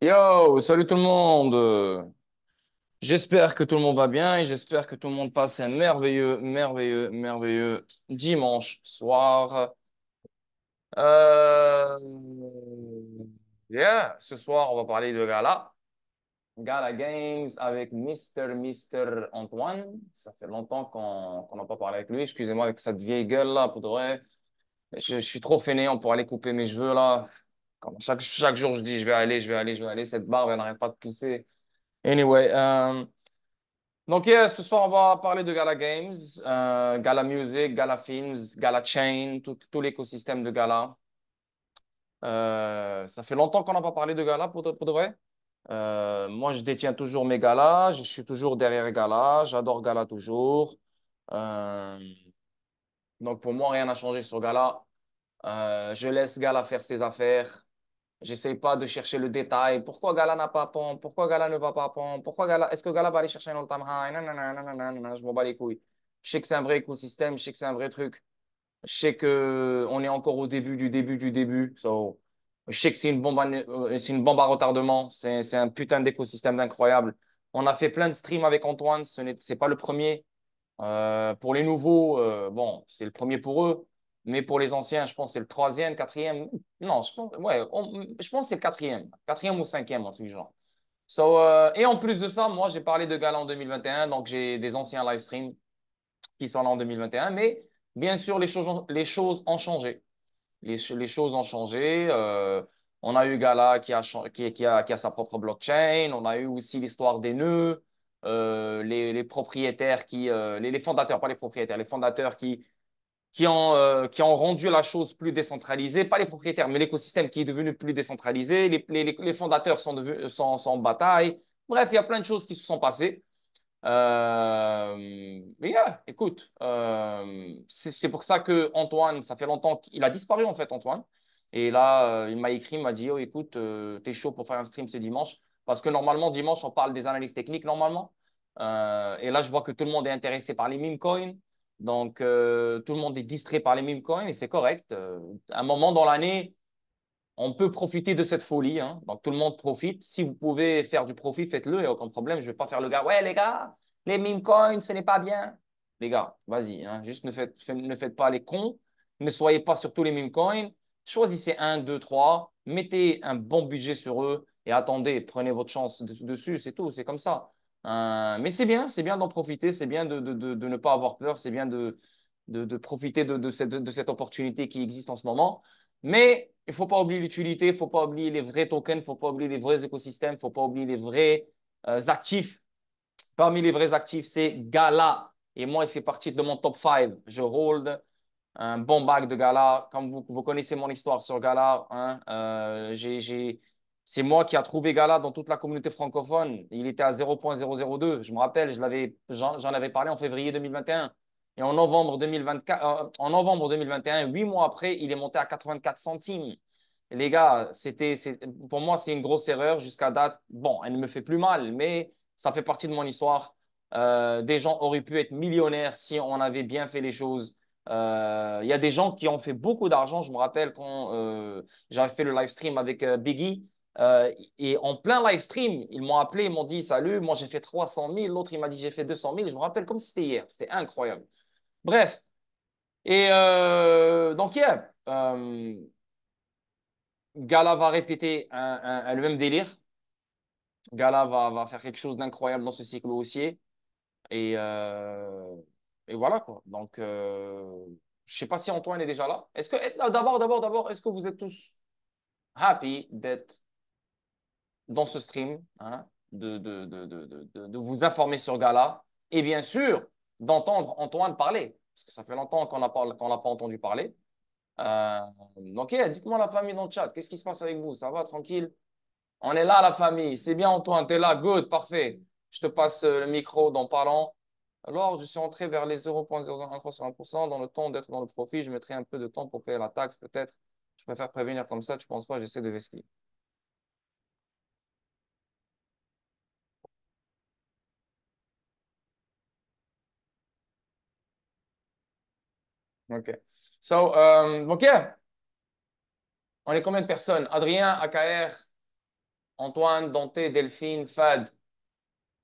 Yo, salut tout le monde. J'espère que tout le monde va bien et j'espère que tout le monde passe un merveilleux dimanche soir. Euh... ce soir, on va parler de gala. Gala Games avec Mister Antoine. Ça fait longtemps qu'on n'a pas parlé avec lui. Excusez-moi avec cette vieille gueule là, pour de vrai. Je suis trop fainéant pour aller couper mes cheveux là. Chaque jour, je dis je vais aller. Cette barbe, elle n'arrête pas de pousser. Anyway, donc ce soir, on va parler de Gala Games, Gala Music, Gala Films, Gala Chain, tout l'écosystème de Gala. Ça fait longtemps qu'on n'a pas parlé de Gala pour de vrai. Moi, je détiens toujours mes galas, je suis toujours derrière Gala, j'adore Gala toujours. Euh, donc pour moi, rien n'a changé sur Gala. Je laisse Gala faire ses affaires. J'essaie pas de chercher le détail. Pourquoi Gala n'a pas pont? Pourquoi Gala ne va pas pont? Pourquoi Gala? Est-ce que Gala va aller chercher un all-time high? Non, non, non, non, non, non, non, je m'en bats les couilles. Je sais que c'est un vrai écosystème, je sais que c'est un vrai truc. Je sais que on est encore au début du début du début. So, je sais que c'est une bombe à retardement. C'est un putain d'écosystème incroyable. On a fait plein de streams avec Antoine. C'est pas le premier. Pour les nouveaux, bon, c'est le premier pour eux, mais pour les anciens, je pense que c'est le troisième, quatrième. Non, je pense, ouais, je pense que c'est le quatrième ou cinquième, un truc du genre. Et en plus de ça, moi, j'ai parlé de gala en 2021, donc j'ai des anciens live streams qui sont là en 2021, mais bien sûr, les choses ont changé. Les choses ont changé. On a eu Gala qui a sa propre blockchain. On a eu aussi l'histoire des nœuds, les propriétaires les fondateurs, pas les propriétaires, les fondateurs qui ont rendu la chose plus décentralisée. Pas les propriétaires, mais l'écosystème qui est devenu plus décentralisé. Les fondateurs sont en bataille. Bref, il y a plein de choses qui se sont passées. Mais écoute, c'est pour ça que Antoine, ça fait longtemps qu'il a disparu en fait, Antoine. Et là, il m'a écrit, il m'a dit, oh écoute, t'es chaud pour faire un stream ce dimanche. Parce que normalement, dimanche, on parle des analyses techniques normalement. Et là, je vois que tout le monde est intéressé par les meme coins. Donc, tout le monde est distrait par les meme coins et c'est correct. À un moment dans l'année, on peut profiter de cette folie, hein. Donc, tout le monde profite. Si vous pouvez faire du profit, faites-le, il n'y a aucun problème. Je ne vais pas faire le gars. Ouais, les gars, les meme coins, ce n'est pas bien. Les gars, vas-y, hein. Juste ne faites pas les cons. Ne soyez pas sur tous les meme coins. Choisissez un, deux, trois. Mettez un bon budget sur eux et attendez, prenez votre chance dessus. C'est tout, c'est comme ça. Mais c'est bien d'en profiter. C'est bien de ne pas avoir peur. C'est bien de profiter de cette opportunité qui existe en ce moment. Mais il ne faut pas oublier l'utilité, il ne faut pas oublier les vrais tokens, il ne faut pas oublier les vrais écosystèmes, il ne faut pas oublier les vrais actifs. Parmi les vrais actifs, c'est Gala. Et moi, il fait partie de mon top 5. Je hold un bon bac de Gala. Comme vous connaissez mon histoire sur Gala, hein, c'est moi qui a trouvé Gala dans toute la communauté francophone. Il était à 0,002. Je me rappelle, j'en avais parlé en février 2021. Et en novembre 2024, en novembre 2021, 8 mois après, il est monté à 84 centimes. Et les gars, pour moi, c'est une grosse erreur jusqu'à date. Bon, elle ne me fait plus mal, mais ça fait partie de mon histoire. Des gens auraient pu être millionnaires si on avait bien fait les choses. Il y a des gens qui ont fait beaucoup d'argent. Je me rappelle quand j'avais fait le live stream avec Biggie. Et en plein live stream, ils m'ont appelé, ils m'ont dit salut, moi j'ai fait 300 000, l'autre il m'a dit j'ai fait 200 000. Je me rappelle comme si c'était hier, c'était incroyable. Bref, et donc, Gala va répéter le même délire. Gala va faire quelque chose d'incroyable dans ce cycle haussier. Et, euh, et voilà quoi. Donc, je sais pas si Antoine est déjà là. D'abord, est-ce que vous êtes tous happy d'être dans ce stream, hein, de vous informer sur Gala et bien sûr d'entendre Antoine parler, parce que ça fait longtemps qu'on l'a pas entendu parler. Euh, donc, dites-moi la famille dans le chat, qu'est-ce qui se passe avec vous? Ça va, tranquille? On est là, la famille. C'est bien, Antoine, tu es là, good, parfait. Je te passe le micro dans parlant. Alors, je suis entré vers les 0,013 sur 1%. Dans le temps d'être dans le profit, je mettrai un peu de temps pour payer la taxe, peut-être. Je préfère prévenir comme ça, tu penses pas, j'essaie de vesquiller. OK. So, OK. On est combien de personnes? Adrien, AKR, Antoine, Dante, Delphine, Fad,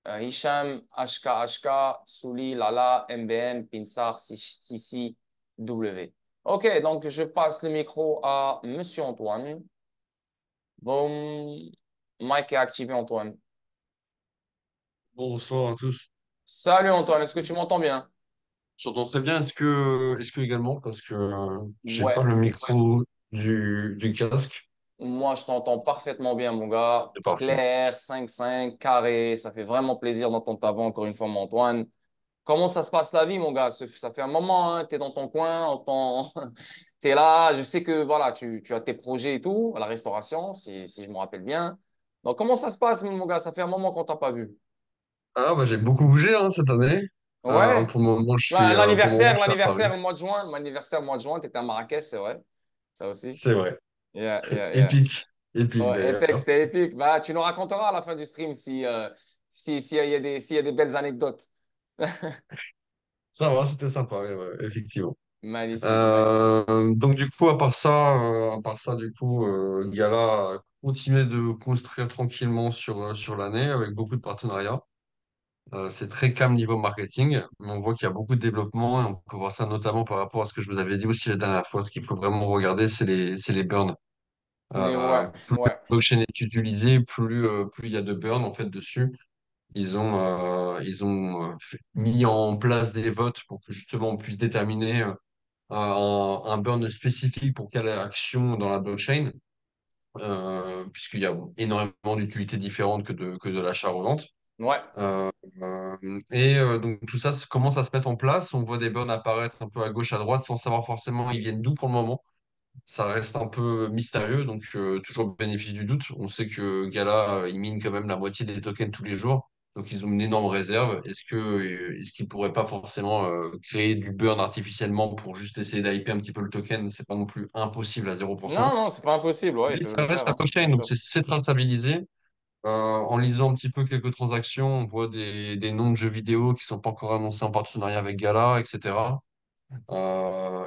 Hicham, HK, Souli, Lala, MBN, Pinsar, Sissi, W. OK, donc je passe le micro à Monsieur Antoine. Boum. Mike est activé, Antoine. Bonsoir à tous. Salut Antoine, est-ce que tu m'entends bien? J'entends très bien. Est-ce que également, parce que j'ai Ouais, pas le micro du casque. moi je t'entends parfaitement bien, mon gars. C'est parfait. Clair, 5-5, carré, ça fait vraiment plaisir d'entendre ta voix encore une fois, mon Antoine. Comment ça se passe la vie, mon gars? Ça fait un moment, hein, tu es dans ton coin, tu es là. Je sais que voilà, tu as tes projets et tout, à la restauration, si je me rappelle bien. Donc, comment ça se passe, mon gars? Ça fait un moment qu'on t'a pas vu. Ah bah j'ai beaucoup bougé hein, cette année. Ouais. Pour le moment, L'anniversaire, je suis à Paris. l'anniversaire, le mois de juin, tu étais à Marrakech, c'est vrai. Ça aussi. C'est vrai. Yeah, yeah, yeah. Épique. Épique Ouais, épique, d'ailleurs. c'était épique. Bah, tu nous raconteras à la fin du stream s'il y a des belles anecdotes. Ça va, c'était sympa, ouais, ouais, effectivement. Magnifique, magnifique. Donc du coup, à part ça, du coup, Gala a continué de construire tranquillement sur l'année avec beaucoup de partenariats. C'est très calme niveau marketing, mais on voit qu'il y a beaucoup de développement et on peut voir ça notamment par rapport à ce que je vous avais dit aussi la dernière fois. Ce qu'il faut vraiment regarder, c'est les burns. Ouais, Plus la ouais, blockchain est utilisée, plus il y a de burns en fait dessus. Ils ont mis en place des votes pour que justement on puisse déterminer un burn spécifique pour quelle action dans la blockchain, puisqu'il y a énormément d'utilités différentes que de l'achat-revente. ouais. Euh, donc tout ça commence à se mettre en place. On voit des burns apparaître un peu à gauche, à droite, sans savoir forcément ils viennent d'où pour le moment. Ça reste un peu mystérieux, donc toujours bénéfice du doute. On sait que Gala, ils minent quand même la moitié des tokens tous les jours. Donc ils ont une énorme réserve. Est-ce qu'ils pourraient pas forcément créer du burn artificiellement pour juste essayer d'hyper un petit peu le token? C'est pas non plus impossible à 0%. Non, non, c'est pas impossible. Ouais, ils Mais peuvent ça le faire, reste la hein, blockchain, bien donc sûr. c'est traçabilisé. En lisant un petit peu quelques transactions, on voit des noms de jeux vidéo qui sont pas encore annoncés en partenariat avec Gala, etc.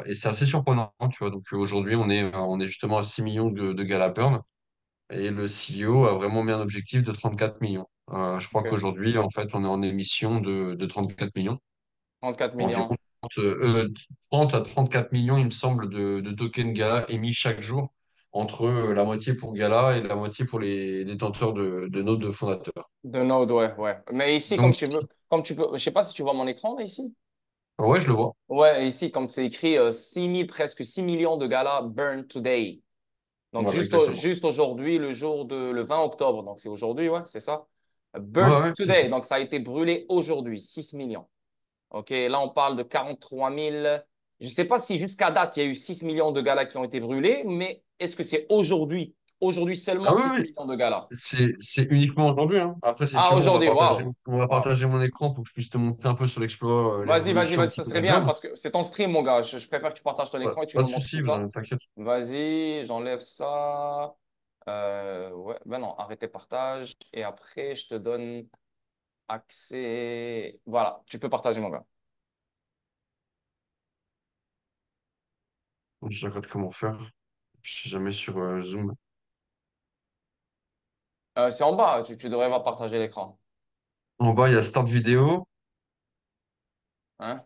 Et c'est assez surprenant, tu vois. Donc aujourd'hui, on est justement à 6 millions de Gala Burn et le CEO a vraiment mis un objectif de 34 millions. Je crois Ok. qu'aujourd'hui, en fait, on est en émission de 34 millions, 34 environ millions 30 à 34 millions, il me semble, de tokens Gala émis chaque jour, entre la moitié pour Gala et la moitié pour les détenteurs de nodes fondateurs. de Node, ouais, ouais. Mais ici, Donc, comme tu peux, je sais pas si tu vois mon écran là ici. ouais, je le vois. Ouais, ici, comme c'est écrit 6 000, presque 6 millions de galas burn today. Donc, Voilà, exactement. juste aujourd'hui, le 20 octobre. Donc, c'est aujourd'hui, ouais, c'est ça. Ouais, Burn ouais, c'est ça. today. Donc, ça a été brûlé aujourd'hui, 6 millions. OK, là, on parle de 43 000. Je ne sais pas si jusqu'à date, il y a eu 6 millions de galas qui ont été brûlés, mais est-ce que c'est aujourd'hui Ah seulement oui, 6 oui, millions de galas? c'est uniquement aujourd'hui, hein. Après, si Ah, tu veux, aujourd'hui, waouh. on va Waouh. partager mon écran pour que je puisse te montrer un peu sur l'exploit, l'évolution un Vas-y, petit ça peu serait des bien burns. parce que c'est ton stream, mon gars. Je préfère que tu partages ton écran et tu Pas nous de montres souci, tout ça. t'inquiète. Vas-y, j'enlève ça. Ouais, ben non, arrêtez partage. Et après, je te donne accès. Voilà, tu peux partager, mon gars. Je regarde comment faire. Je sais jamais sur Zoom. C'est en bas, tu devrais voir partager l'écran. En bas, il y a Start vidéo, Hein?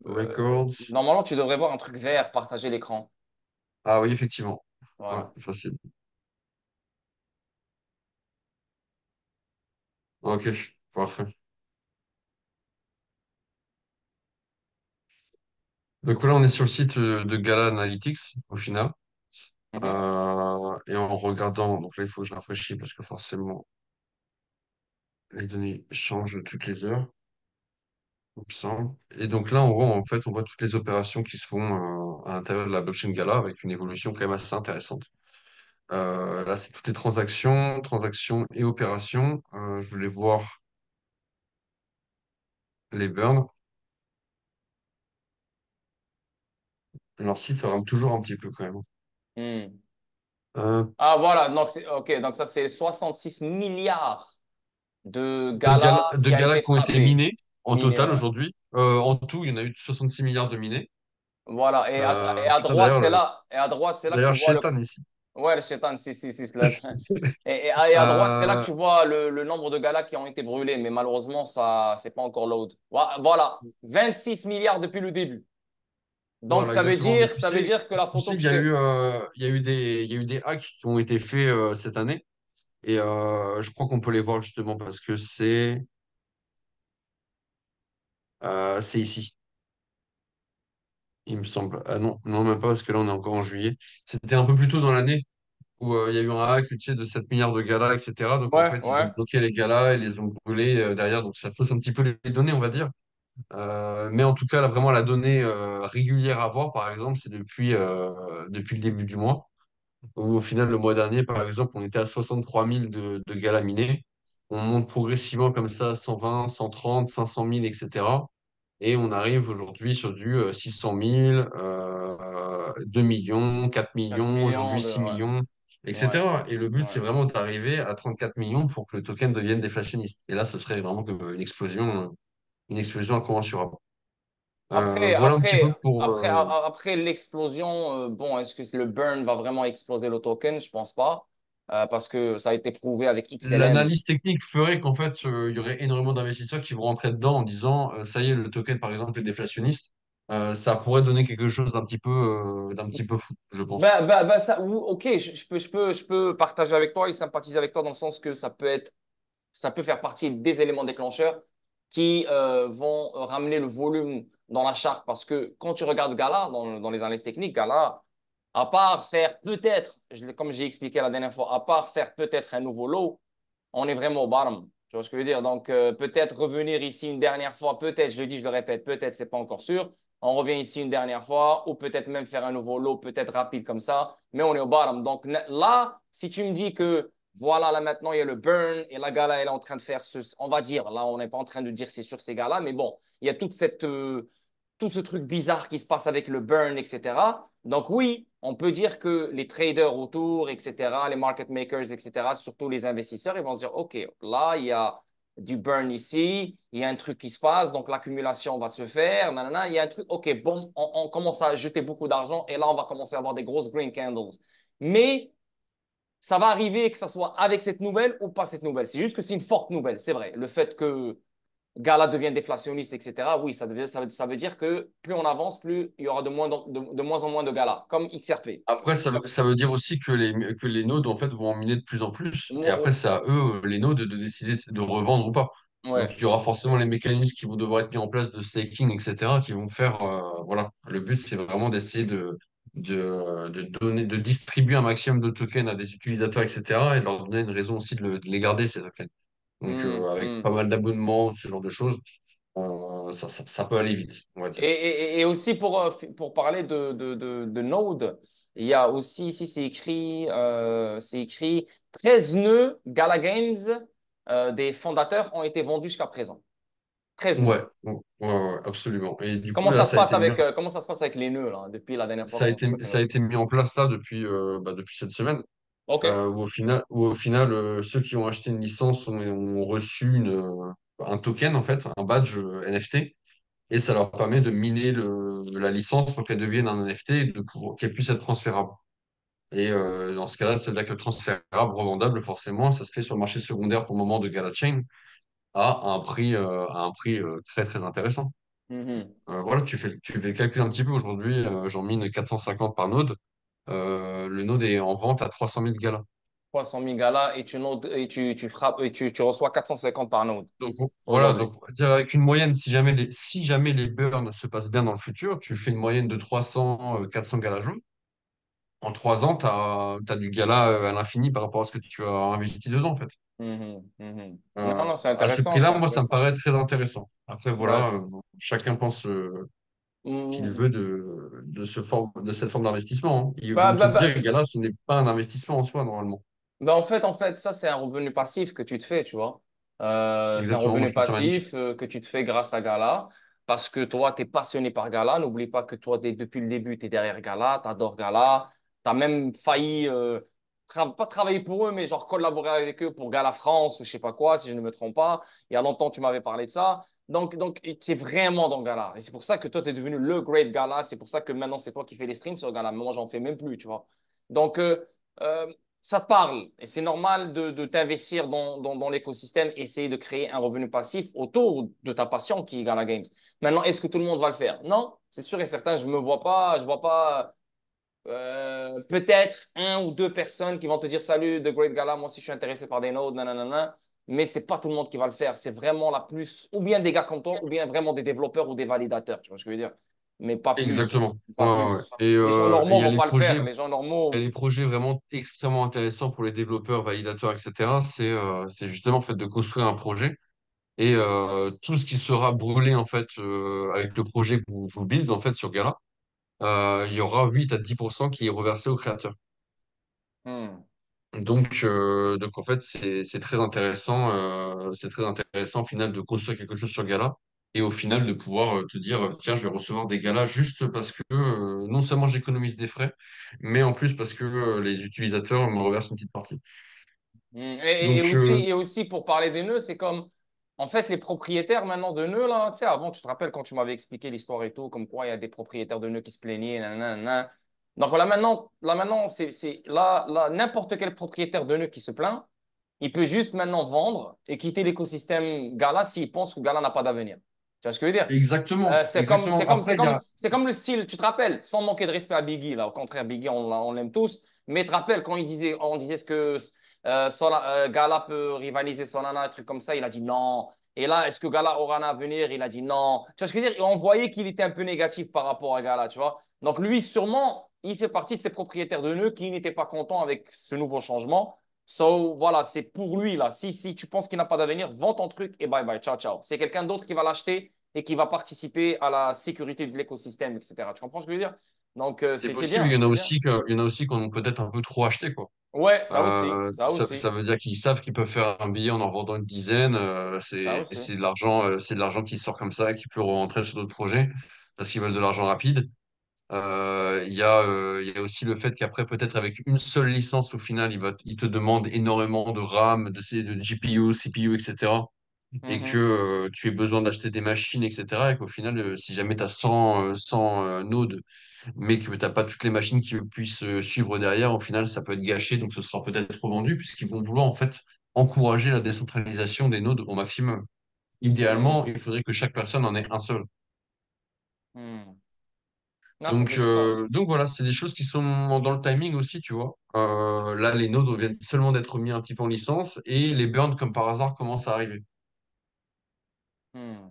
Records. Normalement, tu devrais voir un truc vert, partager l'écran. Ah oui, effectivement. Ouais, Voilà. facile. Ok, parfait. Donc là, on est sur le site de Gala Analytics, au final. Mhm. Et en regardant, donc là, il faut que je rafraîchisse parce que forcément, les données changent toutes les heures. Il me semble. Et donc là, on voit toutes les opérations qui se font à l'intérieur de la blockchain Gala avec une évolution quand même assez intéressante. Là, c'est toutes les transactions et opérations. Je voulais voir les burns. Leur site rame toujours un petit peu quand même. Hmm. Euh, Ah, voilà. Donc, OK. Donc, ça, c'est 66 milliards de galas de qui a Gala été qui ont été frappé. minés en Miné, total ouais. aujourd'hui. En tout, il y en a eu 66 milliards de minés. Voilà. Et à Putain, droite, c'est là. Et à droite, c'est là que tu d'ailleurs, vois le. Shaitan ici. Ouais, le Shaitan, c'est là. Et à droite, c'est là que Euh, tu vois le nombre de galas qui ont été brûlés. Mais malheureusement, ça, c'est pas encore load. Voilà. 26 milliards depuis le début. Donc, voilà, exactement. Mais ça veut dire que la tu photo sais, que je t'ai. il y a eu des hacks qui ont été faits cette année. Et je crois qu'on peut les voir justement parce que c'est ici, il me semble. Ah non, non, même pas parce que là, on est encore en juillet. C'était un peu plus tôt dans l'année où il y a eu un hack, tu sais, de 7 milliards de galas, etc. Donc, en Ouais, fait, ils ont ouais. bloqué les galas et les ont brûlés derrière. Donc, ça fausse un petit peu les données, on va dire. Mais en tout cas, là, vraiment, la donnée régulière à voir, par exemple, c'est depuis le début du mois. Où, au final, le mois dernier, par exemple, on était à 63 000 de galas minés. On monte progressivement comme ça à 120, 130, 500 000, etc. Et on arrive aujourd'hui sur du 600 000, 2 millions, 4 4 millions, millions aujourd'hui de. 6 millions, Ouais, etc. Et le but, ouais. c'est vraiment d'arriver à 34 millions pour que le token devienne déflationniste. Et là, ce serait vraiment comme une explosion incommensurable. Voilà un petit peu pour. Après l'explosion, bon, est-ce que le burn va vraiment exploser le token? Je pense pas. Parce que ça a été prouvé avec XLM. L'analyse technique ferait qu'en fait, il y aurait énormément d'investisseurs qui vont rentrer dedans en disant, ça y est, le token, par exemple, est déflationniste. Ça pourrait donner quelque chose d'un petit peu fou, je pense. Ça, ok, je peux partager avec toi et sympathiser avec toi dans le sens que ça peut faire partie des éléments déclencheurs qui vont ramener le volume dans la charte. Parce que quand tu regardes Gala, dans les analyses techniques, Gala, à part faire peut-être, comme j'ai expliqué la dernière fois, à part faire peut-être un nouveau lot, on est vraiment au bottom. Tu vois ce que je veux dire? Donc, peut-être revenir ici une dernière fois, peut-être, je le dis, je le répète, peut-être, c'est pas encore sûr. On revient ici une dernière fois, ou peut-être même faire un nouveau lot, peut-être rapide comme ça, mais on est au bottom. Donc là, si tu me dis que voilà, là maintenant, il y a le burn et la gala, elle est en train de faire ce. On va dire, là, on n'est pas en train de dire c'est sur ces gars-là, mais bon, il y a tout ce truc bizarre qui se passe avec le burn, etc. Donc oui, on peut dire que les traders autour, etc., les market makers, etc., surtout les investisseurs, ils vont se dire, OK, là, il y a du burn ici, il y a un truc qui se passe, donc l'accumulation va se faire, nanana, il y a un truc, OK, bon, on commence à jeter beaucoup d'argent et là, on va commencer à avoir des grosses green candles. Mais ça va arriver que ça soit avec cette nouvelle ou pas cette nouvelle. C'est juste que c'est une forte nouvelle, c'est vrai. Le fait que Gala devienne déflationniste, etc., oui, ça veut dire que plus on avance, plus il y aura de moins en moins de Gala, comme XRP. Après, ça veut dire aussi que les nodes, en fait, vont en miner de plus en plus. Et après, Mo- c'est à eux, les nodes, de décider de revendre ou pas. Donc, Ouais. il y aura forcément les mécanismes qui vont devoir être mis en place de staking, etc., qui vont faire, voilà. Le but, c'est vraiment d'essayer de donner, de distribuer un maximum de tokens à des utilisateurs, etc., et de leur donner une raison aussi de les garder, ces tokens. Donc, Hmm, avec pas hmm. mal d'abonnements, ce genre de choses, ça peut aller vite, on va dire. Et aussi pour parler de Node, il y a aussi ici, c'est écrit 13 nœuds Gala Games des fondateurs ont été vendus jusqu'à présent. 13 nœuds. Ouais, absolument. Et du coup, là, Comment ça se passe avec les nœuds là, depuis la dernière fois qu'on fait ça a Node? été mis en place là depuis cette semaine, OK. où au final ceux qui ont acheté une licence ont reçu un token, en fait, un badge NFT, et ça leur permet de miner la licence pour qu'elle devienne un NFT et qu'elle puisse être transférable. Et dans ce cas-là, c'est-à-dire que transférable, revendable, forcément, ça se fait sur le marché secondaire pour le moment de GalaChain à un prix très très intéressant. Mhm. Voilà, tu fais le calcul un petit peu. Aujourd'hui, j'en mine 450 par node. Le node est en vente à 300 000 galas. 300 000 galas tu frappes et tu reçois 450 par node Donc voilà, aujourd'hui. donc on va dire avec une moyenne, si jamais les burns se passent bien dans le futur, tu fais une moyenne de 300, 400 galas jour. En 3 ans, tu as du gala à l'infini par rapport à ce que tu as investi dedans, en fait. Mhm, mhm. Non, non, À ce c'est prix-là, moi, ça me intéressant. paraît très intéressant. Après, Ouais. voilà, chacun pense qu'il Mm. veut de cette forme d'investissement, hein. Ils Bah, vont te bah, dire, bah, gala, ce n'est pas un investissement en soi, normalement. En fait, ça, c'est un revenu passif que tu te fais, tu vois. C'est un Exactement, moi, revenu je trouve ça magnifique. passif que tu te fais grâce à Gala. Parce que toi, tu es passionné par Gala. N'oublie pas que toi, depuis le début, tu es derrière Gala. Tu adores Gala. Tu as même failli, pas travailler pour eux, mais genre collaborer avec eux pour Gala France ou je sais pas quoi, si je ne me trompe pas. Il y a longtemps, tu m'avais parlé de ça. Donc tu es vraiment dans Gala. Et c'est pour ça que toi, tu es devenu le great Gala. C'est pour ça que maintenant, c'est toi qui fais les streams sur Gala. Mais moi, j'en fais même plus, tu vois. Donc, euh, ça te parle. Et c'est normal de t'investir dans l'écosystème, essayer de créer un revenu passif autour de ta passion qui est Gala Games. Maintenant, est-ce que tout le monde va le faire? Non, c'est sûr et certain, je vois pas peut-être un ou deux personnes qui vont te dire salut, The Great Gala, moi aussi je suis intéressé par des nodes, nanana. Mais c'est pas tout le monde qui va le faire. C'est vraiment la plus, ou bien des gars comme toi, ou bien vraiment des développeurs ou des validateurs. Tu vois ce que je veux dire? Mais pas plus. Exactement. Ouais, Pas ouais, ouais. plus. Les gens Et normaux il y a vont les pas le projets, faire. Les gens il y a normaux. les projets vraiment extrêmement intéressants pour les développeurs, validateurs, etc. C'est justement en fait de construire un projet et tout ce qui sera brûlé en fait avec le projet que vous build en fait sur Gala, il y aura 8 à 10% qui est reversé au créateur. Hmm. Donc en fait, c'est très intéressant au final de construire quelque chose sur Gala et au final de pouvoir te dire, tiens, je vais recevoir des galas juste parce que non seulement j'économise des frais, mais en plus parce que les utilisateurs me reversent une petite partie. Donc Et aussi, pour parler des nœuds, c'est comme, en fait, les propriétaires maintenant de nœuds, là, tu sais, avant, tu te rappelles quand tu m'avais expliqué l'histoire et tout, comme quoi il y a des propriétaires de nœuds qui se plaignaient, nanana, nanana. Donc là, maintenant là, n'importe quel propriétaire de nœud qui se plaint, il peut juste maintenant vendre et quitter l'écosystème Gala s'il pense que Gala n'a pas d'avenir. Tu vois ce que je veux dire? exactement, exactement. Après, il y a C'est comme le style, tu te rappelles, sans manquer de respect à Biggie, là, au contraire, Biggie, on l'aime tous, mais tu te rappelles quand on disait ce que Gala peut rivaliser Solana, un truc comme ça, il a dit non. Et là, est-ce que Gala aura un avenir? Il a dit non. Tu vois ce que je veux dire? Et on voyait qu'il était un peu négatif par rapport à Gala, tu vois. Donc lui, sûrement, il fait partie de ces propriétaires de nœuds qui n'étaient pas contents avec ce nouveau changement. So, voilà, c'est pour lui, là. Si tu penses qu'il n'a pas d'avenir, vends ton truc et bye bye, ciao, ciao. C'est quelqu'un d'autre qui va l'acheter et qui va participer à la sécurité de l'écosystème, etc. Tu comprends ce que je veux dire? Donc, c'est c'est possible. bien, c'est bien. Il y en a aussi qui en ont peut-être un peu trop acheté, quoi. Ouais, ça aussi, ça Ça aussi, veut dire qu'ils savent qu'ils peuvent faire un billet en vendant une dizaine. ça aussi. C'est de l'argent qui sort comme ça, qui peut rentrer sur d'autres projets parce qu'ils veulent de l'argent rapide. Il y a aussi le fait qu'après, peut-être avec une seule licence, au final, il te demande énormément de RAM, de GPU, CPU, etc. Et que Mhm. tu aies besoin d'acheter des machines, etc. Et qu'au final, si jamais tu as 100 nodes, mais que tu n'as pas toutes les machines qui puissent suivre derrière, au final, ça peut être gâché. Donc, ce sera peut-être revendu, puisqu'ils vont vouloir, en fait, encourager la décentralisation des nodes au maximum. Hmm. Idéalement, il faudrait que chaque personne en ait un seul. Hmm. Non, ça fait du sens. Donc voilà, c'est des choses qui sont dans le timing aussi, tu vois. Là, les nodes viennent seulement d'être mis un petit peu en licence et les burns, comme par hasard, commencent à arriver. Hmm.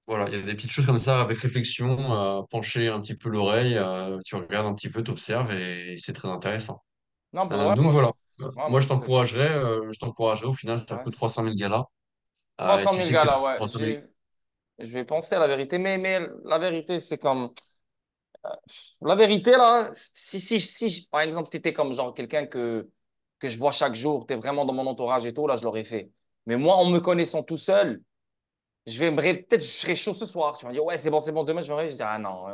Voilà, il y a des petites choses comme ça avec réflexion, pencher un petit peu l'oreille, tu regardes un petit peu, tu observes et c'est très intéressant. Non, pour de vrai, Donc voilà. ouais, Moi moi, ça fait je t'encouragerais. Au ça final, ça coûte m'intéresse. 300 000 galas. Et 300 tu 000 sais que gars les là, ouais. 300 000. Je vais penser à la vérité, mais la vérité, c'est comme. La vérité, là, par exemple, tu étais comme genre quelqu'un que je vois chaque jour, tu es vraiment dans mon entourage et tout, là, je l'aurais fait. Mais moi, en me connaissant tout seul, peut-être je serais chaud ce soir. Tu vas me dire, ouais, c'est bon, demain, je me réveille. Je dis, ah non,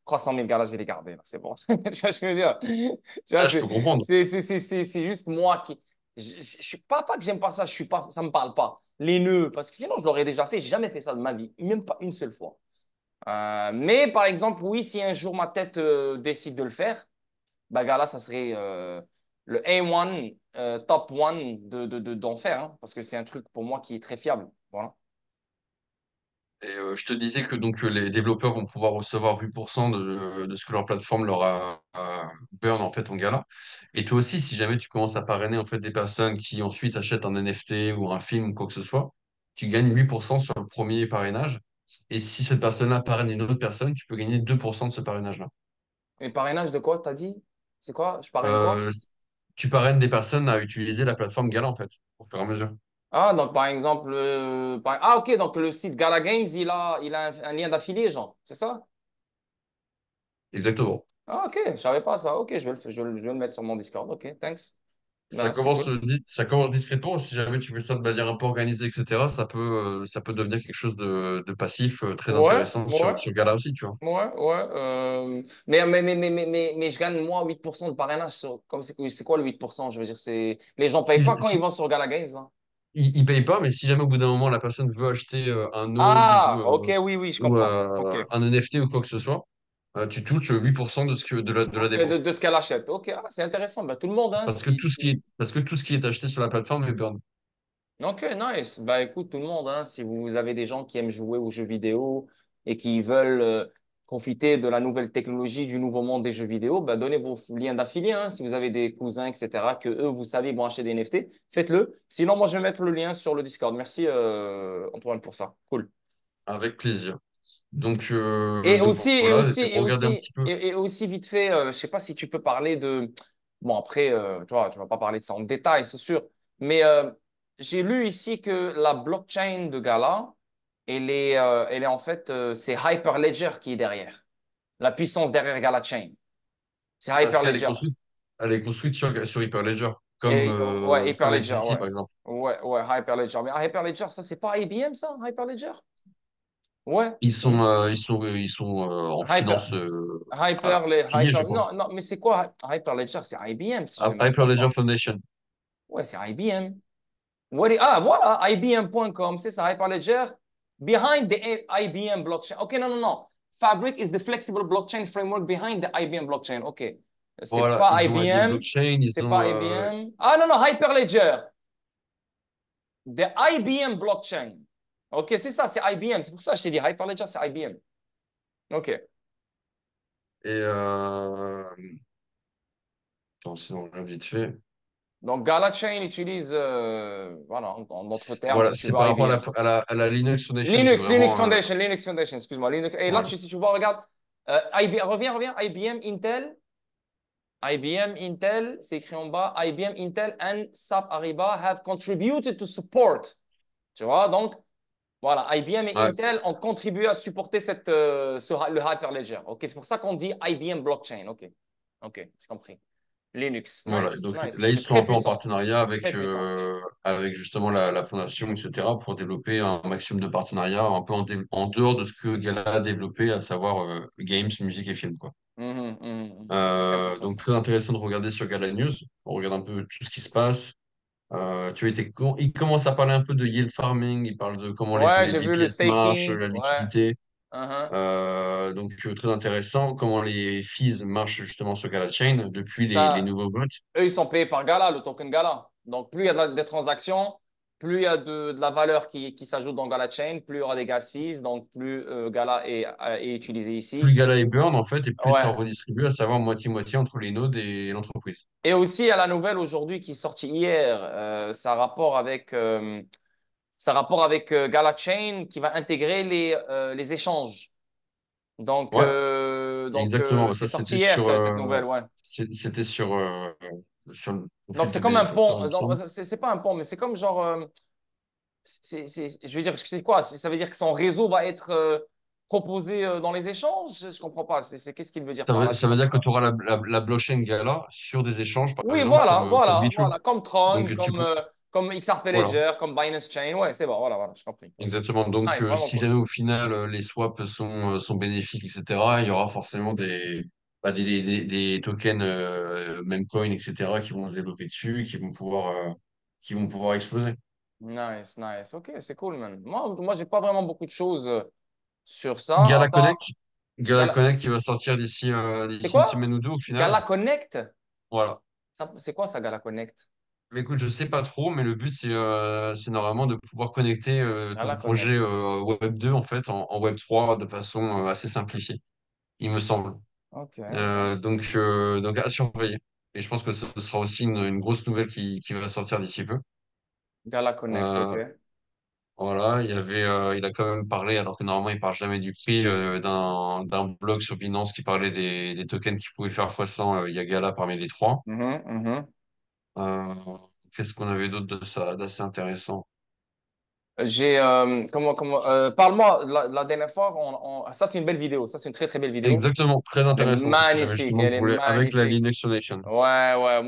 300 000 gars là, je vais les garder, là, c'est bon. Tu vois ce que je veux dire? Tu vois, Ah, je peux comprendre. c'est juste moi qui. Je suis pas que j'aime pas ça, je suis pas, ça me parle pas. Les nœuds, parce que sinon, je l'aurais déjà fait. J'ai jamais fait ça de ma vie, même pas une seule fois. Mais par exemple, oui, si un jour ma tête décide de le faire, bah, gars, là, ça serait le A1, top 1 d'en faire, hein, parce que c'est un truc pour moi qui est très fiable. Voilà. Et je te disais que donc les développeurs vont pouvoir recevoir 8% de ce que leur plateforme leur a burn en fait en gala. Et toi aussi, si jamais tu commences à parrainer en fait des personnes qui ensuite achètent un NFT ou un film ou quoi que ce soit, tu gagnes 8% sur le premier parrainage. Et si cette personne-là parraine une autre personne, tu peux gagner 2% de ce parrainage-là. Et parrainage de quoi, t'as dit? C'est quoi? Je parraine quoi? Euh, Tu parraines des personnes à utiliser la plateforme Gala en fait, au fur et à mesure. Ah, donc par exemple, ah, ok, donc le site Gala Games, il a un lien d'affilié, genre, c'est ça? Exactement. Ah, ok, je savais pas ça. Ok, je vais le mettre sur mon Discord. Ok, thanks. Ben, c'est cool. Ça commence discrètement. Si jamais tu fais ça de manière un peu organisée, etc., ça peut devenir quelque chose de passif, très Ouais, intéressant ouais, sur Gala aussi, tu vois. ouais. Mais je gagne moi 8% de parrainage. Comme c'est quoi le 8%? Je veux dire, les gens payent Si, pas quand ils si, vont sur Gala Games, là. il paye pas, mais si jamais au bout d'un moment la personne veut acheter un node Ah, ok, oui, oui, je ou comprends. Ok. un NFT ou quoi que ce soit, tu touches 8% de de la Ok, dépense. de ce qu'elle achète. Ok, ah, c'est intéressant. Bah, tout le monde, hein, Parce que tout ce qui est acheté sur la plateforme est burn. Ok, nice. Bah écoute, tout le monde, hein, si vous avez des gens qui aiment jouer aux jeux vidéo et qui veulent profiter de la nouvelle technologie, du nouveau monde des jeux vidéo, bah donnez vos liens d'affiliés. Hein, si vous avez des cousins, etc., que eux, vous savez, vont acheter des NFT, faites-le. Sinon, moi, je vais mettre le lien sur le Discord. Merci, Antoine, pour ça. Cool. Avec plaisir. Donc Et voilà, aussi, et regardez un aussi, petit peu. et aussi vite fait, je sais pas si tu peux parler de. Bon, après, tu vois, tu vas pas parler de ça en détail, c'est sûr. Mais j'ai lu ici que la blockchain de Gala, elle est en fait, c'est Hyperledger qui est derrière. La puissance derrière Gala Chain. C'est Parce qu'Hyperledger. elle est construite sur Hyperledger, Et, ouais, comme avec Hyperledger, BTC ouais. par exemple. Ouais, ouais, Hyperledger. Mais Hyperledger, ça, c'est pas IBM, ça, Hyperledger? Ouais. Ils sont en Hyper, finance affiliée, je Hyper, pense. non, non, mais c'est quoi Hyperledger? C'est IBM, si je ne me trompe Hyperledger pas. Foundation. Ouais, c'est IBM. Ah, voilà, IBM.com, c'est ça, Hyperledger. Behind the IBM blockchain. OK, non, non, non. Fabric is the flexible blockchain framework behind the IBM blockchain. OK. C'est Voilà, pas ils ont IBM IBM. Blockchain, C'est pas IBM. Ah, non, non, Hyperledger. The IBM blockchain. OK, c'est ça, c'est IBM. C'est pour ça que je t'ai dit Hyperledger, c'est IBM. OK. et attends, sinon, regarde vite fait. Donc, GalaChain utilise, voilà, en d'autres termes, Voilà, si tu c'est veux, par rapport IBM. à la Linux Foundation qui est Linux vraiment. Foundation, Linux Foundation, excuse-moi. Et là, Voilà. si tu vois, regarde, reviens, IBM, Intel, IBM, Intel, c'est écrit en bas, IBM, Intel and SAP Ariba have contributed to support. Tu vois, donc, voilà, IBM et Ouais, Intel ont contribué à supporter le Hyperledger. OK, c'est pour ça qu'on dit IBM Blockchain. OK, OK, j'ai compris. Linux, voilà. nice, Donc nice. là, ils C'est sont très un peu en puissant, partenariat très puissant. avec justement la fondation, etc., pour développer un maximum de partenariats un peu en dehors de ce que Gala a développé, à savoir games, musique et films, quoi. Mhm, mhm, mhm. C'est très puissant Donc ça. très intéressant de regarder sur Gala News. On regarde un peu tout ce qui se passe. Tu vois, il commence à parler un peu de yield farming, il parle de comment Ouais, les j'ai vu le DPS marchent, staking. la Ouais. liquidité. Mhm. Très intéressant comment les fees marchent justement sur Gala Chain depuis les Ça, nouveaux votes. eux, ils sont payés par Gala, le token Gala. Donc, plus il y a des transactions, plus il y a de la valeur qui s'ajoute dans Gala Chain, plus il y aura des gas fees, donc plus Gala est utilisé Plus ici. Gala est burn en fait, et plus ça Ouais. redistribue, à savoir moitié-moitié entre les nodes et l'entreprise. Et aussi, il y a la nouvelle aujourd'hui qui est sortie hier. Ça a rapport avec Gala Chain qui va intégrer les échanges. Donc, Ouais, exactement. c'est Ça, sorti hier, cette nouvelle, ouais. c'était sur le Donc, profil c'est du comme un bénéfacteur, pont. il me Non, semble. c'est pas un pont, mais c'est comme genre. Je veux dire, c'est quoi? Ça veut dire que son réseau va être proposé dans les échanges? Je comprends pas. Qu'est-ce qu'il veut dire par là? Je sais Ça pas veut c'est dire que quoi. tu auras la blockchain Gala sur des échanges, par Oui, exemple, voilà, comme voilà, Bitrue. voilà. Comme Tron, Donc, tu peux, comme XRP voilà. Ledger, comme Binance Chain. Ouais, c'est bon, voilà, voilà, j'ai compris. OK. Exactement. Donc, Nice, vraiment si cool. jamais au final les swaps sont bénéfiques, etc., il y aura forcément des tokens Memcoin, etc., qui vont se développer dessus, qui vont pouvoir exploser. Nice, nice. OK, c'est cool, man. Moi j'ai pas vraiment beaucoup de choses sur ça. Gala Attends, Connect, Gala Gala... Connect qui va sortir c'est d'ici une quoi? semaine ou deux au final. Gala Connect? Voilà. C'est quoi ça, Gala Connect? Mais écoute, je sais pas trop, mais le but c'est normalement de pouvoir connecter ton Gala projet Connect. Web 2 en fait en Web 3 de façon assez simplifiée, il me semble. OK, OK. Donc à surveiller. Et je pense que ce sera aussi une grosse nouvelle qui va sortir d'ici peu. Gala Connect, Euh, OK. voilà, il a quand même parlé, alors que normalement il parle jamais du prix, d'un blog sur Binance qui parlait des tokens qui pouvaient faire x100. Il y a Gala parmi les trois. Mhm, mhm. Euh, Qu'est-ce qu'on avait d'autre de ça, d'assez intéressant? Parle-moi, la dernière fois, ça c'est une belle vidéo, ça c'est une très très belle vidéo. Exactement, très Elle est intéressante. Si jamais magnifique, justement elle vous est voulez, avec la magnifique. Linux Foundation. Ouais, ouais,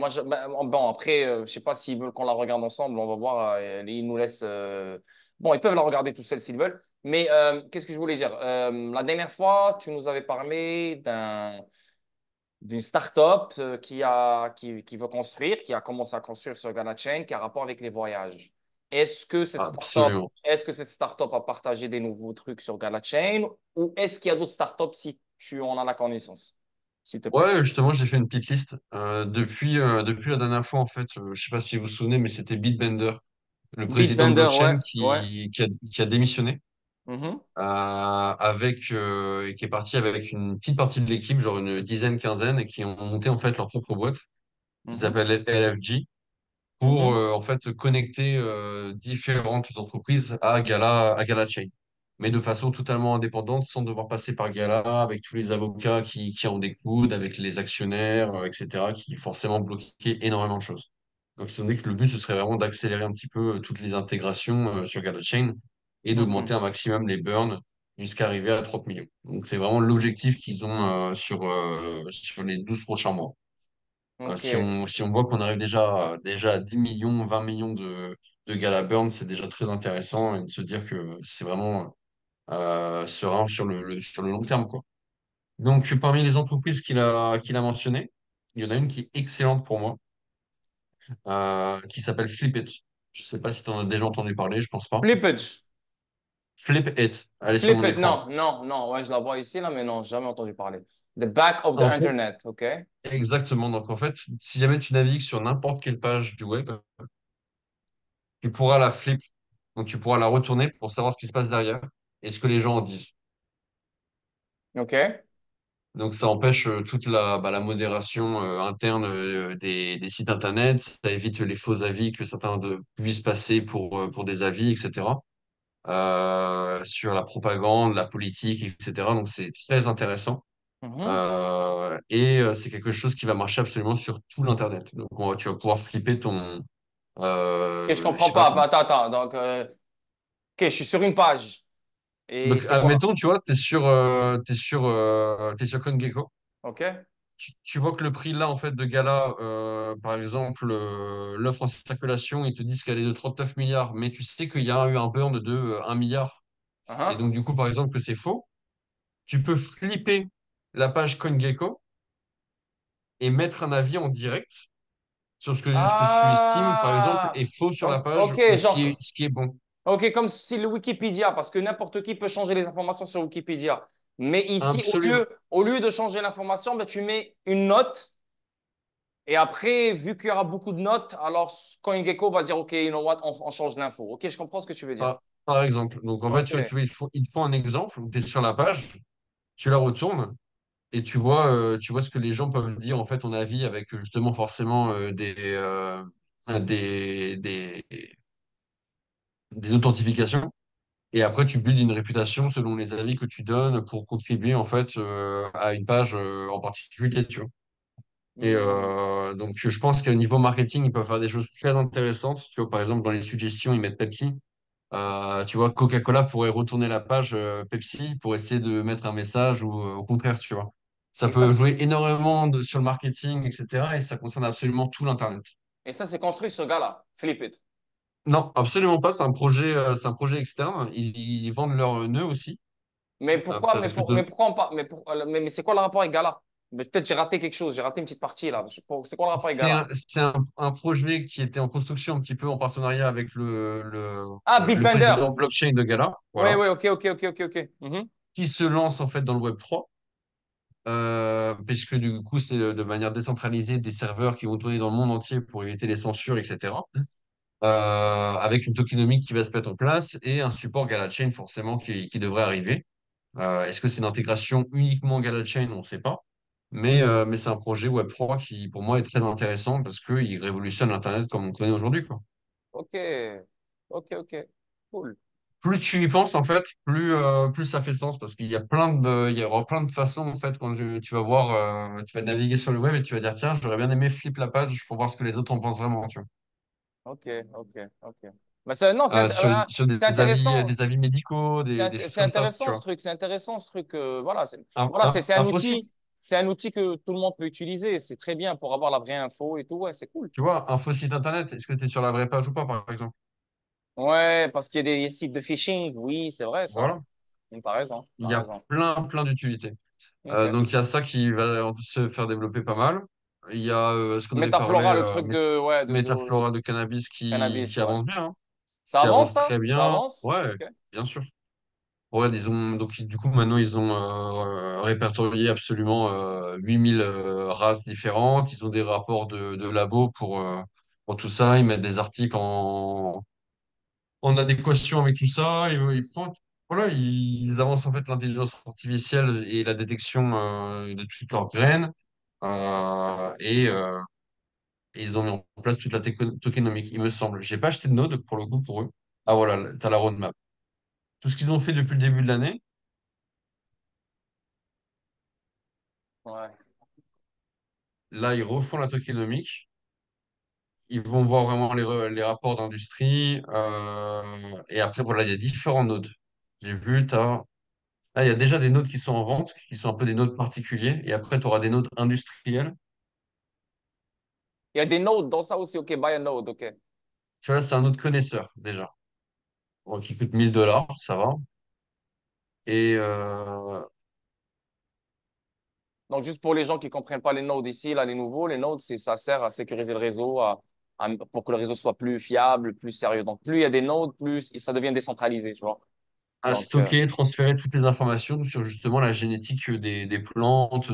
bon, après, je sais pas s'ils veulent qu'on la regarde ensemble, on va voir, ils nous laissent, bon, ils peuvent la regarder tout seuls s'ils veulent, mais qu'est-ce que je voulais dire? La dernière fois, tu nous avais parlé d'une start-up qui veut construire, qui a commencé à construire sur GalaChain, qui a rapport avec les voyages. Est-ce que cette startup, Absolument. est-ce que cette startup a partagé des nouveaux trucs sur GalaChain ou est-ce qu'il y a d'autres startups si tu en as la connaissance, s'il te plaît? Ouais, justement, j'ai fait une petite liste. Depuis la dernière fois, en fait, je sais pas si vous vous souvenez, mais c'était Bitbender, le président de Bitbender, ouais, blockchain ouais. qui a démissionné Mhm, et qui est parti avec une petite partie de l'équipe, genre une dizaine, quinzaine, et qui ont monté en fait leur propre boîte qui mhm, s'appelle LFG pour mhm, en fait connecter différentes entreprises à Gala Chain, mais de façon totalement indépendante, sans devoir passer par Gala, avec tous les avocats qui en découdent, avec les actionnaires, etc., qui forcément bloquaient énormément de choses. Donc, ils ont dit que le but, ce serait vraiment d'accélérer un petit peu toutes les intégrations sur Gala Chain et mhm. d'augmenter un maximum les burns jusqu'à arriver à 30 millions. Donc, c'est vraiment l'objectif qu'ils ont sur les 12 prochains mois. Ok, Si on voit qu'on arrive déjà à 10 millions, 20 millions de gala burn, c'est déjà très intéressant et de se dire que c'est vraiment serein sur le long terme, quoi. Donc, parmi les entreprises qu'il a mentionnées, il y en a une qui est excellente pour moi, qui s'appelle Flipit. Je ne sais pas si tu en as déjà entendu parler, je pense pas. Flippage. Flipit, elle est sur mon Flip it. écran. Non, non, non. Ouais, je la vois ici, là, mais non, jamais entendu parler. The back of the En fait, internet, OK? exactement. Donc, en fait, si jamais tu navigues sur n'importe quelle page du web, tu pourras la flip. Donc, tu pourras la retourner pour savoir ce qui se passe derrière et ce que les gens en disent. OK. Donc, ça empêche toute la modération interne des sites Internet. Ça évite les faux avis que certains puissent passer pour des avis, etc. Sur la propagande, la politique, etc. Donc, c'est très intéressant. Mhm. C'est quelque chose qui va marcher absolument sur tout l'Internet. Donc, tu vas pouvoir flipper OK, je je comprends sais pas. pas. Attends, attends. Donc, OK, je suis sur une page. Et Donc, c'est quoi? admettons, tu vois, t'es sur CoinGecko. OK? Tu vois que le prix là, en fait, de Gala, par exemple, l'offre en circulation, ils te disent qu'elle est de 39 milliards, mais tu sais qu'il y a eu un burn de 1 milliard. Et Uh-huh. donc, du coup, par exemple, que c'est faux. Tu peux flipper la page CoinGecko et mettre un avis en direct sur ce que tu estimes, par exemple, est Ah! faux sur la page OK, ou ce qui est, genre, ce qui est bon. OK, comme si le Wikipédia, parce que n'importe qui peut changer les informations sur Wikipédia. Mais ici, au Absolument. lieu, au lieu de changer l'information, ben, tu mets une note. Et après, vu qu'il y aura beaucoup de notes, alors CoinGecko va dire, OK, you know what, on change l'info. OK, je comprends ce que tu veux dire. Par exemple. Donc, en fait, OK. il te faut un exemple où tu es sur la page, tu la retournes. Et tu vois ce que les gens peuvent dire en fait en avis avec justement forcément des authentifications. Et après, tu builds une réputation selon les avis que tu donnes pour contribuer en fait à une page en particulier, tu vois. Et Hmm. donc, je pense qu'au niveau marketing, ils peuvent faire des choses très intéressantes. Tu vois, par exemple, dans les suggestions, ils mettent Pepsi. Tu vois, Coca-Cola pourrait retourner la page Pepsi pour essayer de mettre un message ou au contraire, tu vois. Ça Et ça, peut jouer énormément sur le marketing, etc. Et ça concerne absolument tout l'Internet. c'est construit ce gars-là. Flip it. Non, absolument pas. C'est un projet externe. Ils vendent leurs nœuds aussi. Mais pourquoi, Parce que mais pourquoi on parle, mais c'est quoi le rapport avec Gala? Mais peut-être j'ai raté quelque chose, j'ai raté une petite partie là. C'est quoi le rapport avec Gala? c'est un projet qui était en construction un petit peu en partenariat avec Ah, le président Bitbender. blockchain de Gala, Oui, voilà, oui, ok, ok, ok, ok, ok. Mhm. qui se lance en fait dans le Web3. Puisque du coup, c'est de manière décentralisée des serveurs qui vont tourner dans le monde entier pour éviter les censures, etc. Avec une tokenomics qui va se mettre en place et un support Galachain forcément qui devrait arriver. Est-ce que c'est une intégration uniquement Galachain? On ne sait pas. Mais c'est un projet Web3 qui, pour moi, est très intéressant parce qu'il révolutionne l'Internet comme on connaît aujourd'hui, quoi. Ok, ok, ok. Cool. Plus tu y penses, en fait, plus ça fait sens parce il y aura plein de façons, en fait, quand tu vas voir, tu vas naviguer sur le web et tu vas dire, tiens, j'aurais bien aimé flip la page pour voir ce que les autres en pensent vraiment, tu vois. Ok, ok, ok. Mais ça, non, Sur c'est des intéressant. avis médicaux, des choses C'est comme ça, tu intéressant ce vois. truc, c'est intéressant ce truc. Voilà, Un, voilà, un, un faux site, c'est un outil que tout le monde peut utiliser. C'est très bien pour avoir la vraie info et tout. Ouais, c'est cool. tu vois, un faux site internet, est-ce que tu es sur la vraie page ou pas, par exemple? Ouais, parce qu'il y a des sites de phishing. Oui, c'est vrai ça. Voilà. T'as raison, Il t'as y a raison. plein d'utilités. Ok. Donc, il y a ça qui va se faire développer pas mal. Il y a ce qu'on avait parlé, Metaflora, le truc de, ouais, de Metaflora de cannabis qui cannabis, ouais. avance bien, hein. Ça qui avance, avance ça? très Ça bien. avance? Ouais, Ok. bien sûr. Ouais, donc du coup maintenant ils ont répertorié absolument 8000 races différentes. Ils ont des rapports de labo pour tout ça. Ils mettent des articles en adéquation avec tout ça. Ils font, voilà, ils avancent en fait l'intelligence artificielle et la détection de toutes leurs graines. Euh, et, euh, et ils ont mis en place toute la tokenomique, il me semble. J'ai pas acheté de Node pour le coup pour eux. Ah voilà, tu as la roadmap. Tout ce qu'ils ont fait depuis le début de l'année. Ouais. Là, ils refont la tokenomique. Ils vont voir vraiment les rapports d'industrie. Et après, voilà, il y a différents nodes. J'ai vu, il y a déjà des nodes qui sont en vente, qui sont un peu des nodes particuliers. Et après, tu auras des nodes industriels. Il y a des nodes dans ça aussi. Ok, buy a node. Ok. Tu vois, là, c'est un node connaisseur, déjà. Bon, qui coûte 1000 $, ça va. Et Donc, juste pour les gens qui ne comprennent pas les nodes ici, là, les nouveaux, les nodes, ça sert à sécuriser le réseau, pour que le réseau soit plus fiable, plus sérieux. Donc, plus il y a des nodes, plus ça devient décentralisé, tu vois. à Donc, stocker, transférer toutes les informations sur justement la génétique des plantes,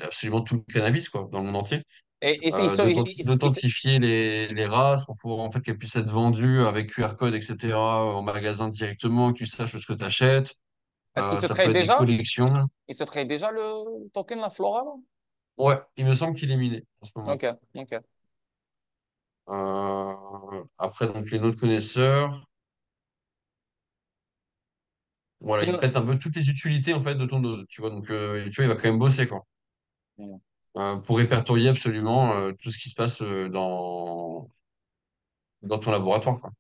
absolument tout le cannabis, quoi, dans le monde entier. et c'est- D'authentifier les races pour pouvoir en fait qu'elles puissent être vendues avec QR code, etc. en magasin directement, que tu saches ce que tu achètes. est-ce qu'il se Ça peut trade être des déjà? collections. Il se trade déjà le token, la Flora, là? Ouais, il me semble qu'il est miné en ce moment. Ok, ok. Après, donc les notes connaisseurs, voilà, il Sinon- pète un peu toutes les utilités en fait de ton node, tu vois. Donc, tu vois, il va quand même bosser quoi. Pour répertorier absolument tout ce qui se passe dans ton laboratoire, quoi.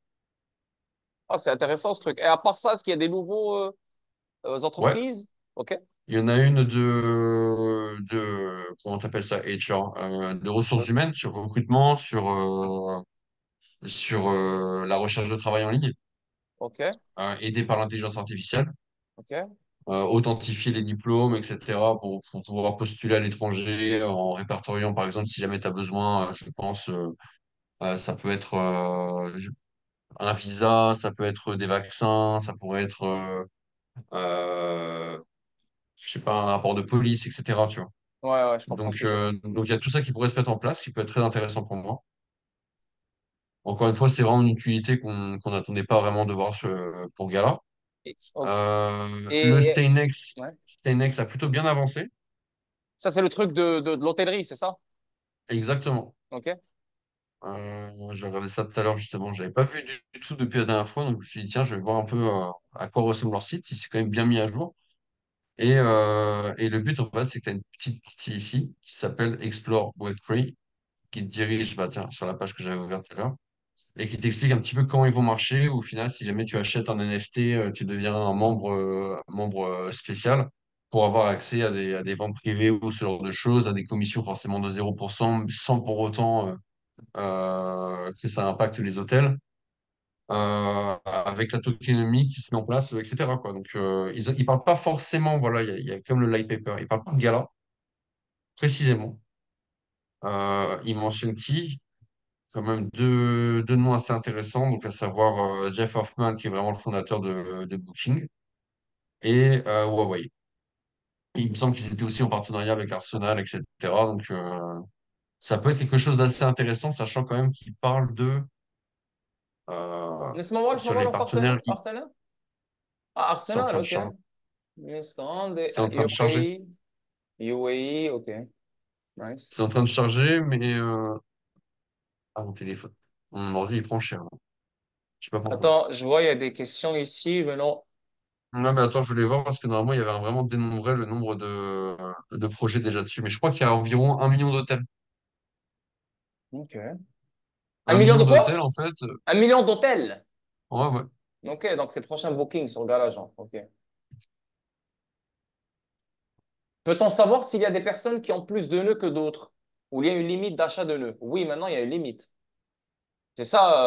Ah, c'est intéressant ce truc. Et à part ça, est-ce qu'il y a des nouveaux Ouais, entreprises? Ok, il y en a une comment t'appelles ça, HR, de ressources humaines sur recrutement, sur la recherche de travail en ligne, ok, aidée par l'intelligence artificielle, ok. authentifier les diplômes, etc., pour pouvoir postuler à l'étranger en répertoriant, par exemple, si jamais tu as besoin, je pense, ça peut être un visa, ça peut être des vaccins, ça pourrait être, je sais pas, un rapport de police, etc., tu vois. Ouais, ouais, je comprends ce que tu veux dire. Donc il y a tout ça qui pourrait se mettre en place, qui peut être très intéressant pour moi. Encore une fois, c'est vraiment une utilité qu'on n'attendait pas vraiment de voir pour Gala. Ok. Le Et, ouais. Stainex a plutôt bien avancé. Ça, c'est le truc de l'hôtellerie, c'est ça? Exactement. Ok. J'ai regardé ça tout à l'heure justement. J'avais pas vu du tout depuis la dernière fois, donc je me suis dit tiens, je vais voir un peu à quoi ressemble leur site. Il s'est quand même bien mis à jour. Et le but en fait, c'est que tu as une petite partie ici qui s'appelle Explore Web3, qui te dirige bah, tiens, sur la page que j'avais ouverte tout à l'heure et qui t'explique un petit peu comment ils vont marcher. Au final, si jamais tu achètes un NFT, tu deviens un membre spécial pour avoir accès à des ventes privées ou ce genre de choses, à des commissions forcément de 0%, sans pour autant que ça impacte les hôtels, avec la tokenomie qui se met en place, etc., quoi. Donc, ils parlent pas forcément, voilà, il y a comme le light paper, ils parlent pas de gala, précisément. Ils mentionnent qui? Quand même deux noms assez intéressants, donc à savoir Jeff Hoffman, qui est vraiment le fondateur de Booking, et Huawei. Il me semble qu'ils étaient aussi en partenariat avec Arsenal, etc. Donc, ça peut être quelque chose d'assez intéressant, sachant quand même qu'ils parlent euh, Laisse-moi sur voir les leur partenaires. partenaire. Ah, C'est en Arsenal, train de ok. charger. Nissan, C'est en train de charger. UAE, UAE, ok. Nice. C'est en train de charger, mais mon téléphone. Mon ordi, il prend cher, là. Je sais pas pourquoi. Attends, je vois, il y a des questions ici, mais non. Non, mais attends, je voulais voir parce que normalement, il y avait vraiment dénombré le nombre de projets déjà dessus. Mais je crois qu'il y a environ 1 million d'hôtels. Ok. Un Un million million de d'hôtels, quoi? en fait. 1 million d'hôtels. Ouais, ouais. Ok, donc c'est le prochain booking sur Galajan. Ok. Peut-on savoir s'il y a des personnes qui ont plus de nœuds que d'autres? Ou il y a une limite d'achat de nœuds? Oui, maintenant, il y a une limite. C'est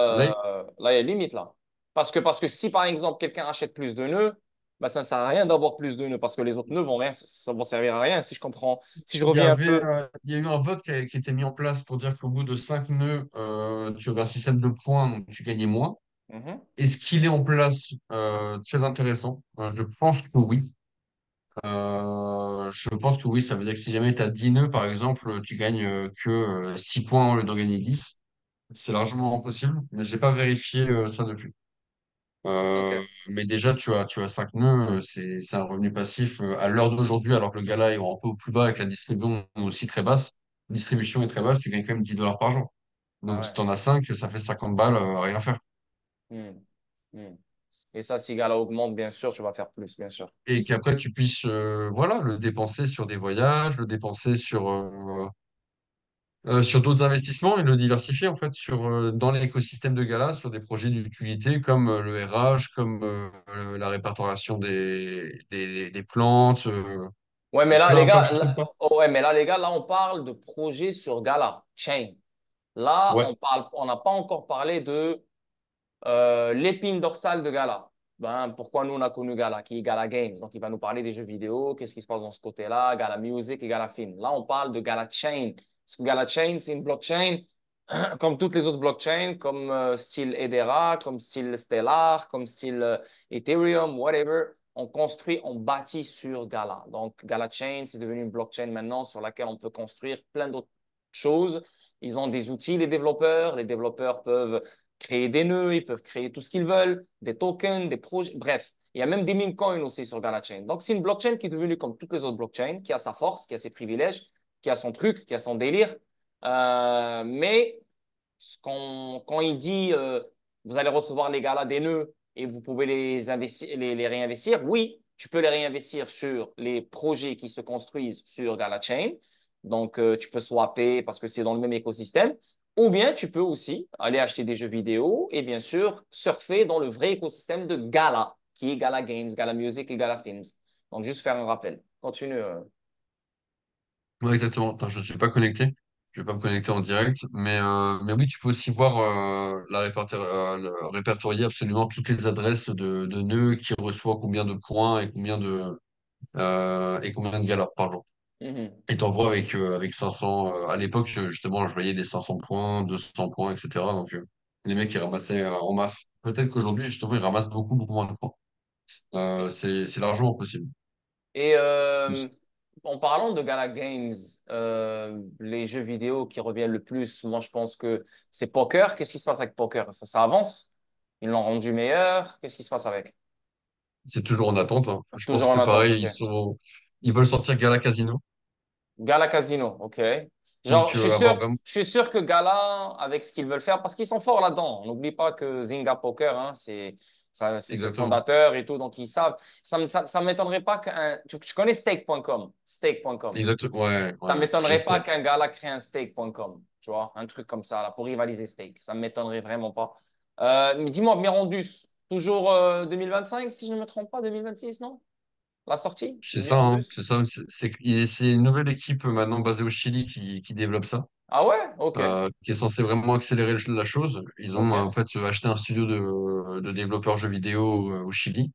Là, ça, là, il y a une limite, là. Parce que si, par exemple, quelqu'un achète plus de nœuds, bah, ça ne sert à rien d'avoir plus de nœuds, parce que les autres nœuds vont rien, ça vont servir à rien, si je comprends. Si je reviens un peu. il y a eu un vote qui a été mis en place pour dire qu'au bout de 5 nœuds, tu avais un système de points, donc tu gagnais moins. Mhm. Est-ce qu'il est en place? Très intéressant. Je pense que oui. Je pense que oui, ça veut dire que si jamais tu as 10 nœuds, par exemple, tu gagnes que 6 points au lieu d'en gagner 10. C'est largement possible, mais j'ai pas vérifié ça depuis. OK. Mais déjà, tu as 5 nœuds, c'est un revenu passif à l'heure d'aujourd'hui, alors que le gala est un peu plus bas et que la distribution est aussi très basse. Distribution est très basse, tu gagnes quand même 10 dollars par jour. Ah Donc si ouais. tu en as 5, ça fait 50 balles à rien faire. Hmm. Hmm. Et ça, si Gala augmente, bien sûr, tu vas faire plus, bien sûr. Et qu'après, tu puisses voilà, le dépenser sur des voyages, le dépenser sur d'autres investissements et le diversifier en fait dans l'écosystème de Gala sur des projets d'utilité comme le RH, comme la répertoriation des plantes, Ouais, mais là, les plein de gars, choses comme ça. oh, ouais, mais là, les gars, là, on parle de projet sur Gala, Chain. Là, Ouais, on n'a pas encore parlé de l'épine dorsale de Gala. Ben, pourquoi nous, on a connu Gala, qui est Gala Games. Donc, il va nous parler des jeux vidéo, qu'est-ce qui se passe dans ce côté-là, Gala Music et Gala Film. Là, on parle de Gala Chain. Parce que Gala Chain, c'est une blockchain comme toutes les autres blockchains, comme style Hedera, comme style Stellar, comme style Ethereum, whatever. On construit, on bâtit sur Gala. Donc, Gala Chain, c'est devenu une blockchain maintenant sur laquelle on peut construire plein d'autres choses. Ils ont des outils, les développeurs. Les développeurs peuvent créer des nœuds, ils peuvent créer tout ce qu'ils veulent, des tokens, des projets, bref. Il y a même des meme coins aussi sur Gala Chain. Donc, c'est une blockchain qui est devenue comme toutes les autres blockchains, qui a sa force, qui a ses privilèges, qui a son truc, qui a son délire. Mais quand il dit vous allez recevoir les galas des nœuds et vous pouvez les investir, les réinvestir, oui, tu peux les réinvestir sur les projets qui se construisent sur Gala Chain. Donc, tu peux swapper parce que c'est dans le même écosystème. Ou bien, tu peux aussi aller acheter des jeux vidéo et bien sûr surfer dans le vrai écosystème de Gala, qui est Gala Games, Gala Music et Gala Films. Donc, juste faire un rappel. Continue. ouais, exactement. Attends, je ne suis pas connecté. Je vais pas me connecter en direct. Mais oui, tu peux aussi voir répertorier absolument toutes les adresses de nœuds qui reçoivent combien de points et combien de galas par jour. Mhm. Et t'en vois avec 500. À l'époque, justement, je voyais des 500 points, 200 points, etc. Donc, les mecs, ils ramassaient en masse. Peut-être qu'aujourd'hui, justement, ils ramassent beaucoup, beaucoup moins de points. C'est largement possible. Et en parlant de Gala Games, les jeux vidéo qui reviennent le plus, moi je pense que c'est Poker. Qu'est-ce qui se passe avec Poker? Ça avance? Ils l'ont rendu meilleur? Qu'est-ce qui se passe avec? C'est toujours en attente, hein. Je pense Toujours en que attente, pareil, ok. ils veulent sortir Gala Casino. Gala Casino, ok. Genre, Donc, avoir vraiment. je suis sûr que Gala, avec ce qu'ils veulent faire, parce qu'ils sont forts là-dedans. On n'oublie pas que Zynga Poker, hein, c'est le Exactement. fondateur et tout, donc ils savent. Ça m'étonnerait pas qu'un. Tu connais stake.com? Stake.com. Exactement. Ouais, Ça ne ouais. Je m'étonnerait pas sais. qu'un gars-là crée un stake.com, tu vois, un truc comme ça, là, pour rivaliser stake. Ça ne m'étonnerait vraiment pas. Mais dis-moi, Mirandus, toujours 2025, si je ne me trompe pas, 2026, non? La sortie C'est de ça, hein. Mirandus? C'est ça. C'est une nouvelle équipe maintenant basée au Chili qui développe ça. Ah ouais? Ok. Qui est censé vraiment accélérer la chose. Ils ont Ok. en fait acheté un studio de développeurs jeux vidéo au Chili.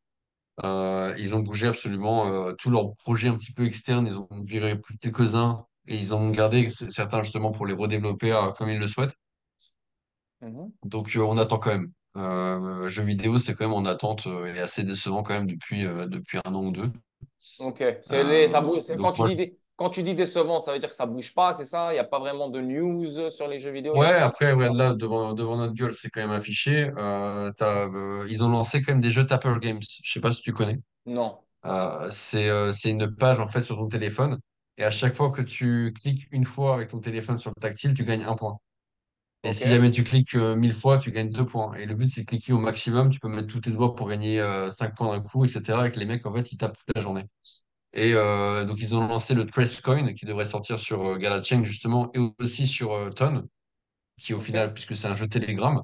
Ils ont bougé absolument tous leurs projets un petit peu externes. Ils ont viré plus quelques-uns et ils en ont gardé certains justement pour les redévelopper comme ils le souhaitent. Mhm. Donc on attend quand même. Jeux vidéo, c'est quand même en attente et assez décevant quand même depuis un an ou deux. Ok. Ça bouge, Donc moi, quand tu dis décevant, ça veut dire que ça bouge pas, c'est ça? Il n'y a pas vraiment de news sur les jeux vidéo, il n'y ouais, a pas. après, ouais, là, devant notre gueule, c'est quand même affiché. Ils ont lancé quand même des jeux Tapper Games. Je sais pas si tu connais. Non. C'est une page en fait sur ton téléphone. Et à chaque fois que tu cliques une fois avec ton téléphone sur le tactile, tu gagnes un point. Et Ok. si jamais tu cliques 1000 fois, tu gagnes 2 points. Et le but, c'est de cliquer au maximum. Tu peux mettre tous tes doigts pour gagner 5 points d'un coup, etc. Et que les mecs, en fait, ils tapent toute la journée. Et donc, ils ont lancé le Trace Coin qui devrait sortir sur Galachain, justement, et aussi sur Ton, qui au Ok. final, puisque c'est un jeu Telegram.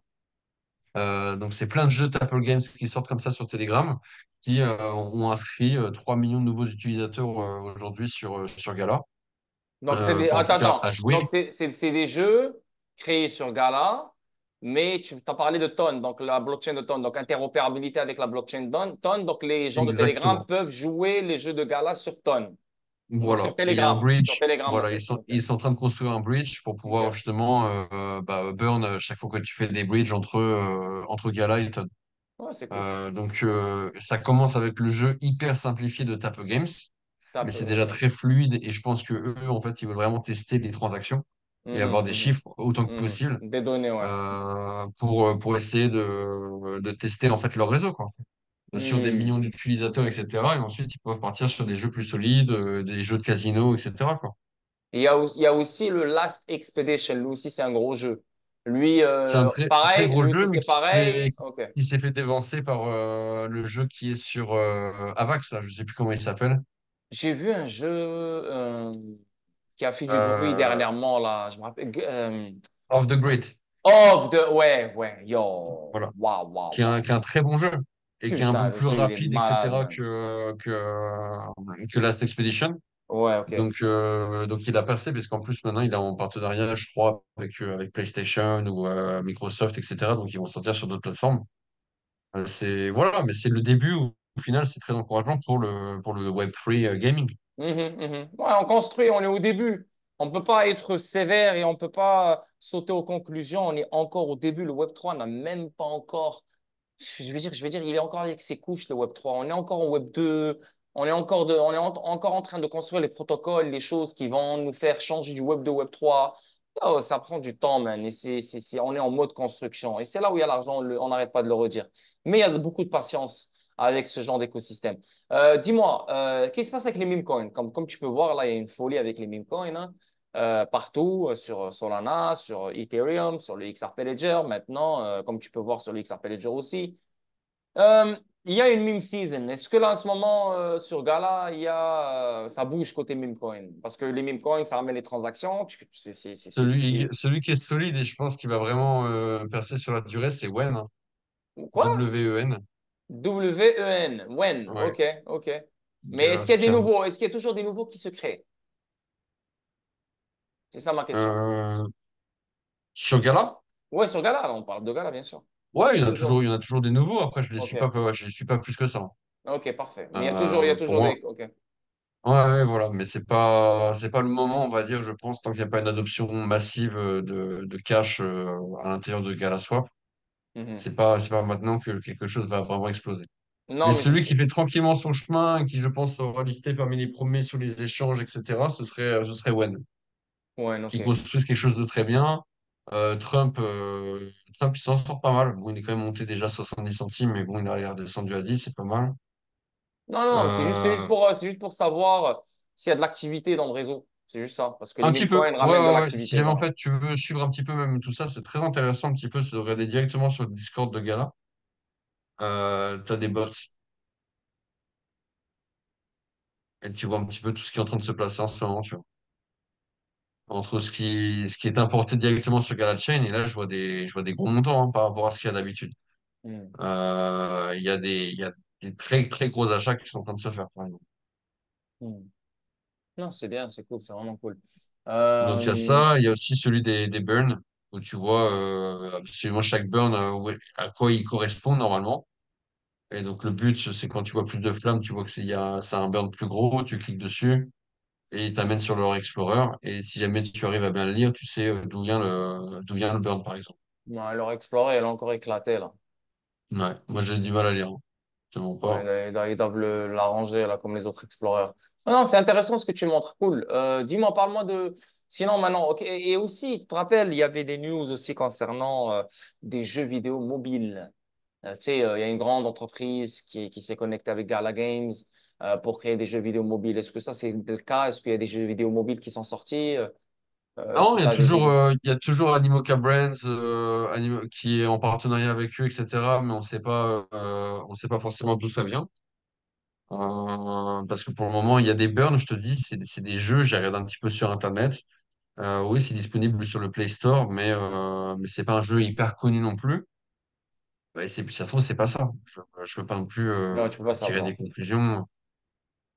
Donc, c'est plein de jeux Apple Games qui sortent comme ça sur Telegram, qui ont inscrit 3 millions de nouveaux utilisateurs aujourd'hui sur Gala. Donc, c'est des. Enfin, en Attends, tout cas, à attends. jouer. Donc, c'est des jeux créés sur Gala, mais tu as parlé de Ton, donc la blockchain de Ton, donc interopérabilité avec la blockchain de Ton. Donc, les gens de Telegram Exactement. peuvent jouer les jeux de Gala sur Ton. Donc sur Voilà. Et il y a un Telegram. Sur bridge. Telegram, en Voilà, fait. OK. ils sont en train de construire un bridge pour pouvoir OK. justement bah, burn chaque fois que tu fais des bridges entre Gala et Todd. Ouais, c'est cool, c'est cool. Ça commence avec le jeu hyper simplifié de Tapo Games, mais c'est déjà OK. très fluide et je pense que eux, en fait, ils veulent vraiment tester les transactions et Mhm, avoir des mhm, chiffres autant que mhm. possible Des données, ouais. pour essayer de tester en fait leur réseau, quoi, sur des Hmm. millions d'utilisateurs, etc. Et ensuite, ils peuvent partir sur des jeux plus solides, des jeux de casino, etc., quoi. Il y a aussi le Last Expedition. Lui aussi, c'est un gros jeu. Lui, C'est un très pareil. gros Lui jeu, aussi, mais c'est pareil. OK. qui s'est fait dévancer par le jeu qui est sur Avax, là, je sais plus comment il s'appelle. J'ai vu un jeu qui a fait du bruit Euh, dernièrement, là. Je me rappelle. Off the Grid. Ouais, ouais. Yo. Voilà. Waouh, waouh, waouh. Qui est un très bon jeu et qui est un peu Putain, le plus jeu, il est rapide, malade, etc. man. Que Last Expedition. Ouais, OK. Donc il a passé parce qu'en plus maintenant il est en partenariat, je crois, avec PlayStation ou Microsoft, etc. Donc ils vont sortir sur d'autres plateformes. Voilà, mais c'est le début où, au final c'est très encourageant pour le Web3 gaming. Mhm, mhm. Ouais, on construit, on est au début. On ne peut pas être sévère et on ne peut pas sauter aux conclusions. On est encore au début. Le Web3 n'a même pas encore. Je veux dire, il est encore avec ses couches, le Web3. On est encore au Web2. Encore en train de construire les protocoles, les choses qui vont nous faire changer du Web2 au Web3. Oh, ça prend du temps, man. Et on est en mode construction. Et c'est là où il y a l'argent, on n'arrête pas de le redire. Mais il y a beaucoup de patience avec ce genre d'écosystème. Dis-moi, qu'est-ce qui se passe avec les meme coins? Comme tu peux voir, là, il y a une folie avec les meme coins, hein, partout, sur Solana, sur Ethereum, sur le XRP Ledger, maintenant, comme tu peux voir sur le XRP Ledger aussi. Il y a une meme season. Est-ce que là, en ce moment, sur Gala, ça bouge côté meme coin? Parce que les meme coins, ça ramène les transactions. Celui qui est solide et je pense qu'il va vraiment percer sur la durée, c'est Wen, hein. Quoi? WEN. WEN. When? Ouais, OK, OK. Mais est-ce Gala qu'il y a des Scam. nouveaux? Est-ce qu'il y a toujours des nouveaux qui se créent? C'est ça ma question. Euh, Sur Gala? Ouais, sur Gala, là, on parle de Gala, bien sûr. Est-ce Ouais, qu'il y a toujours? il y en a toujours des nouveaux. Après, OK, je les suis pas plus que ça. OK, parfait. Mais il y a Pour toujours moi, des. OK. ouais, ouais, voilà. Mais c'est pas le moment, on va dire, je pense, tant qu'il n'y a pas une adoption massive de cash à l'intérieur de GalaSwap. Mhm. C'est pas maintenant que quelque chose va vraiment exploser. Non, Mais mais celui qui fait tranquillement son chemin, qui, je pense, sera listé parmi les premiers sur les échanges, etc., ce serait Wen, Ouais, qui OK. construisent quelque chose de très bien. Trump, il s'en sort pas mal. Bon, il est quand même monté déjà 70 centimes, mais bon, il est redescendu à 10, c'est pas mal. Non, non, non, Euh, c'est juste pour savoir s'il y a de l'activité dans le réseau. C'est juste ça. Parce que les un petit meme peu, coins ramènent de ouais. Si l'activité. jamais en Voilà. fait tu veux suivre un petit peu même tout ça, c'est très intéressant un petit peu, c'est de regarder directement sur le Discord de Gala. Tu as des bots et tu vois un petit peu tout ce qui est en train de se placer en ce moment, tu vois. Entre ce qui est importé directement sur Gala Chain, et là je vois des gros montants hein, par rapport à ce qu'il y a d'habitude. Hmm, Il y a des très très gros achats qui sont en train de se faire, par exemple. hmm. Non, c'est bien, c'est cool, c'est vraiment cool. Donc il y a Euh, ça, il y a aussi celui des burns, où tu vois absolument chaque burn à quoi il correspond normalement. Et donc, le but, c'est quand tu vois plus de flammes, tu vois que c'est un burn plus gros, tu cliques dessus et il t'amène sur leur Explorer. Et si jamais tu arrives à bien le lire, tu sais d'où vient le burn, par exemple. non, leur Explorer, elle a encore éclaté, là. Ouais, moi, j'ai du mal à lire, hein. Je te mens Ouais, pas. ils doivent l'arranger, là, comme les autres Explorers. Non, non, c'est intéressant ce que tu montres. Cool. Dis-moi, parle-moi de. Sinon, maintenant, OK. Et aussi, tu te rappelles, il y avait des news aussi concernant des jeux vidéo mobiles. Tu sais, il y a une grande entreprise qui s'est connectée avec Gala Games pour créer des jeux vidéo mobiles. Est-ce que ça, c'est le cas? Est-ce qu'il y a des jeux vidéo mobiles qui sont sortis? Est-ce Non, que tu as des idées? il y a toujours Animoca Brands qui est en partenariat avec eux, etc. Mais on sait pas forcément d'où ça vient. Parce que pour le moment, il y a des burns, je te dis, c'est des jeux, j'ai regardé un petit peu sur Internet. Oui, c'est disponible sur le Play Store, mais c'est pas un jeu hyper connu non plus. Ouais, ça se trouve, c'est pas ça. Je veux pas non plus Non, tu peux pas tirer savoir. des conclusions.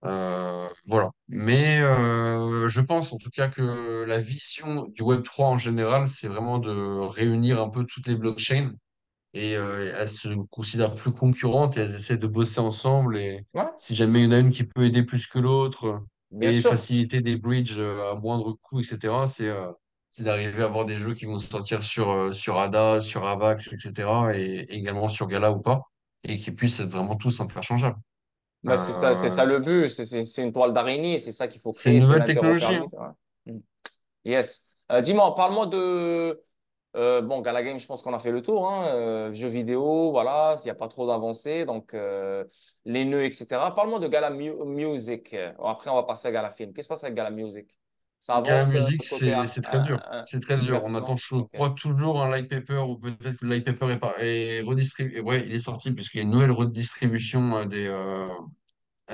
Voilà. Mais je pense en tout cas que la vision du Web3 en général, c'est vraiment de réunir un peu toutes les blockchains et elles se considèrent plus concurrentes et elles essaient de bosser ensemble. Et Ouais, si jamais il y en a une qui peut aider plus que l'autre. Bien et sûr. faciliter des bridges à moindre coût, etc. C'est d'arriver à avoir des jeux qui vont sortir sur Ada, sur Avax, etc. Et également sur Gala ou pas, et qui puissent être vraiment tous interchangeables. Bah, c'est Euh, ça le but. C'est une toile d'araignée. C'est ça qu'il faut c'est une créer. C'est nouvelle technologie, hein. l'interopérabilité. Ouais. Mm. Yes. Dis-moi, parle-moi de. Bon, Gala Game, je pense qu'on a fait le tour. Hein. Jeux vidéo, voilà, il n'y a pas trop d'avancées. Donc, les nœuds, etc. Parle-moi de Gala Music. Après, on va passer à Gala Film. Qu'est-ce qui se passe avec Gala Music? Ça Gala avance musique, côté c'est très dur. C'est très dur. On attend, divertissement? je Ok. crois, toujours un light paper ou peut-être que le light paper est redistribué. Ouais, il est sorti puisqu'il y a une nouvelle redistribution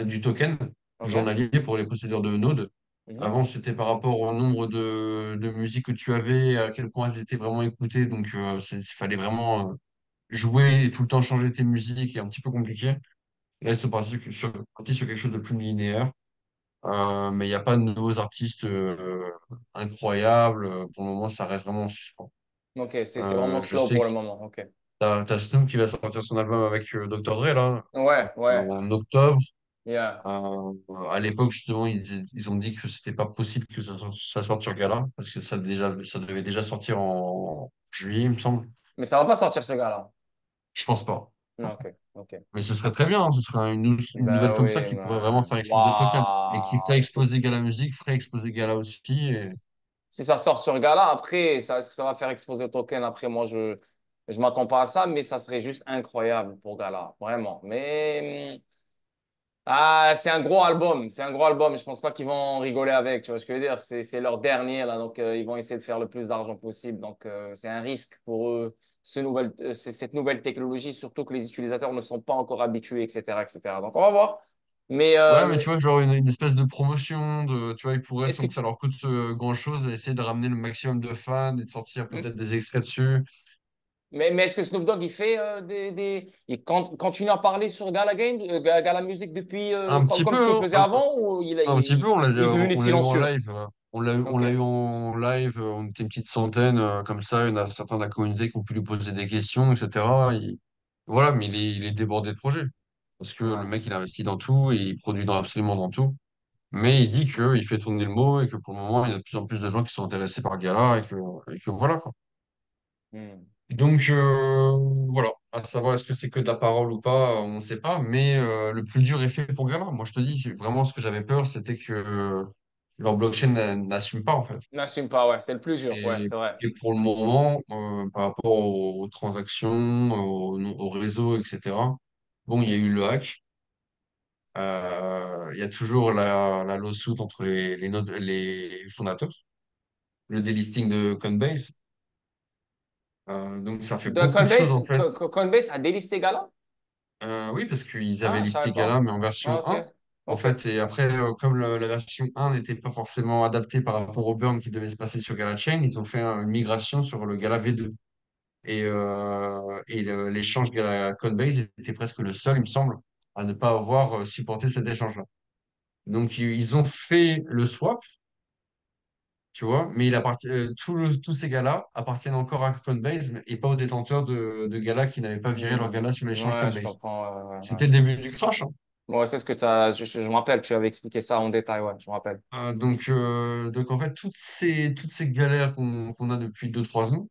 du token Ok. journalier pour les possédeurs de Node. Mhm. Avant, c'était par rapport au nombre de musiques que tu avais, à quel point elles étaient vraiment écoutées. Donc, il fallait vraiment jouer et tout le temps changer tes musiques et un petit peu compliqué. Là, ils sont partis sur quelque chose de plus linéaire. Mais il n'y a pas de nouveaux artistes incroyables. Pour le moment, ça reste vraiment en suspens. Ok, c'est vraiment Je slow sais pour que le moment. Ok. t'as Snoop qui va sortir son album avec Dr. Dre là, Ouais, ouais. en octobre. Yeah. À l'époque, justement, ils ont dit que c'était pas possible que ça sorte sur Gala, parce que ça devait déjà sortir en juillet, il me semble. Mais ça va pas sortir ce gars-là. Je pense pas. Je Non, pense pas. ok, ok. Mais ce serait très bien, hein. Ce serait une nouvelle Ben comme ça oui, qui pourrait vraiment mais faire exploser le token. Et qui ferait waouh. exploser Gala Music, ferait exploser Gala aussi. Si ça sort sur Gala, après, est-ce que ça va faire exploser le token? Après, moi, je m'attends pas à ça, mais ça serait juste incroyable pour Gala, vraiment. Mais c'est un gros album, c'est un gros album. Je pense pas qu'ils vont rigoler avec, tu vois ce que je veux dire? C'est leur dernier là, donc ils vont essayer de faire le plus d'argent possible. Donc c'est un risque pour eux, cette nouvelle technologie, surtout que les utilisateurs ne sont pas encore habitués, etc., etc. Donc on va voir. Mais Ouais, mais tu vois, genre une espèce de promotion, tu vois, ils pourraient, est-ce que sans que ça leur coûte grand-chose, essayer de ramener le maximum de fans et de sortir hmm? peut-être des extraits dessus. Mais est-ce que Snoop Dogg, il fait il continue à parler sur Gala Game, Gala Music depuis, Un petit comme peu, ce qu'il hein, faisait avant, ou un petit peu, il est devenu on l'a eu en silencieux? live. On Ok. l'a eu en live, on était une petite centaine, comme ça, il y en a certains de la communauté qui ont pu lui poser des questions, etc. Voilà, mais il est débordé de projets. Parce que le Ouais. mec, il investit dans tout et il produit absolument dans tout. Mais il dit qu'il fait tourner le mot et que pour le moment, il y a de plus en plus de gens qui sont intéressés par Gala et que voilà, quoi. Hmm. Donc voilà, à savoir est-ce que c'est que de la parole ou pas, on ne sait pas, mais le plus dur est fait pour Gala. Moi, je te dis, vraiment, ce que j'avais peur, c'était que leur blockchain n'assume pas, en fait. N'assume pas, ouais, c'est le plus dur, ouais, Et, c'est vrai. et pour le moment, par rapport aux transactions, au réseau, etc., bon, il y a eu le hack. Il y a toujours la lawsuit entre les fondateurs, le délisting de Coinbase. Donc, ça fait De beaucoup de choses, en Coinbase, fait. Coinbase a délisté Gala? Oui, parce qu'ils avaient Ah, je savais listé pas. Gala, mais en Ah, version ok, 1. En ok. fait, et après, comme la version 1 n'était pas forcément adaptée par rapport au burn qui devait se passer sur Gala Chain, ils ont fait une migration sur le Gala V2. L'échange Gala Coinbase était presque le seul, il me semble, à ne pas avoir supporté cet échange-là. Donc, ils ont fait le swap, tu vois, mais tous ces Galas appartiennent encore à Coinbase et pas aux détenteurs de Gala qui n'avaient pas viré leur Hmm. Gala sur l'échange Ouais, je Coinbase. comprends. Ouais, C'était le début du crash, hein. ouais, c'est ce que tu as. Je me rappelle, tu avais expliqué ça en détail, ouais, je me rappelle. Donc en fait, toutes ces galères qu'on a depuis 2 3 ans,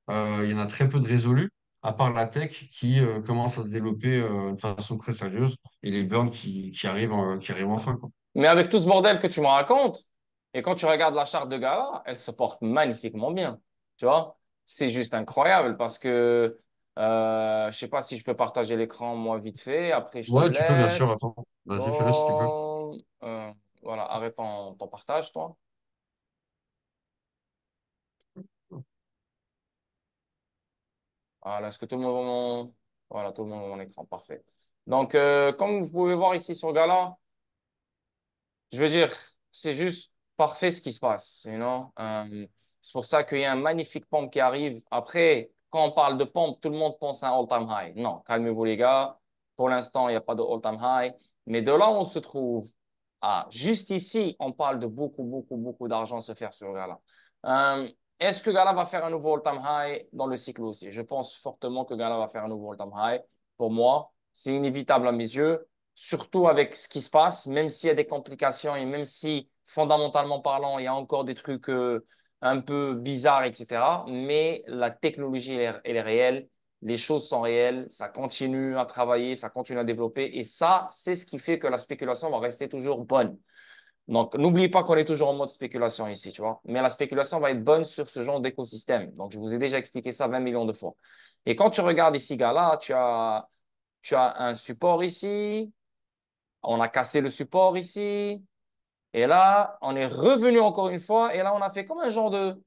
il y en a très peu de résolus, à part la tech qui commence à se développer de façon très sérieuse et les burns qui arrivent enfin, quoi. Mais avec tout ce bordel que tu me racontes, et quand tu regardes la charte de Gala, elle se porte magnifiquement bien. Tu vois? C'est juste incroyable parce que je sais pas si je peux partager l'écran moi vite fait. Après, je te Ouais, tu peux bien sûr, laisse. attends. Vas-y, fais-le si tu peux. Bon, voilà, arrête ton partage, toi. Voilà, est-ce que tout le monde voit Voilà, tout le monde voit mon écran, parfait. Donc, comme vous pouvez voir ici sur Gala, je veux dire, c'est juste parfait ce qui se passe, you know? C'est pour ça qu'il y a un magnifique pompe qui arrive. Après, quand on parle de pompe, tout le monde pense à un all-time high. Non, calmez-vous les gars. Pour l'instant, il n'y a pas de all-time high. Mais de là où on se trouve, juste ici, on parle de beaucoup, beaucoup, beaucoup d'argent se faire sur Gala. Euh, Est-ce que Gala va faire un nouveau all-time high dans le cycle aussi? Je pense fortement que Gala va faire un nouveau all-time high. Pour moi, c'est inévitable à mes yeux. surtout avec ce qui se passe, même s'il y a des complications et même si, fondamentalement parlant, il y a encore des trucs un peu bizarres, etc. Mais la technologie, elle est réelle, les choses sont réelles, ça continue à travailler, ça continue à développer. Et ça, c'est ce qui fait que la spéculation va rester toujours bonne. Donc, n'oubliez pas qu'on est toujours en mode spéculation ici, tu vois. Mais la spéculation va être bonne sur ce genre d'écosystème. Donc, je vous ai déjà expliqué ça 20 millions de fois. Et quand tu regardes ici, Gala, tu as un support ici. On a cassé le support ici. Et là, on est revenu encore une fois. Et là, on a fait comme un genre de,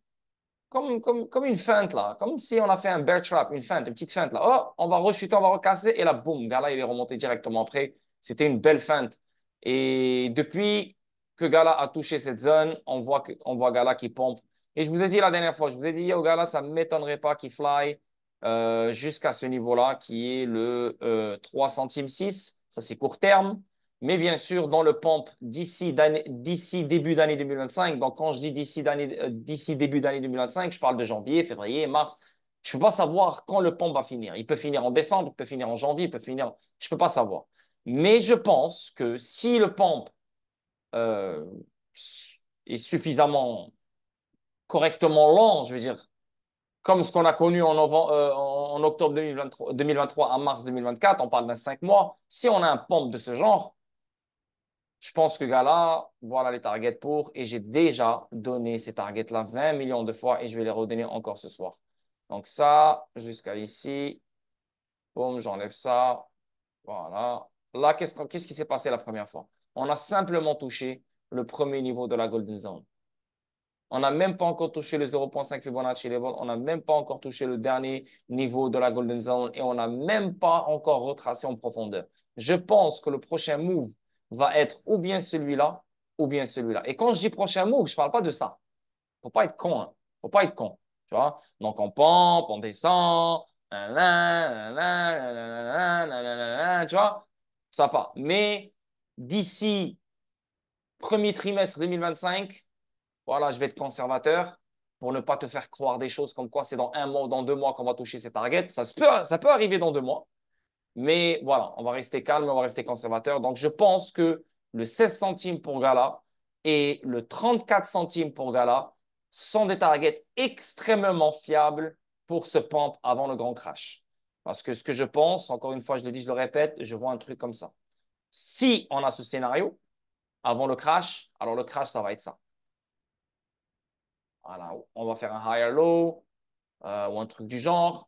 comme une feinte là, comme si on a fait un bear trap, une feinte, une petite feinte là. Oh, on va rechuter, on va recasser, et là, boum, Gala, il est remonté directement après. C'était une belle feinte. Et depuis que Gala a touché cette zone, on voit Gala qui pompe. Et je vous ai dit la dernière fois, je vous ai dit, yo, Gala, ça ne m'étonnerait pas qu'il fly jusqu'à ce niveau-là, qui est le 3 centimes 6. Ça, c'est court terme. Mais bien sûr, dans le pump d'ici début d'année 2025, donc quand je dis d'ici début d'année 2025, je parle de janvier, février, mars. Je ne peux pas savoir quand le pump va finir. Il peut finir en décembre, il peut finir en janvier, il peut finir. Je ne peux pas savoir. Mais je pense que si le pump euh, est suffisamment correctement lent, je veux dire, comme ce qu'on a connu en octobre 2023 à mars 2024, on parle d'un 5 mois. Si on a un pump de ce genre, je pense que Gala, voilà les targets pour, et j'ai déjà donné ces targets-là 20 millions de fois et je vais les redonner encore ce soir. Donc ça, jusqu'à ici, boum, j'enlève ça. Voilà. Là, qu'est-ce qui s'est passé la première fois? On a simplement touché le premier niveau de la Golden Zone. On n'a même pas encore touché le 0,5 Fibonacci level. On n'a même pas encore touché le dernier niveau de la Golden Zone et on n'a même pas encore retracé en profondeur. Je pense que le prochain move va être ou bien celui-là ou bien celui-là. Et quand je dis prochain move, je ne parle pas de ça. Faut pas être con, hein. Faut pas être con. Tu vois? Donc, on pompe, on descend. Tu vois? Ça part. Mais d'ici premier trimestre 2025, voilà, je vais être conservateur pour ne pas te faire croire des choses comme quoi c'est dans un mois ou dans 2 mois qu'on va toucher ces targets. Ça peut arriver dans 2 mois, mais voilà, on va rester calme, on va rester conservateur. Donc, je pense que le 16 centimes pour Gala et le 34 centimes pour Gala sont des targets extrêmement fiables pour ce pump avant le grand crash. Parce que ce que je pense, encore une fois, je le dis, je le répète, je vois un truc comme ça. Si on a ce scénario avant le crash, alors le crash, ça va être ça. Voilà, on va faire un higher low ou un truc du genre.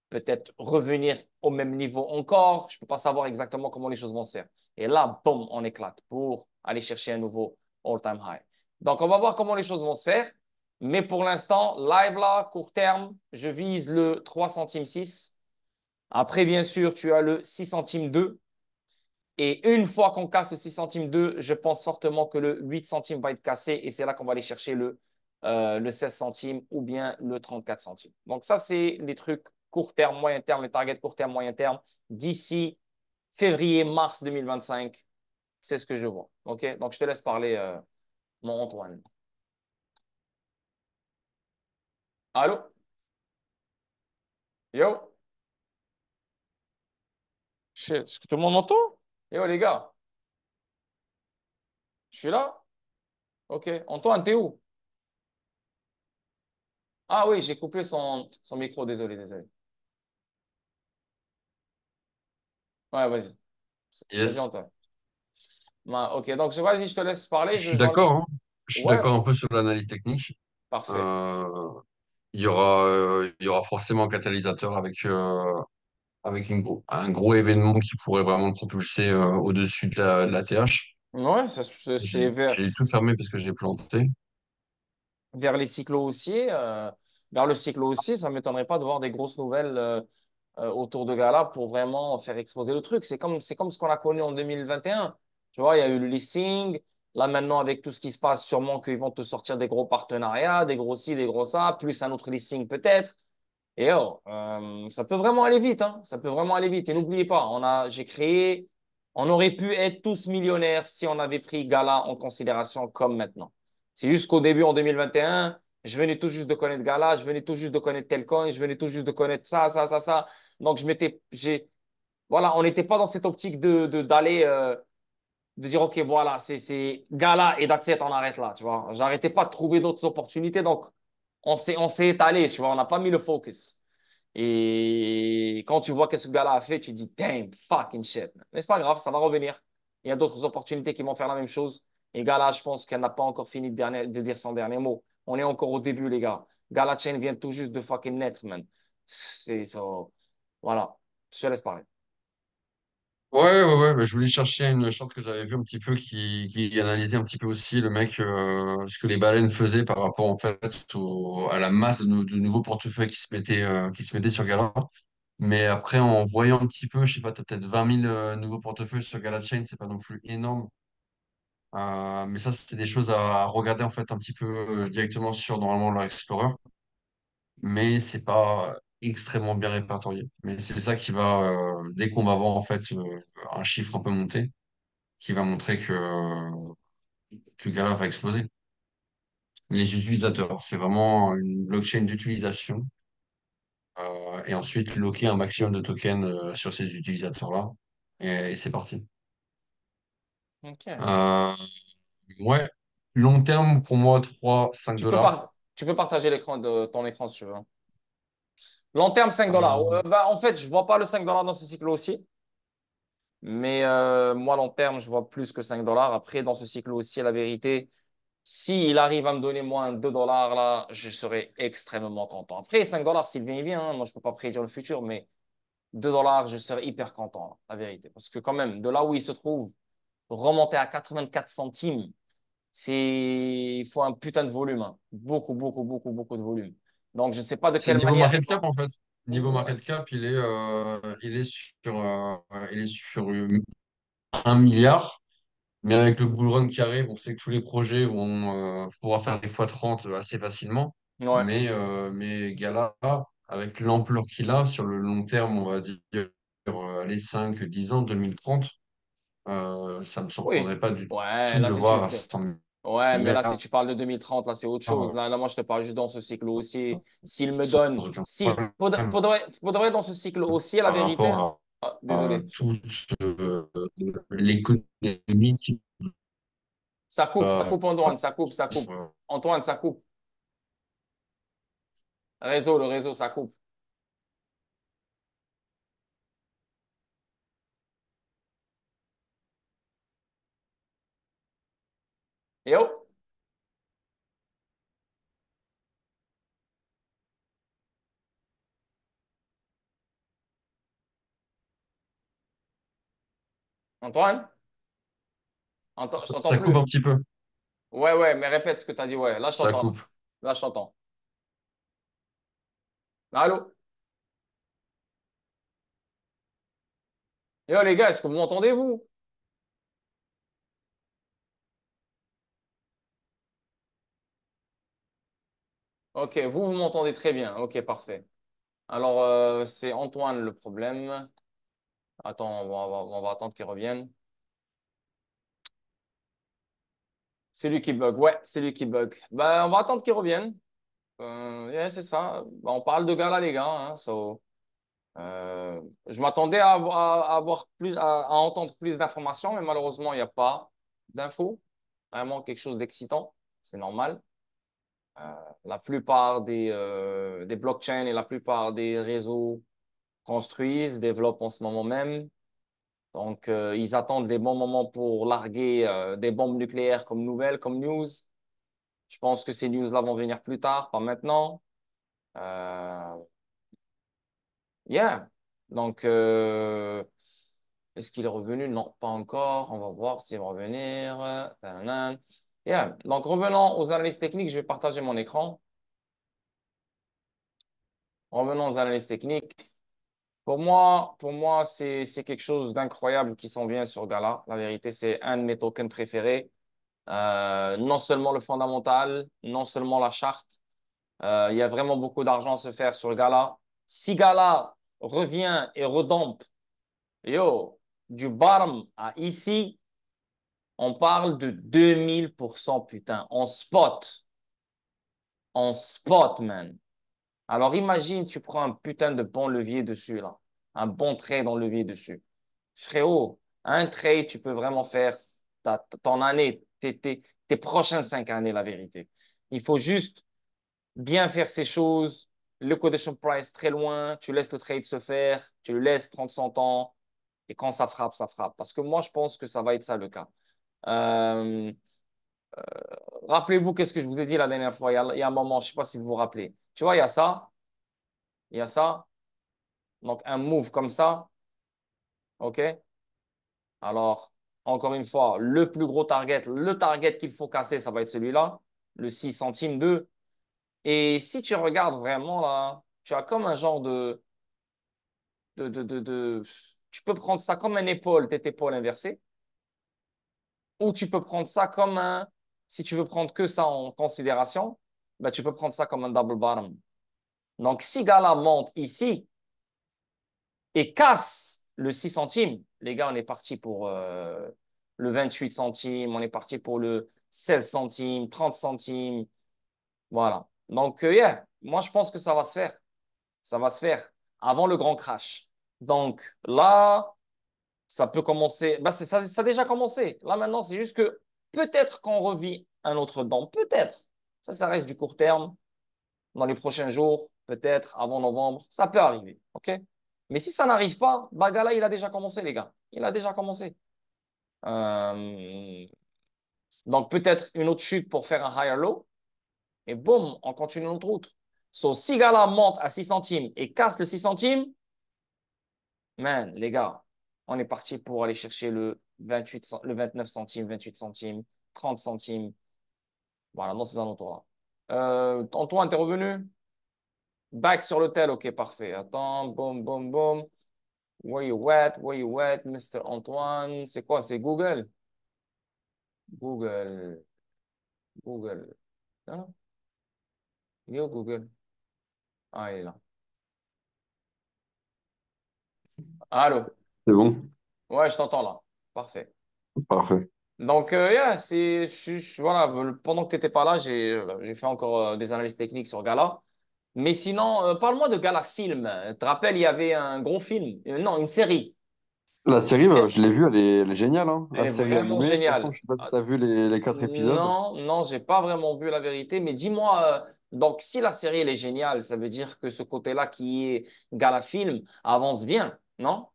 Peut-être revenir au même niveau encore. Je ne peux pas savoir exactement comment les choses vont se faire. Et là, boum, on éclate pour aller chercher un nouveau all-time high. Donc, on va voir comment les choses vont se faire. Mais pour l'instant, live là, court terme, je vise le 3 centimes 6. Après, bien sûr, tu as le 6 centimes 2. Et une fois qu'on casse le 6 centimes 2, je pense fortement que le 8 centimes va être cassé et c'est là qu'on va aller chercher le 16 centimes ou bien le 34 centimes. Donc ça, c'est les trucs court terme, moyen terme, les targets court terme, moyen terme d'ici février-mars 2025. C'est ce que je vois. OK? Donc, je te laisse parler, mon Antoine. Allô? Yo? Shit, est-ce que tout le monde m'entend? Yo, les gars, je suis là? OK. Antoine, t'es où? Ah oui, j'ai coupé son micro. Désolé, désolé. Ouais, vas-y. Vas-y, Yes. Antoine. Ok, donc vas-y, je te laisse parler. Je Je suis vais d'accord, hein. Je suis Ouais, d'accord un peu sur l'analyse technique. parfait. Euh, il y aura forcément un catalyseur avec un gros événement qui pourrait vraiment le propulser au-dessus de la TH. Ouais, c'est J'ai tout fermé parce que j'ai planté. vers les cyclos haussiers. Vers le cyclo haussier, ça ne m'étonnerait pas de voir des grosses nouvelles autour de Gala pour vraiment faire exploser le truc. C'est comme ce qu'on a connu en 2021. Tu vois, il y a eu le listing. Là, maintenant, avec tout ce qui se passe, sûrement qu'ils vont te sortir des gros partenariats, des gros ci, des gros ça, plus un autre listing peut-être. Et oh, ça peut vraiment aller vite, hein. Ça peut vraiment aller vite. Et n'oubliez pas, on aurait pu être tous millionnaires si on avait pris Gala en considération comme maintenant. C'est juste qu'au début, en 2021, je venais tout juste de connaître Gala, je venais tout juste de connaître Telcoin, je venais tout juste de connaître ça, ça, ça, ça. Donc, Voilà, on n'était pas dans cette optique d'aller, de dire, OK, voilà, c'est gala et that's it, on arrête là, tu vois. J'arrêtais pas de trouver d'autres opportunités, donc on s'est étalé, tu vois, on n'a pas mis le focus. Et quand tu vois qu'est-ce que ce gars-là a fait, tu te dis, damn, fucking shit. Mais c'est pas grave, ça va revenir. Il y a d'autres opportunités qui vont faire la même chose. Et Gala, je pense qu'elle n'a pas encore fini de dire son dernier mot. On est encore au début, les gars. Gala Chain vient tout juste de fucking naître, man. C'est ça. Voilà. Je te laisse parler. Ouais. Bah, je voulais chercher une charte que j'avais vue un petit peu qui analysait un petit peu aussi le mec, ce que les baleines faisaient par rapport en fait à la masse de nouveaux portefeuilles qui se mettaient sur Gala. Mais après, en voyant un petit peu, je sais pas, t'as peut-être 20 000 nouveaux portefeuilles sur Gala Chain, c'est pas non plus énorme. Mais ça, c'est des choses à regarder en fait un petit peu directement sur normalement leur Explorer. Mais c'est pas extrêmement bien répertorié. Mais c'est ça qui va, dès qu'on va voir en fait un chiffre un peu monté, qui va montrer que Gala va exploser. Les utilisateurs, c'est vraiment une blockchain d'utilisation et ensuite locker un maximum de tokens sur ces utilisateurs-là. Et c'est parti. OK. Euh, ouais, long terme pour moi, 3-5 $. Tu peux partager l'écran de ton écran si tu veux. Long terme, 5 dollars. Euh, Bah, en fait, je ne vois pas le 5 dollars dans ce cycle aussi. Mais moi, long terme, je vois plus que 5 dollars. Après, dans ce cycle aussi, la vérité, s'il arrive à me donner moins 2 dollars, là, je serai extrêmement content. Après, 5 dollars, s'il vient, il vient, hein. Moi, je ne peux pas prédire le futur, mais 2 dollars, je serai hyper content, là, la vérité. Parce que quand même, de là où il se trouve, remonter à 84 centimes, il faut un putain de volume, hein. Beaucoup, beaucoup, beaucoup, beaucoup de volume. Donc, je ne sais pas de c'est quelle niveau manière il market cap va. en fait. Niveau Ouais. market cap, il est sur 1 milliard. Mais avec le bull run qui arrive, on sait que tous les projets vont pouvoir faire des fois 30 assez facilement. Ouais. Mais Gala, avec l'ampleur qu'il a sur le long terme, on va dire les 5-10 ans, 2030, ça ne me Oui. surprendrait pas du Ouais, tout de là, le si tu voir à fais. 100 Ouais, mais là, si milliards. tu parles de 2030, là, c'est autre chose. Là, moi, je te parle juste dans ce cycle haussier. S'il me Sans donne, aucun s'il problème faudrait dans ce cycle haussier, la par vérité. rapport Ah, à désolé. toute l'économie qui Ça va. coupe, Antoine, ça coupe, ça coupe. Antoine, ça coupe. Le réseau, ça coupe. Yo, Antoine? Je t'entends Ça coupe plus. un petit peu. Ouais, ouais, mais répète ce que tu as dit. Ouais, là, je Ça t'entends. Là, coupe. là je t'entends. Allô? Yo, les gars, est-ce que vous m'entendez, vous? Ok, vous m'entendez très bien. Ok, parfait. Alors, c'est Antoine le problème. Attends, on va attendre qu'il revienne. C'est lui qui bug. Ouais, c'est lui qui bug. Bah, on va attendre qu'il revienne. Yeah, c'est ça. Bah, on parle de gala, les gars, hein, je m'attendais à avoir à entendre plus d'informations, mais malheureusement, il n'y a pas d'infos. Vraiment quelque chose d'excitant. C'est normal. Euh, la plupart des blockchains et la plupart des réseaux construisent, développent en ce moment même. Donc, ils attendent des bons moments pour larguer des bombes nucléaires comme nouvelles, comme news. Je pense que ces news-là vont venir plus tard, pas maintenant. Euh, yeah. Donc, est-ce qu'il est revenu? Non, pas encore. On va voir s'il va revenir. Tananan. Yeah. Donc, revenons aux analyses techniques. Je vais partager mon écran. Revenons aux analyses techniques. Pour moi, c'est quelque chose d'incroyable qui s'en vient sur Gala. La vérité, c'est un de mes tokens préférés. Non seulement le fondamental, non seulement la charte. Il y a vraiment beaucoup d'argent à se faire sur Gala. Si Gala revient et redompe, yo, du bottom à ici, on parle de 2000%, putain, en spot, man. Alors imagine, tu prends un putain de bon levier dessus, là. un bon trade en levier dessus. Frérot, un trade, tu peux vraiment faire ton année, tes prochaines 5 années, la vérité. Il faut juste bien faire ces choses. Le quotation price très loin, tu laisses le trade se faire, tu le laisses prendre son temps. Et quand ça frappe, ça frappe. Parce que moi, je pense que ça va être ça le cas. Euh, Rappelez-vous qu'est-ce que je vous ai dit la dernière fois. Il y a un moment, je ne sais pas si vous vous rappelez. Tu vois, il y a ça. Donc, un move comme ça. OK? Alors, encore une fois, le target qu'il faut casser, ça va être celui-là, le 6 centimes 2. Et si tu regardes vraiment là, tu as comme un genre de. Tu peux prendre ça comme un épaule, tête épaule inversée, ou tu peux prendre ça comme un. Si tu veux prendre que ça en considération, ben, tu peux prendre ça comme un double bottom. Donc, si Gala monte ici et casse le 6 centimes, les gars, on est parti pour le 28 centimes, on est parti pour le 16 centimes, 30 centimes. Voilà. Donc, yeah, moi, je pense que ça va se faire. Ça va se faire avant le grand crash. Donc, là, ça peut commencer. Bah, ça a déjà commencé. Là, maintenant, c'est juste que peut-être qu'on revit un autre dent. Peut-être. Ça reste du court terme. Dans les prochains jours, peut-être avant novembre. Ça peut arriver. OK? Mais si ça n'arrive pas, Bagala, il a déjà commencé, les gars. Il a déjà commencé. Euh, Donc, peut-être une autre chute pour faire un higher low. Et boum, on continue notre route. So, si Gala monte à 6 centimes et casse le 6 centimes, man, les gars, on est parti pour aller chercher le 28, le 29 centimes, 28 centimes, 30 centimes. Voilà, dans ces alentours-là. Antoine, t'es revenu? Back sur l'hôtel, ok, parfait. Attends, boum, boum, boum. Where you at? Where you at, Mr. Antoine? C'est quoi? C'est Google? Google. Google. Ah, il est où Google? Ah, il est là. Allô? C'est bon, Ouais, je t'entends là. Parfait. parfait. Donc, yeah, voilà, pendant que tu n'étais pas là, j'ai fait encore des analyses techniques sur Gala. Mais sinon, parle-moi de Gala Film. Tu te rappelles, il y avait un gros film, non, une série. La série, Et- je l'ai vue, elle est géniale, hein. Elle La est série vraiment animée, franchement, géniale. je sais pas si Ah, tu as vu les 4 épisodes. non, non, j'ai pas vraiment vu la vérité, mais dis-moi, donc si la série elle est géniale, ça veut dire que ce côté-là qui est Gala Film avance bien, non?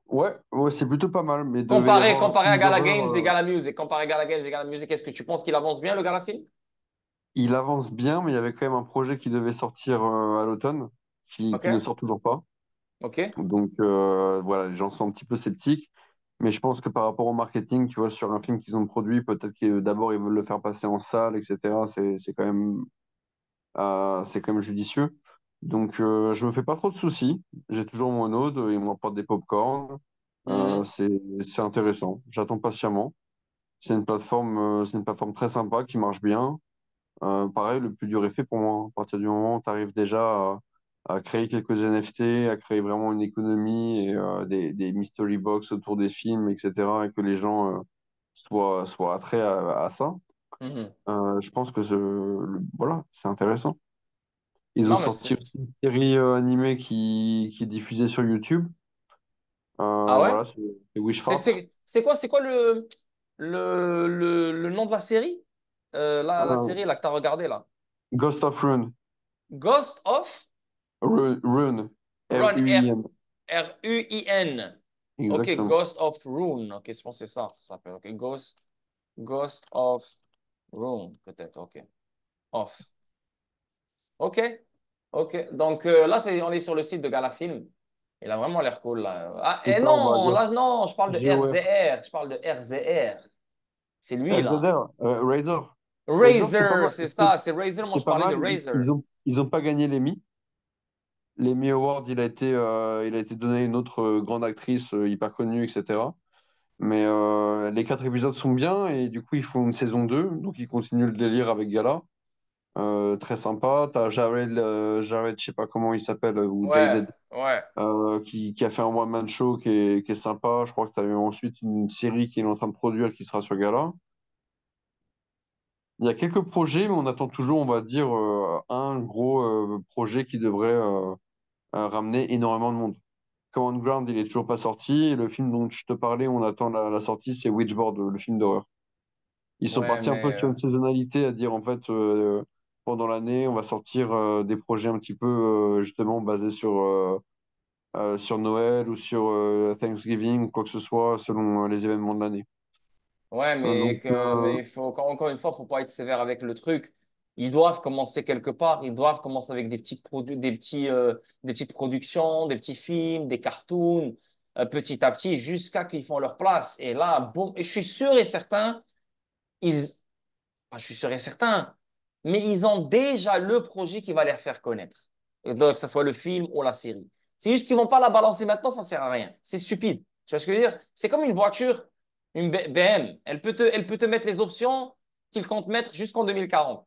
Ouais, ouais, c'est plutôt pas mal, mais il devait y Comparé, avoir un comparé à film Gala d'horreur. Games et Gala Music, comparé à Gala Games et Gala Music, est-ce que tu penses qu'il avance bien le Gala Film? Il avance bien, mais il y avait quand même un projet qui devait sortir à l'automne, Ok, qui ne sort toujours pas. ok. Donc voilà, les gens sont un petit peu sceptiques. Mais je pense que par rapport au marketing, tu vois, sur un film qu'ils ont produit, peut-être que d'abord ils veulent le faire passer en salle, etc. C'est quand même judicieux. Donc je me fais pas trop de soucis. J'ai toujours mon Aude, ils m'apportent des pop-corn. Mhm, C'est intéressant. J'attends patiemment. C'est une plateforme très sympa qui marche bien. Pareil, le plus dur est fait pour moi. À partir du moment où tu arrives déjà à créer quelques NFT, à créer vraiment une économie et des mystery box autour des films, etc., et que les gens soient attraits à ça, mhm. je pense que voilà, c'est intéressant. Ils ont Non, mais sorti c'est. aussi une série animée qui est diffusée sur YouTube. Ah ouais? Voilà, c'est Wish Farce. C'est quoi le nom de la série? La Euh, série là que tu as regardé là. Ghost of Rune. Ghost of Rune. Run, Run. Ruin. Ok, Exactement. Ghost of Rune. Ok, je pense que c'est ça, ça s'appelle. Ok, Ghost of Rune, peut-être. Ok, off. Ok, ok. Donc là, on est sur le site de Galafilm. Il a vraiment l'air cool là. Ah, C'est et ça, on va à non, gauche. là, non, je parle de GeoWare. RZR. Je parle de RZR. C'est lui là. RZR, Razer. Razer, c'est pas Razer, mal. c'est ça, c'est Razer. Moi, C'est je pas parlais de mal. Razer. Ils ont pas gagné l'Emmy. L'Emmy Award, il a été donné à une autre grande actrice hyper connue, etc. Mais les 4 épisodes sont bien et du coup, ils font une saison 2. Donc, ils continuent le délire avec Gala. Très sympa. T'as Jared, je sais pas comment il s'appelle, ou Ouais, Jared, ouais. qui a fait un one-man show qui est sympa. Je crois que tu as eu ensuite une série qu'il est en train de produire qui sera sur Gala. Il y a quelques projets, mais on attend toujours, on va dire, un gros projet qui devrait ramener énormément de monde. Common Ground, il est toujours pas sorti. Et le film dont je te parlais, on attend la sortie, c'est Witchboard, le film d'horreur. Ils sont Ouais, partis un peu mais sur une saisonnalité, à dire en fait, pendant l'année, on va sortir des projets un petit peu justement basés sur Noël ou sur Thanksgiving ou quoi que ce soit, selon les événements de l'année. ouais, Donc, mais il faut, encore une fois, faut pas être sévère avec le truc. Ils doivent commencer quelque part. Ils doivent commencer avec des petits produits, des petites productions, des petits films, des cartoons, petit à petit, jusqu'à qu'ils font leur place. Et là, boum. Et je suis sûr et certain, ils, enfin, je suis sûr et certain, mais ils ont déjà le projet qui va les faire connaître. Et donc, que ce soit le film ou la série. C'est juste qu'ils vont pas la balancer maintenant, ça sert à rien. C'est stupide. Tu vois ce que je veux dire? C'est comme une voiture, une BM. Elle peut te mettre les options qu'ils comptent mettre jusqu'en 2040.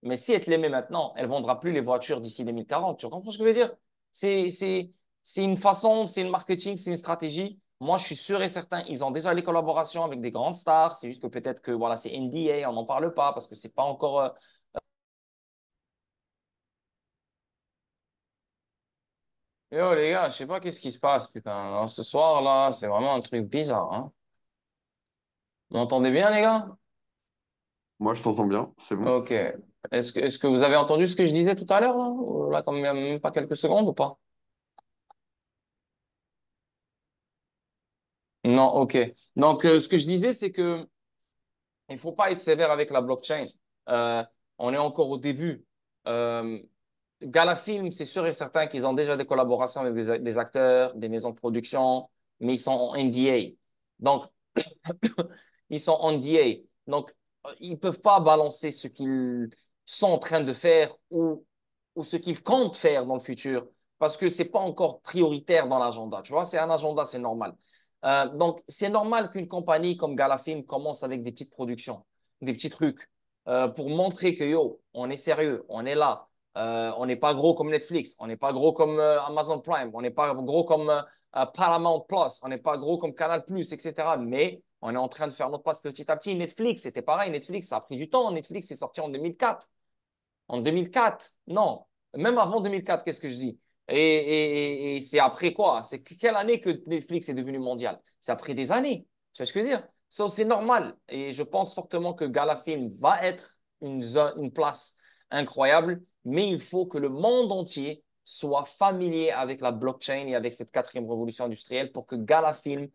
Mais si elle te les met maintenant, elle ne vendra plus les voitures d'ici 2040. Tu comprends ce que je veux dire? C'est, c'est, c'est une façon, c'est une marketing, c'est une stratégie. Moi, je suis sûr et certain, ils ont déjà les collaborations avec des grandes stars. C'est juste que peut-être que voilà, c'est NDA, on n'en parle pas parce que c'est pas encore. Yo, les gars, je sais pas qu'est-ce qui se passe, putain. Alors, ce soir-là, c'est vraiment un truc bizarre, hein. Vous m'entendez bien, les gars? moi, je t'entends bien, c'est bon. Ok. Est-ce que vous avez entendu ce que je disais tout à l'heure, là? Ou là, quand même pas quelques secondes ou pas? Non, ok. Donc, ce que je disais, c'est que il faut pas être sévère avec la blockchain. Euh, on est encore au début. Euh, Galafilm, c'est sûr et certain qu'ils ont déjà des collaborations avec des acteurs, des maisons de production, mais ils sont en NDA. Donc, ils sont en NDA. Donc, ils ne peuvent pas balancer ce qu'ils sont en train de faire ou ce qu'ils comptent faire dans le futur parce que ce n'est pas encore prioritaire dans l'agenda. Tu vois, c'est un agenda, c'est normal. Donc, c'est normal qu'une compagnie comme Galafilm commence avec des petites productions, des petits trucs pour montrer que yo, on est sérieux, on est là. On n'est pas gros comme Netflix, on n'est pas gros comme Amazon Prime, on n'est pas gros comme Paramount Plus, on n'est pas gros comme Canal Plus, etc. Mais on est en train de faire notre place petit à petit. Netflix, c'était pareil. Netflix, ça a pris du temps. Netflix est sorti en 2004. En 2004, non. Même avant 2004, qu'est-ce que je dis? Et c'est après quoi? C'est quelle année que Netflix est devenu mondial? C'est après des années. Tu vois ce que je veux dire? So, c'est normal. Et je pense fortement que Galafilm va être une place incroyable, mais il faut que le monde entier soit familier avec la blockchain et avec cette quatrième révolution industrielle pour que Galafilm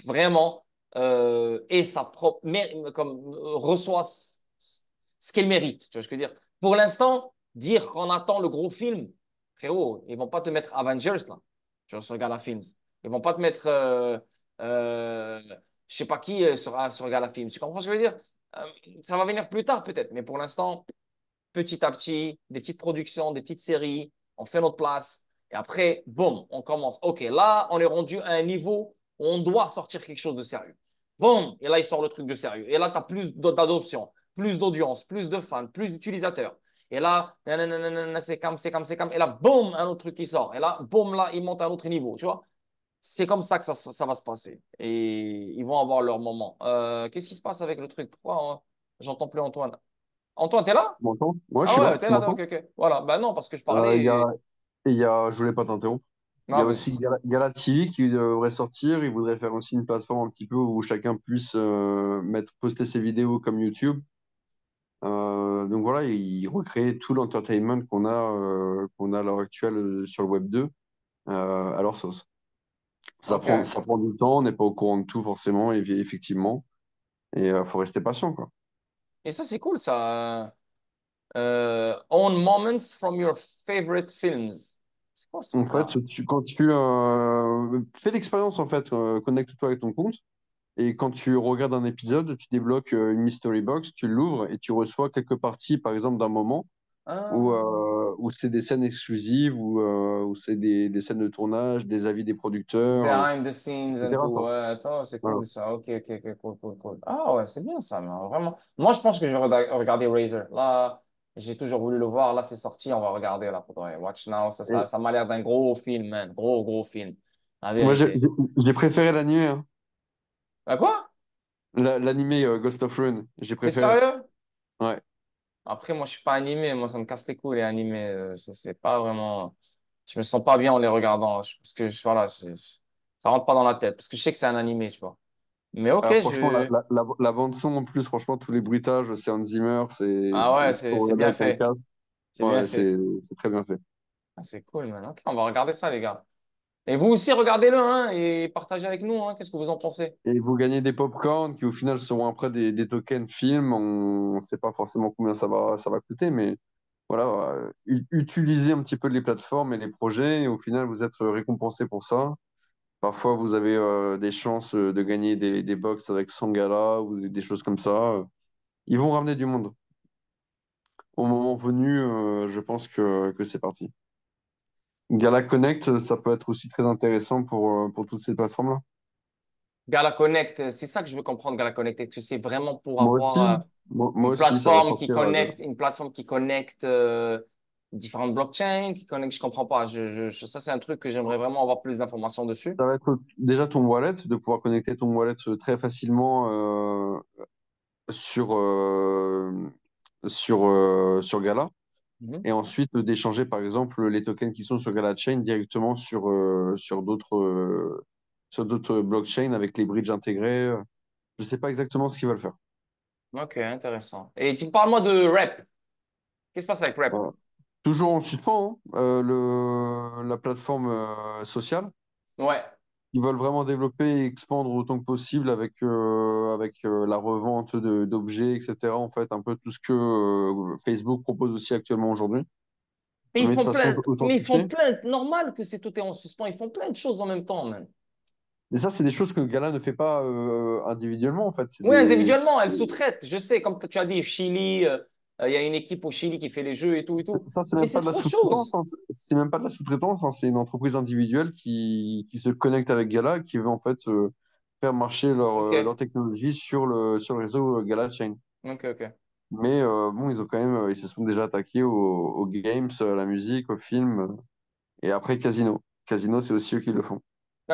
vraiment ait sa propre, reçoit ce qu'elle mérite. Tu vois ce que je veux dire? Pour l'instant, dire qu'on attend le gros film, frérot, ils vont pas te mettre Avengers là, tu vois, sur Gala Films. Ils vont pas te mettre, euh, je sais pas qui sur Gala Films. Tu comprends ce que je veux dire? Euh, Ça va venir plus tard peut-être, mais pour l'instant, petit à petit, des petites productions, des petites séries, on fait notre place. Et après, boum, on commence. OK, là, on est rendu à un niveau où on doit sortir quelque chose de sérieux. Boum, et là, il sort le truc de sérieux. Et là, tu as plus d'adoption, plus d'audience, plus de fans, plus d'utilisateurs. Et là, nanana, c'est comme, c'est comme, c'est comme. Et là, boum, un autre truc qui sort. Et là, boum, là, il monte à un autre niveau. Tu vois? C'est comme ça que ça va se passer. Et ils vont avoir leur moment. Qu'est-ce qui se passe avec le truc? Pourquoi j'entends plus Antoine? Antoine, t'es là? Tu m'entends? Ouais, je Ah suis là, ouais, t'es tu là, ok, m'entends? ok. Voilà, bah non, parce que je Il y parlais a, et... je voulais pas t'interrompre. Il y Non, a vas-y. aussi Gala TV qui devrait sortir. Ils voudraient faire aussi une plateforme un petit peu où chacun puisse poster ses vidéos comme YouTube. Donc voilà, ils recréent tout l'entertainment qu'on a à l'heure actuelle sur le Web 2 à leur sauce. Ok. Ça prend du temps, on n'est pas au courant de tout forcément, effectivement. Et faut rester patient, quoi. Et ça, c'est cool, ça. Own moments from your favorite films. C'est quoi ce En fait, truc-là? quand tu fais l'expérience, en fait, connecte-toi avec ton compte. Et quand tu regardes un épisode, tu débloques une mystery box, tu l'ouvres et tu reçois quelques parties, par exemple, d'un moment Ah, où c'est des scènes exclusives, où c'est des scènes de tournage, des avis des producteurs, behind the scenes and etc., tout. quoi. Ouais, attends, c'est Voilà. cool, ça. Ok, ok, ok, cool, cool, cool. Ah ouais, c'est bien ça, mais vraiment. Moi, je pense que je vais regarder Razer. Là, j'ai toujours voulu le voir. Là, c'est sorti, on va regarder là. Ouais, Watch Now, Et ça m'a l'air d'un gros film, man. Gros, gros film. La moi, vérité. j'ai préféré l'animé, hein. Ah quoi? L'animé Ghost of Rune, j'ai T'es préféré. sérieux? Ouais. Après, moi, je suis pas animé. Moi, ça me casse les couilles, les animés. C'est pas vraiment. Je me sens pas bien en les regardant. Parce que, voilà, ça rentre pas dans la tête. Parce que je sais que c'est un animé, tu vois. Mais ok, Ah, franchement, je. la bande son en plus, franchement, tous les bruitages, c'est Hans Zimmer, Ah ouais, faut c'est regarder bien avec un fait. casque. C'est bien Ouais, fait. c'est très bien fait. Ah, c'est cool, man. Ok, on va regarder ça, les gars. Et vous aussi, regardez-le, hein, et partagez avec nous, hein. Qu'est-ce que vous en pensez? Et vous gagnez des pop-corn qui au final seront après des tokens film. On ne sait pas forcément combien ça va coûter, mais voilà, utilisez un petit peu les plateformes et les projets et au final vous êtes récompensé pour ça. Parfois vous avez des chances de gagner des box avec Sangala ou des choses comme ça. Ils vont ramener du monde. Au moment venu, je pense que c'est parti. Gala Connect, ça peut être aussi très intéressant pour toutes ces plateformes-là. Gala Connect, c'est ça que je veux comprendre, Gala Connect. Et que c'est vraiment pour Moi aussi, avoir moi aussi, ça va sortir. une plateforme qui connecte différentes blockchains, qui connecte, je comprends pas. Ça, c'est un truc que j'aimerais vraiment avoir plus d'informations dessus. Ça va être déjà ton wallet, de pouvoir connecter ton wallet très facilement sur, sur Gala. Mhm. Et ensuite d'échanger par exemple les tokens qui sont sur Gala Chain directement sur d'autres blockchains avec les bridges intégrés. Je ne sais pas exactement ce qu'ils veulent faire. Ok, intéressant. Et tu parles-moi de Rep. Qu'est-ce qui se passe avec Rep? Voilà. Toujours en suspens, hein, la plateforme sociale. Ouais. Ils veulent vraiment développer et expandre autant que possible avec la revente d'objets, etc. En fait, un peu tout ce que Facebook propose aussi actuellement aujourd'hui. Mais de façon Mais ils font authentifiée. plein, normal que c'est tout est en suspens. Ils font plein de choses en même temps, man. Et ça, c'est des choses que Gala ne fait pas individuellement, en fait. Oui, individuellement, elles sous-traitent. Je sais, comme tu as dit, Chili, il y a une équipe au Chili qui fait les jeux et tout et tout. Ça, c'est Mais même c'est pas de la trop de sous-traitance, choses. hein. C'est même pas de la sous-traitance, hein. C'est une entreprise individuelle qui se connecte avec Gala, qui veut en fait faire marcher Ok, leur technologie sur le réseau Gala Chain. ok, ok. Mais bon, ils ont quand même, ils se sont déjà attaqués aux games, à la musique, aux films, et après Casino. Casino, c'est aussi eux qui le font.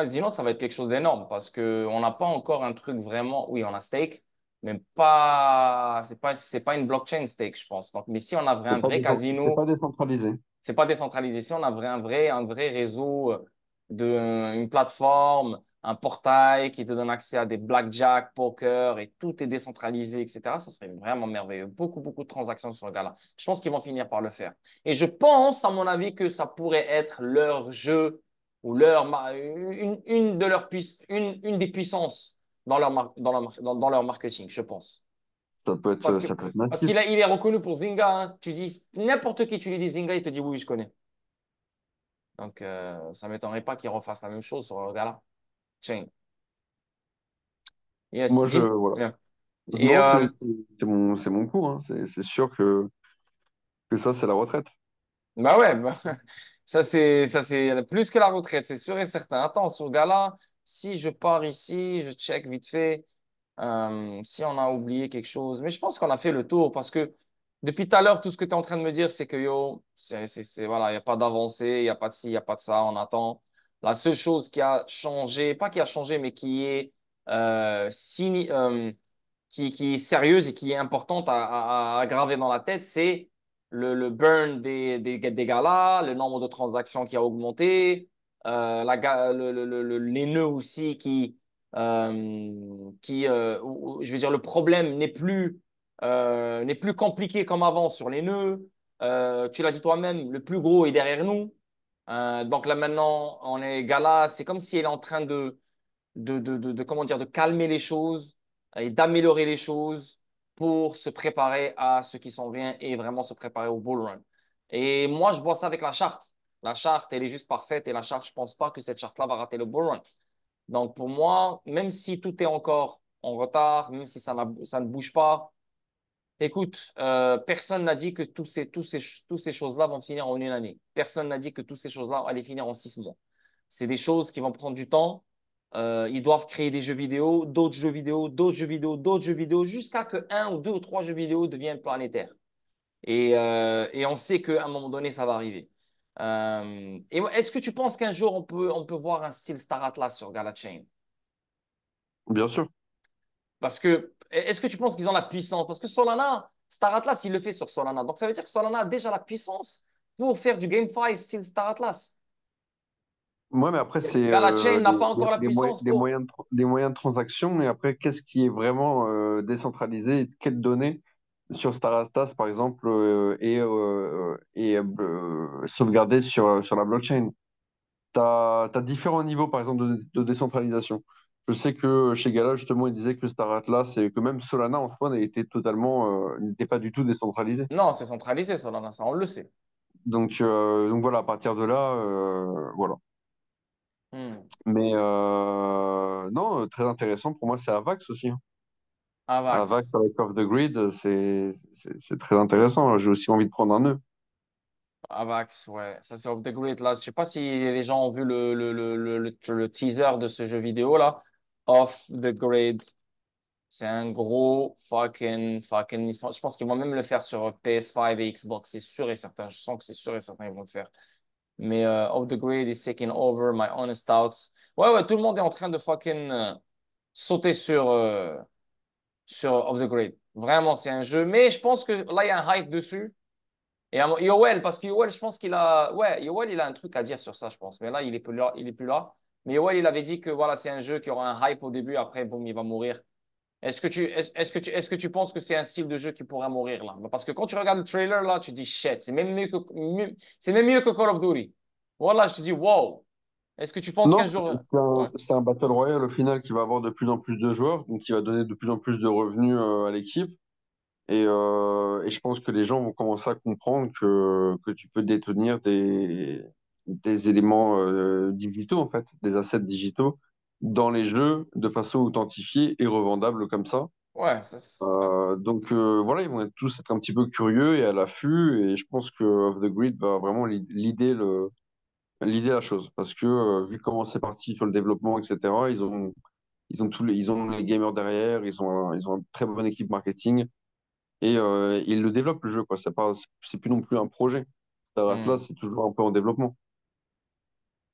Sinon, ça va être quelque chose d'énorme parce que on n'a pas encore un truc vraiment. Oui, on a stake, mais pas. C'est pas une blockchain stake, je pense. Donc, mais si on a un vrai C'est pas casino, décentralisé. c'est pas décentralisé. Si on a un vrai réseau une plateforme, un portail qui te donne accès à des blackjack, poker et tout est décentralisé, etc., ça serait vraiment merveilleux. Beaucoup de transactions sur le gars-là. Je pense qu'ils vont finir par le faire. Et je pense, à mon avis, que ça pourrait être leur jeu ou une de leurs une des puissances dans dans leur marketing, je pense. Ça peut être Parce massif. il est reconnu pour Zynga, hein. Tu dis n'importe qui, tu lui dis Zynga, il te dit oui, je connais. Donc, ça ne m'étonnerait pas qu'ils refassent la même chose sur le gala. Chain. Yes, dis. Voilà. Bien. Et Non, c'est mon coup, hein. C'est sûr que ça, c'est la retraite. bah ouais, bah, ça c'est plus que la retraite, c'est sûr et certain. Attends, sur gala, si je pars ici, je check vite fait si on a oublié quelque chose. Mais je pense qu'on a fait le tour parce que depuis tout à l'heure, tout ce que tu es en train de me dire, c'est que yo, voilà, il n'y a pas d'avancée, il n'y a pas de ci, il n'y a pas de ça, on attend. La seule chose qui a changé, pas qui a changé, mais qui est qui est sérieuse et qui est importante à graver dans la tête, c'est le burn des galas, le nombre de transactions qui a augmenté, les nœuds aussi je veux dire, le problème n'est plus compliqué comme avant sur les nœuds. Tu l'as dit toi-même, le plus gros est derrière nous. Donc là maintenant, on est gala, c'est comme si elle est en train comment dire, de calmer les choses et d'améliorer les choses pour se préparer à ce qui s'en vient et vraiment se préparer au bull run. Et moi, je vois ça avec la charte. La charte, elle est juste parfaite et la charte, je pense pas que cette charte-là va rater le bull run. Donc pour moi, même si tout est encore en retard, même si ça ne bouge pas, écoute, personne n'a dit que tous ces choses-là vont finir en une année. Personne n'a dit que toutes ces choses-là allaient finir en 6 mois. C'est des choses qui vont prendre du temps. Ils doivent créer des jeux vidéo, d'autres jeux vidéo, d'autres jeux vidéo, d'autres jeux vidéo, jusqu'à que un ou deux ou trois jeux vidéo deviennent planétaires. Et on sait qu'à un moment donné, ça va arriver. Et est-ce que tu penses qu'un jour, on peut voir un style Star Atlas sur Galachain? Bien sûr. Parce que, est-ce que tu penses qu'ils ont la puissance? Parce que Solana, Star Atlas, il le fait sur Solana. Donc, ça veut dire que Solana a déjà la puissance pour faire du GameFi style Star Atlas. Ouais, mais après, c'est Galachain n'a pas encore la puissance des pour. des moyens de transaction. Et après, qu'est-ce qui est vraiment décentralisé et quelles données sur Staratas, par exemple, sauvegardées sur la blockchain? Tu as différents niveaux, par exemple, de décentralisation. Je sais que chez Gala, justement, il disait que Star Atlas et que même Solana en soi n'était pas du tout décentralisé. Non, c'est centralisé, Solana, ça, on le sait. Donc voilà, à partir de là, voilà. Hmm. Mais non, très intéressant pour moi, c'est Avax aussi, hein. Avax Avax. avec Off the Grid, c'est très intéressant. J'ai aussi envie de prendre un nœud. Avax, ouais. Ça, c'est Off the Grid, là. Je sais pas si les gens ont vu le teaser de ce jeu vidéo, là. Off the Grid. C'est un gros fucking. Je pense qu'ils vont même le faire sur PS5 et Xbox. C'est sûr et certain. Je sens que c'est sûr et certain qu'ils vont le faire. Mais Off the Grid is taking over my honest thoughts. Ouais, ouais, tout le monde est en train de sauter sur Off the Grid. Vraiment, c'est un jeu. Mais je pense que là, il y a un hype dessus. Et Yoel, parce que Yoel, je pense qu'il a. Ouais, Yoel, il a un truc à dire sur ça, je pense. Mais là, il est plus là. Il est plus là. Mais Yoel, il avait dit que voilà, c'est un jeu qui aura un hype au début. Après, boum, il va mourir. Est-ce que tu penses que c'est un style de jeu qui pourrait mourir là? Parce que quand tu regardes le trailer là, tu te dis shit, c'est même mieux que Call of Duty. Voilà, je te dis wow. Est-ce que tu penses qu'un Non, jour. Ouais, c'est un Battle Royale au final qui va avoir de plus en plus de joueurs, donc qui va donner de plus en plus de revenus à l'équipe. Et je pense que les gens vont commencer à comprendre que tu peux détenir des éléments digitaux, en fait, des assets digitaux dans les jeux de façon authentifiée et revendable comme ça. ouais, ouais. Voilà, ils vont tous être un petit peu curieux et à l'affût. Et je pense que Off the Grid va vraiment l'idée la chose. Parce que vu comment c'est parti sur le développement, etc., ils ont les gamers derrière, ils ont une très bonne équipe marketing. Et ils le développent le jeu, quoi. C'est plus non plus un projet. Star Hmm. Atlas, c'est toujours un peu en développement.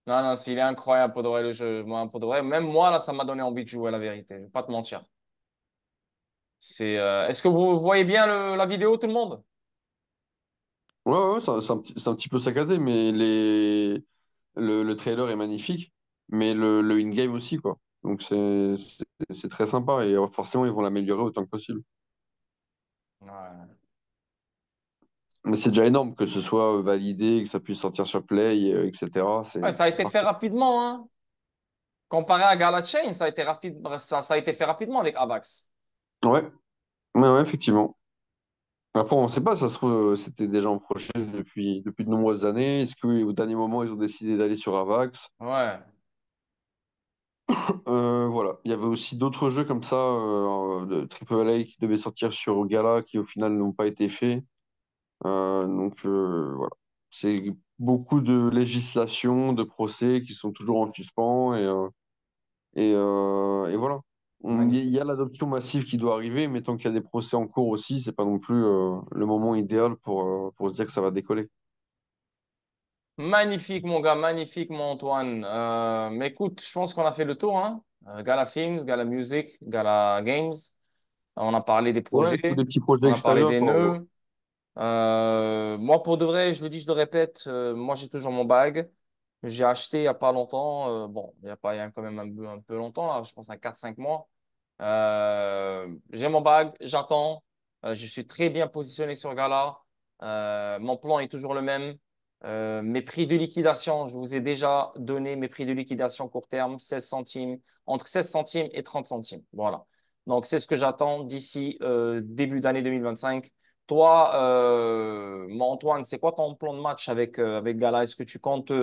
Non, non, s'il est incroyable pour de vrai le jeu. Moi, pour de vrai, même moi là, ça m'a donné envie de jouer, la vérité. Je vais pas te mentir. Est-ce que vous voyez bien la vidéo, tout le monde? Ouais, c'est un petit peu saccadé, mais le trailer est magnifique, mais le in-game aussi, quoi. Donc c'est très sympa et forcément, ils vont l'améliorer autant que possible. Ouais. Mais c'est déjà énorme que ce soit validé, que ça puisse sortir sur Play, etc. Ouais, ça a C'est été fait parfait. rapidement, hein. Comparé à Galachain, ça a été fait rapidement avec Avax. Ouais, ouais, effectivement. Après, on ne sait pas, ça se trouve, c'était déjà en projet depuis de nombreuses années. Est-ce qu'au dernier moment, ils ont décidé d'aller sur Avax? Ouais. Voilà. Il y avait aussi d'autres jeux comme ça, de AAA qui devaient sortir sur Gala, qui au final n'ont pas été faits. Voilà. C'est beaucoup de législation, de procès qui sont toujours en suspens et voilà. Il y Magnifique. a l'adoption massive qui doit arriver, mais tant qu'il y a des procès en cours aussi, c'est pas non plus le moment idéal pour se dire que ça va décoller. Magnifique, mon gars, magnifique, mon Antoine. Mais écoute, je pense qu'on a fait le tour, hein. Gala Films, Gala Music, Gala Games. On a parlé des Ouais, tous projets, des petits projets on a parlé extérieurs, des quoi, en gros. nœuds. Moi, pour de vrai, je le dis, je le répète, moi, j'ai toujours mon bag. J'ai acheté il n'y a pas longtemps. Bon, il y a pas, il y a quand même un peu longtemps, là, je pense à 4 5 mois. J'ai mon bag, j'attends. Je suis très bien positionné sur Gala. Mon plan est toujours le même. Mes prix de liquidation, je vous ai déjà donné mes prix de liquidation court terme, 16 centimes, entre 16 centimes et 30 centimes. Voilà. Donc, c'est ce que j'attends d'ici début d'année 2025. Toi, mon Antoine, c'est quoi ton plan de match avec Gala? Est-ce que tu comptes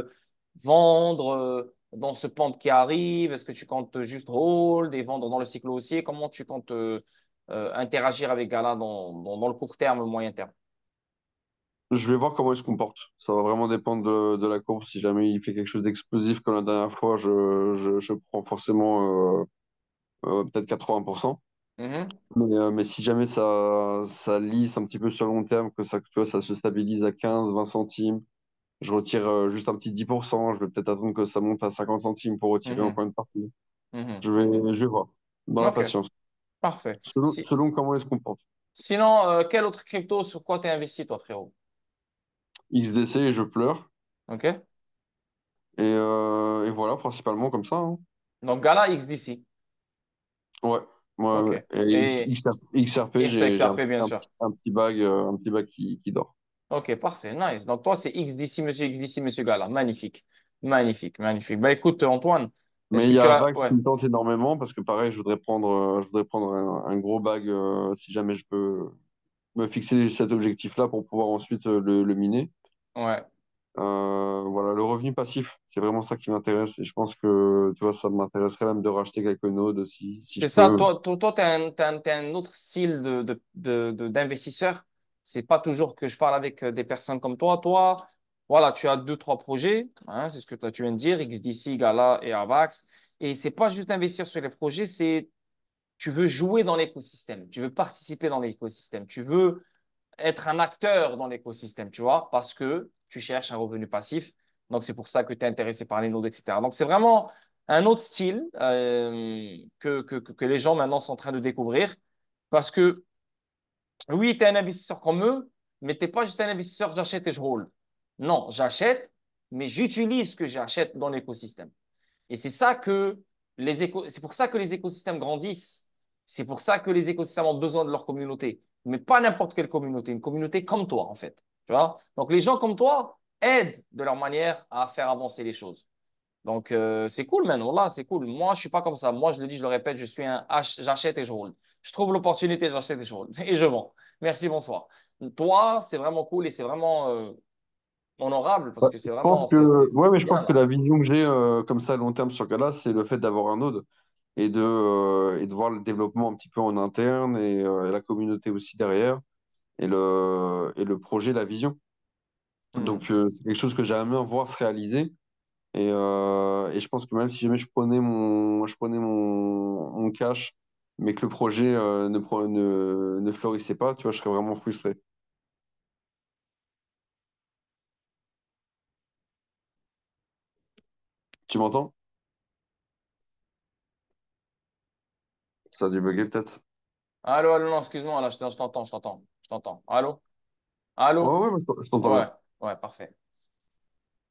vendre dans ce pump qui arrive? Est-ce que tu comptes juste hold et vendre dans le cycle haussier? Comment tu comptes interagir avec Gala dans le court terme, le moyen terme? Je vais voir comment il se comporte. Ça va vraiment dépendre de la course. Si jamais il fait quelque chose d'explosif comme la dernière fois, je prends forcément peut-être 80%. Mhm, Mais si jamais ça lisse un petit peu sur le long terme, que ça, tu vois, ça se stabilise à 15 20 centimes, je retire juste un petit 10%. Je vais peut-être attendre que ça monte à 50 centimes pour retirer mhm, encore une partie. mhm. Je vais voir. Dans la Ok, patience. parfait. Selon comment il se comporte. Sinon, quel autre crypto, sur quoi tu es investi, toi, frérot? XDC, je pleure. Ok? Et voilà, principalement comme ça, hein. Donc, Gala XDC. Ouais, ouais, OK. ouais. Et Et XRP, j'ai XXRP, bien sûr. un petit bag qui dort. OK, parfait. Nice. Donc, toi, c'est XDC, Monsieur Gala. Magnifique. Magnifique, magnifique. Bah, écoute, Antoine, est-ce Mais que il y tu a as. Vax Ouais. qui me tente énormément parce que pareil, je voudrais prendre un gros bag si jamais je peux me fixer cet objectif-là pour pouvoir ensuite le miner. Ouais. Voilà, le revenu passif, c'est vraiment ça qui m'intéresse. Et je pense que, tu vois, ça m'intéresserait même de racheter quelques nodes aussi, si C'est je ça, peux. toi, t'as un autre style d'investisseur. C'est pas toujours que je parle avec des personnes comme toi. Toi, voilà, tu as deux, trois projets, hein, c'est ce que tu viens de dire, XDC, Gala et Avax. Et c'est pas juste investir sur les projets, c'est tu veux jouer dans l'écosystème, tu veux participer dans l'écosystème, tu veux être un acteur dans l'écosystème, tu vois, parce que tu cherches un revenu passif. Donc, c'est pour ça que tu es intéressé par les nodes, etc. Donc, c'est vraiment un autre style que les gens maintenant sont en train de découvrir parce que, oui, tu es un investisseur comme eux, mais tu n'es pas juste un investisseur, j'achète et je roule. Non, j'achète, mais j'utilise ce que j'achète dans l'écosystème. Et c'est pour ça que les écosystèmes grandissent. C'est pour ça que les écosystèmes ont besoin de leur communauté. Mais pas n'importe quelle communauté, une communauté comme toi, en fait. Tu vois? Donc, les gens comme toi aident de leur manière à faire avancer les choses. Donc, c'est cool, man. Wallah, c'est cool. Moi, je suis pas comme ça. Moi, je le dis, je le répète, je suis j'achète et je roule. Je trouve l'opportunité, j'achète et je roule. Et je vends. Merci, bonsoir. Toi, c'est vraiment cool et c'est vraiment honorable parce Ouais, que c'est vraiment, ouais, mais c'est je bien, pense que là. la vision que j'ai comme ça à long terme sur Gala, c'est le fait d'avoir un node et de voir le développement un petit peu en interne et la communauté aussi derrière et le projet, la vision. Hmm. Donc, c'est quelque chose que j'aimerais voir se réaliser. Et je pense que même si jamais je prenais mon cash, mais que le projet ne fleurissait pas, tu vois, je serais vraiment frustré. Tu m'entends? Ça a dû bugger peut-être. Allô, allô, non, excuse-moi, là, je t'entends, je t'entends, je t'entends. Allô? Ouais, Allô? ouais, je t'entends Ouais, bien. ouais, parfait.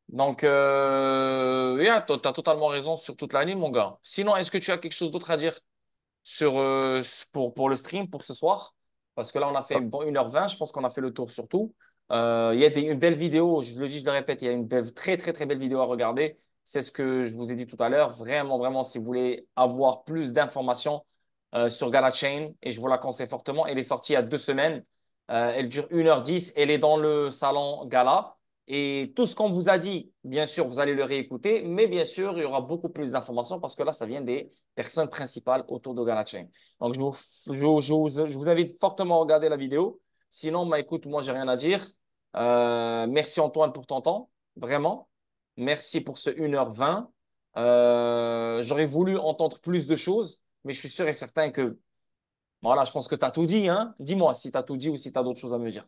Donc, yeah, tu as totalement raison sur toute la ligne, mon gars. Sinon, est-ce que tu as quelque chose d'autre à dire sur, pour le stream pour ce soir? Parce que là, on a fait bon, 1h20, je pense qu'on a fait le tour sur tout. Il y a une belle vidéo, je le dis, je le répète, il y a une très, très, très belle vidéo à regarder. C'est ce que je vous ai dit tout à l'heure. Vraiment, vraiment, si vous voulez avoir plus d'informations sur GalaChain, et je vous la conseille fortement, elle est sortie il y a 2 semaines. Elle dure 1h10, elle est dans le salon Gala. Et tout ce qu'on vous a dit, bien sûr, vous allez le réécouter, mais bien sûr, il y aura beaucoup plus d'informations parce que là, ça vient des personnes principales autour de GalaChain. Donc, je vous invite fortement à regarder la vidéo. Sinon, bah, écoute, moi, j'ai rien à dire. Merci Antoine pour ton temps, vraiment. Merci pour ce 1h20. J'aurais voulu entendre plus de choses, mais je suis sûr et certain que, voilà, je pense que tu as tout dit, hein. Dis-moi si tu as tout dit ou si tu as d'autres choses à me dire.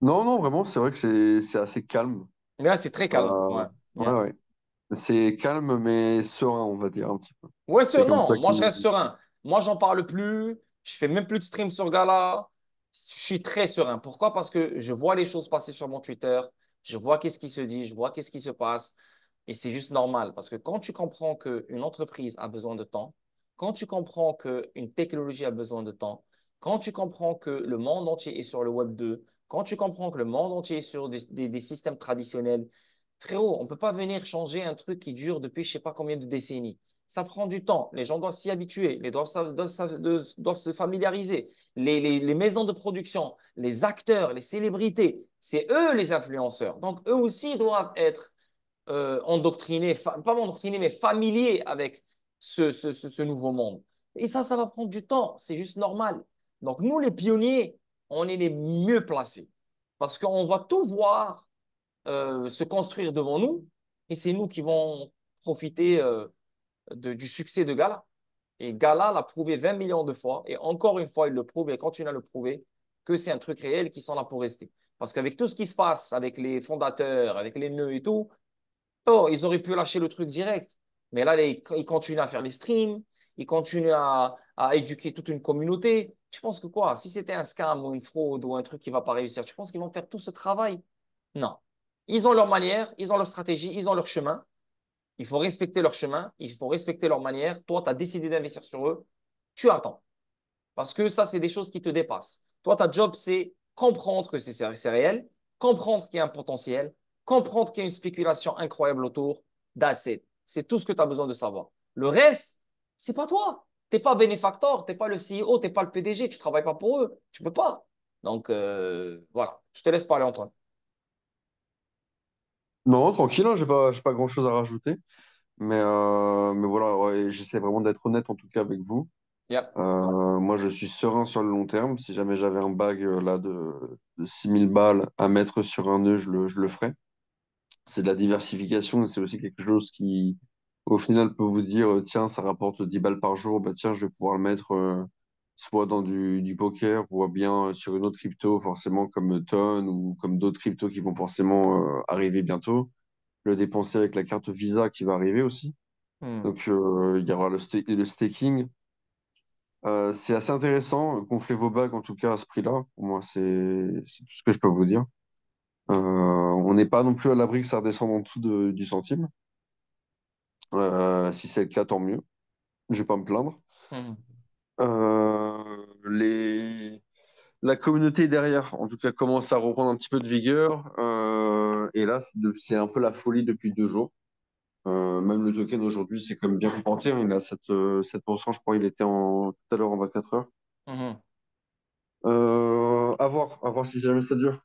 Non, non, vraiment, c'est vrai que c'est assez calme. Mais là, c'est très Ça, calme. Ouais. ouais, Bien. ouais. C'est calme, mais serein, on va dire un petit peu. Ouais, C'est comme non, ça que. moi je reste serein. Moi, j'en parle plus. Je fais même plus de stream sur Gala. Je suis très serein. Pourquoi? Parce que je vois les choses passer sur mon Twitter. Je vois qu'est-ce qui se dit. Je vois qu'est-ce qui se passe. Et c'est juste normal. Parce que quand tu comprends qu'une entreprise a besoin de temps, quand tu comprends qu'une technologie a besoin de temps, quand tu comprends que le monde entier est sur le Web 2, quand tu comprends que le monde entier est sur des systèmes traditionnels, frérot, on ne peut pas venir changer un truc qui dure depuis je ne sais pas combien de décennies. Ça prend du temps. Les gens doivent s'y habituer, doivent se familiariser. Les maisons de production, les acteurs, les célébrités, c'est eux les influenceurs. Donc, eux aussi doivent être endoctrinés, pas endoctrinés, mais familiers avec ce nouveau monde. Et ça va prendre du temps. C'est juste normal. Donc, nous, les pionniers, on est les mieux placés. Parce qu'on va tout voir se construire devant nous et c'est nous qui vont profiter du succès de Gala. Et Gala l'a prouvé 20 millions de fois et encore une fois, il le prouve et continue à le prouver que c'est un truc réel qui sont là pour rester. Parce qu'avec tout ce qui se passe, avec les fondateurs, avec les nœuds et tout, oh, ils auraient pu lâcher le truc direct. Mais là, ils continuent à faire les streams, ils continuent à éduquer toute une communauté. Tu penses que quoi? Si c'était un scam ou une fraude ou un truc qui ne va pas réussir, tu penses qu'ils vont faire tout ce travail? Non. Ils ont leur manière, ils ont leur stratégie, ils ont leur chemin. Il faut respecter leur chemin, il faut respecter leur manière. Toi, tu as décidé d'investir sur eux, tu attends. Parce que ça, c'est des choses qui te dépassent. Toi, ta job, c'est comprendre que c'est réel, comprendre qu'il y a un potentiel, comprendre qu'il y a une spéculation incroyable autour. That's it. C'est tout ce que tu as besoin de savoir. Le reste, c'est pas toi. Tu n'es pas bénéfacteur, tu n'es pas le CEO, tu n'es pas le PDG, tu ne travailles pas pour eux. Tu peux pas. Donc, voilà. Je te laisse parler, Antoine. Non, tranquille, hein, j'ai pas grand-chose à rajouter. Mais voilà, ouais, j'essaie vraiment d'être honnête en tout cas avec vous. Yep. Moi, je suis serein sur le long terme. Si jamais j'avais un bag là de 6 000 balles à mettre sur un nœud, je le ferais. C'est de la diversification et c'est aussi quelque chose qui, au final, peut vous dire, tiens, ça rapporte 10 balles par jour, bah tiens, je vais pouvoir le mettre soit dans du poker ou bien sur une autre crypto, forcément comme Ton ou comme d'autres cryptos qui vont forcément arriver bientôt. Le dépenser avec la carte Visa qui va arriver aussi. Hmm. Donc, il y aura le staking. C'est assez intéressant. Gonfler vos bagues, en tout cas, à ce prix-là. Pour moi, c'est tout ce que je peux vous dire. On n'est pas non plus à l'abri que ça redescende en dessous du centime. Si c'est le cas, tant mieux. Je vais pas me plaindre. Hmm. La communauté derrière, en tout cas, commence à reprendre un petit peu de vigueur. Et là, c'est un peu la folie depuis 2 jours. Même le token aujourd'hui, c'est comme bien comporté, hein. Il est à 7%, je crois. Il était tout à l'heure en 24 heures. Mhm. À voir si jamais ça dure.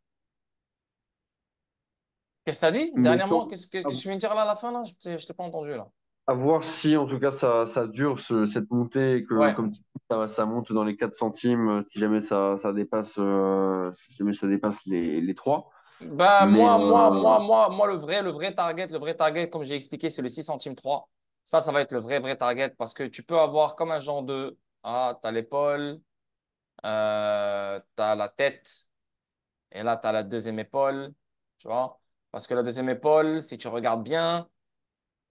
Qu'est-ce que tu as dit Mais dernièrement? Qu'est-ce que tu viens de dire là à la fin, là? Je ne t'ai pas entendu, là. à voir si, en tout cas, ça dure, cette montée, et que, Ouais. comme tu dis, ça monte dans les 4 centimes, si jamais ça dépasse, si jamais ça dépasse les 3. Ben, Mais moi, le vrai target, comme j'ai expliqué, c'est le 6 centimes 3. Ça va être le vrai target parce que tu peux avoir comme un genre de, ah, tu as l'épaule, tu as la tête, et là, tu as la deuxième épaule, tu vois. Parce que la deuxième épaule, si tu regardes bien,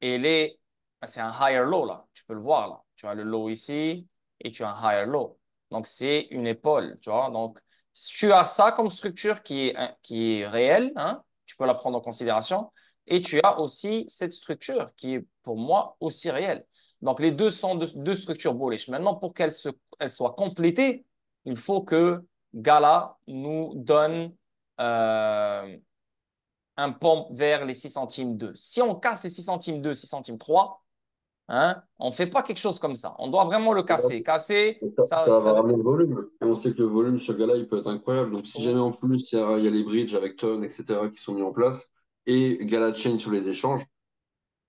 elle est, c'est un higher low, là. Tu peux le voir, là. Tu as le low ici et tu as un higher low. Donc, c'est une épaule, tu vois. Donc, si tu as ça comme structure qui est réelle, hein, tu peux la prendre en considération. Et tu as aussi cette structure qui est, pour moi, aussi réelle. Donc, les deux sont deux structures bullish. Maintenant, pour qu'elles soient complétées, il faut que Gala nous donne euh, un pompe vers les 6 centimes 2. Si on casse les 6 centimes 2, 6 centimes 3, hein, on ne fait pas quelque chose comme ça. On doit vraiment le casser. Casser, ça va ramener le volume. Et on sait que le volume sur Gala, il peut être incroyable. Donc, si jamais en plus, il y a les bridges avec Ton, etc., qui sont mis en place, et Gala Chain sur les échanges,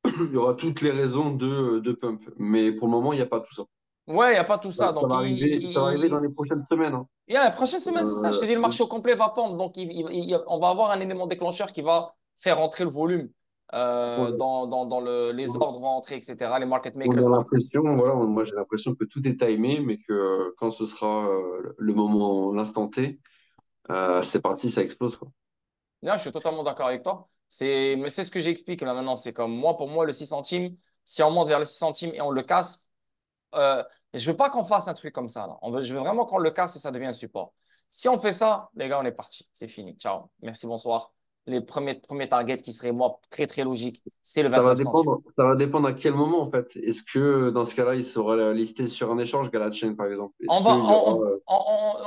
il y aura toutes les raisons de pump. Mais pour le moment, il n'y a pas tout ça. ouais, il n'y a pas tout ça. Ça Donc, va arriver, ça va arriver dans les prochaines semaines, hein. il y a la prochaine semaine, c'est ça. Je Euh, t'ai dit, le marché au complet va pendre. Donc, on va avoir un élément déclencheur qui va faire entrer le volume. on, Les ordres vont entrer, etc. Les market on makers. a l'impression, voilà, moi j'ai l'impression que tout est timé, mais que quand ce sera le moment, l'instant T, c'est parti, ça explose, quoi. Là, je suis totalement d'accord avec toi. Mais c'est ce que j'explique là maintenant. C'est comme moi, pour moi, le 6 centimes, si on monte vers le 6 centimes et on le casse, je veux pas qu'on fasse un truc comme ça, là. Je veux vraiment qu'on le casse et ça devient un support. Si on fait ça, les gars, on est parti. C'est fini. Ciao. Merci, bonsoir. Les premiers targets qui seraient, moi, très, très logique, c'est le 29 centimes. Ça va dépendre à quel moment, en fait. Est-ce que dans ce cas-là, il sera listé sur un échange, Galachain, par exemple? Est-ce On va, qu'il y aura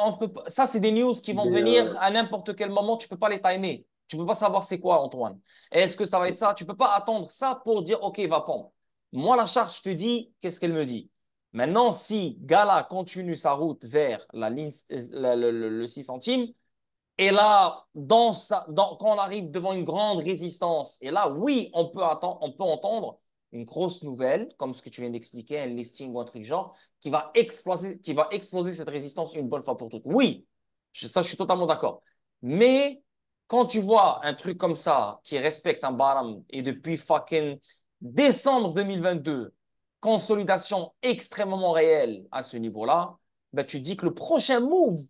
on peut ça, c'est des news qui vont des, venir à n'importe quel moment. Tu peux pas les timer. Tu peux pas savoir c'est quoi, Antoine. Est-ce que ça va être ça? Tu peux pas attendre ça pour dire, OK, va pondre. Moi, la charte, je te dis, qu'est-ce qu'elle me dit? Maintenant, si Gala continue sa route vers la ligne, le 6 centimes, et là, quand on arrive devant une grande résistance, et là, oui, on peut entendre une grosse nouvelle, comme ce que tu viens d'expliquer, un listing ou un truc genre, qui va exploser cette résistance une bonne fois pour toutes. Oui, ça, je suis totalement d'accord. Mais quand tu vois un truc comme ça qui respecte un bottom et depuis fucking décembre 2022, consolidation extrêmement réelle à ce niveau-là, ben, tu dis que le prochain move,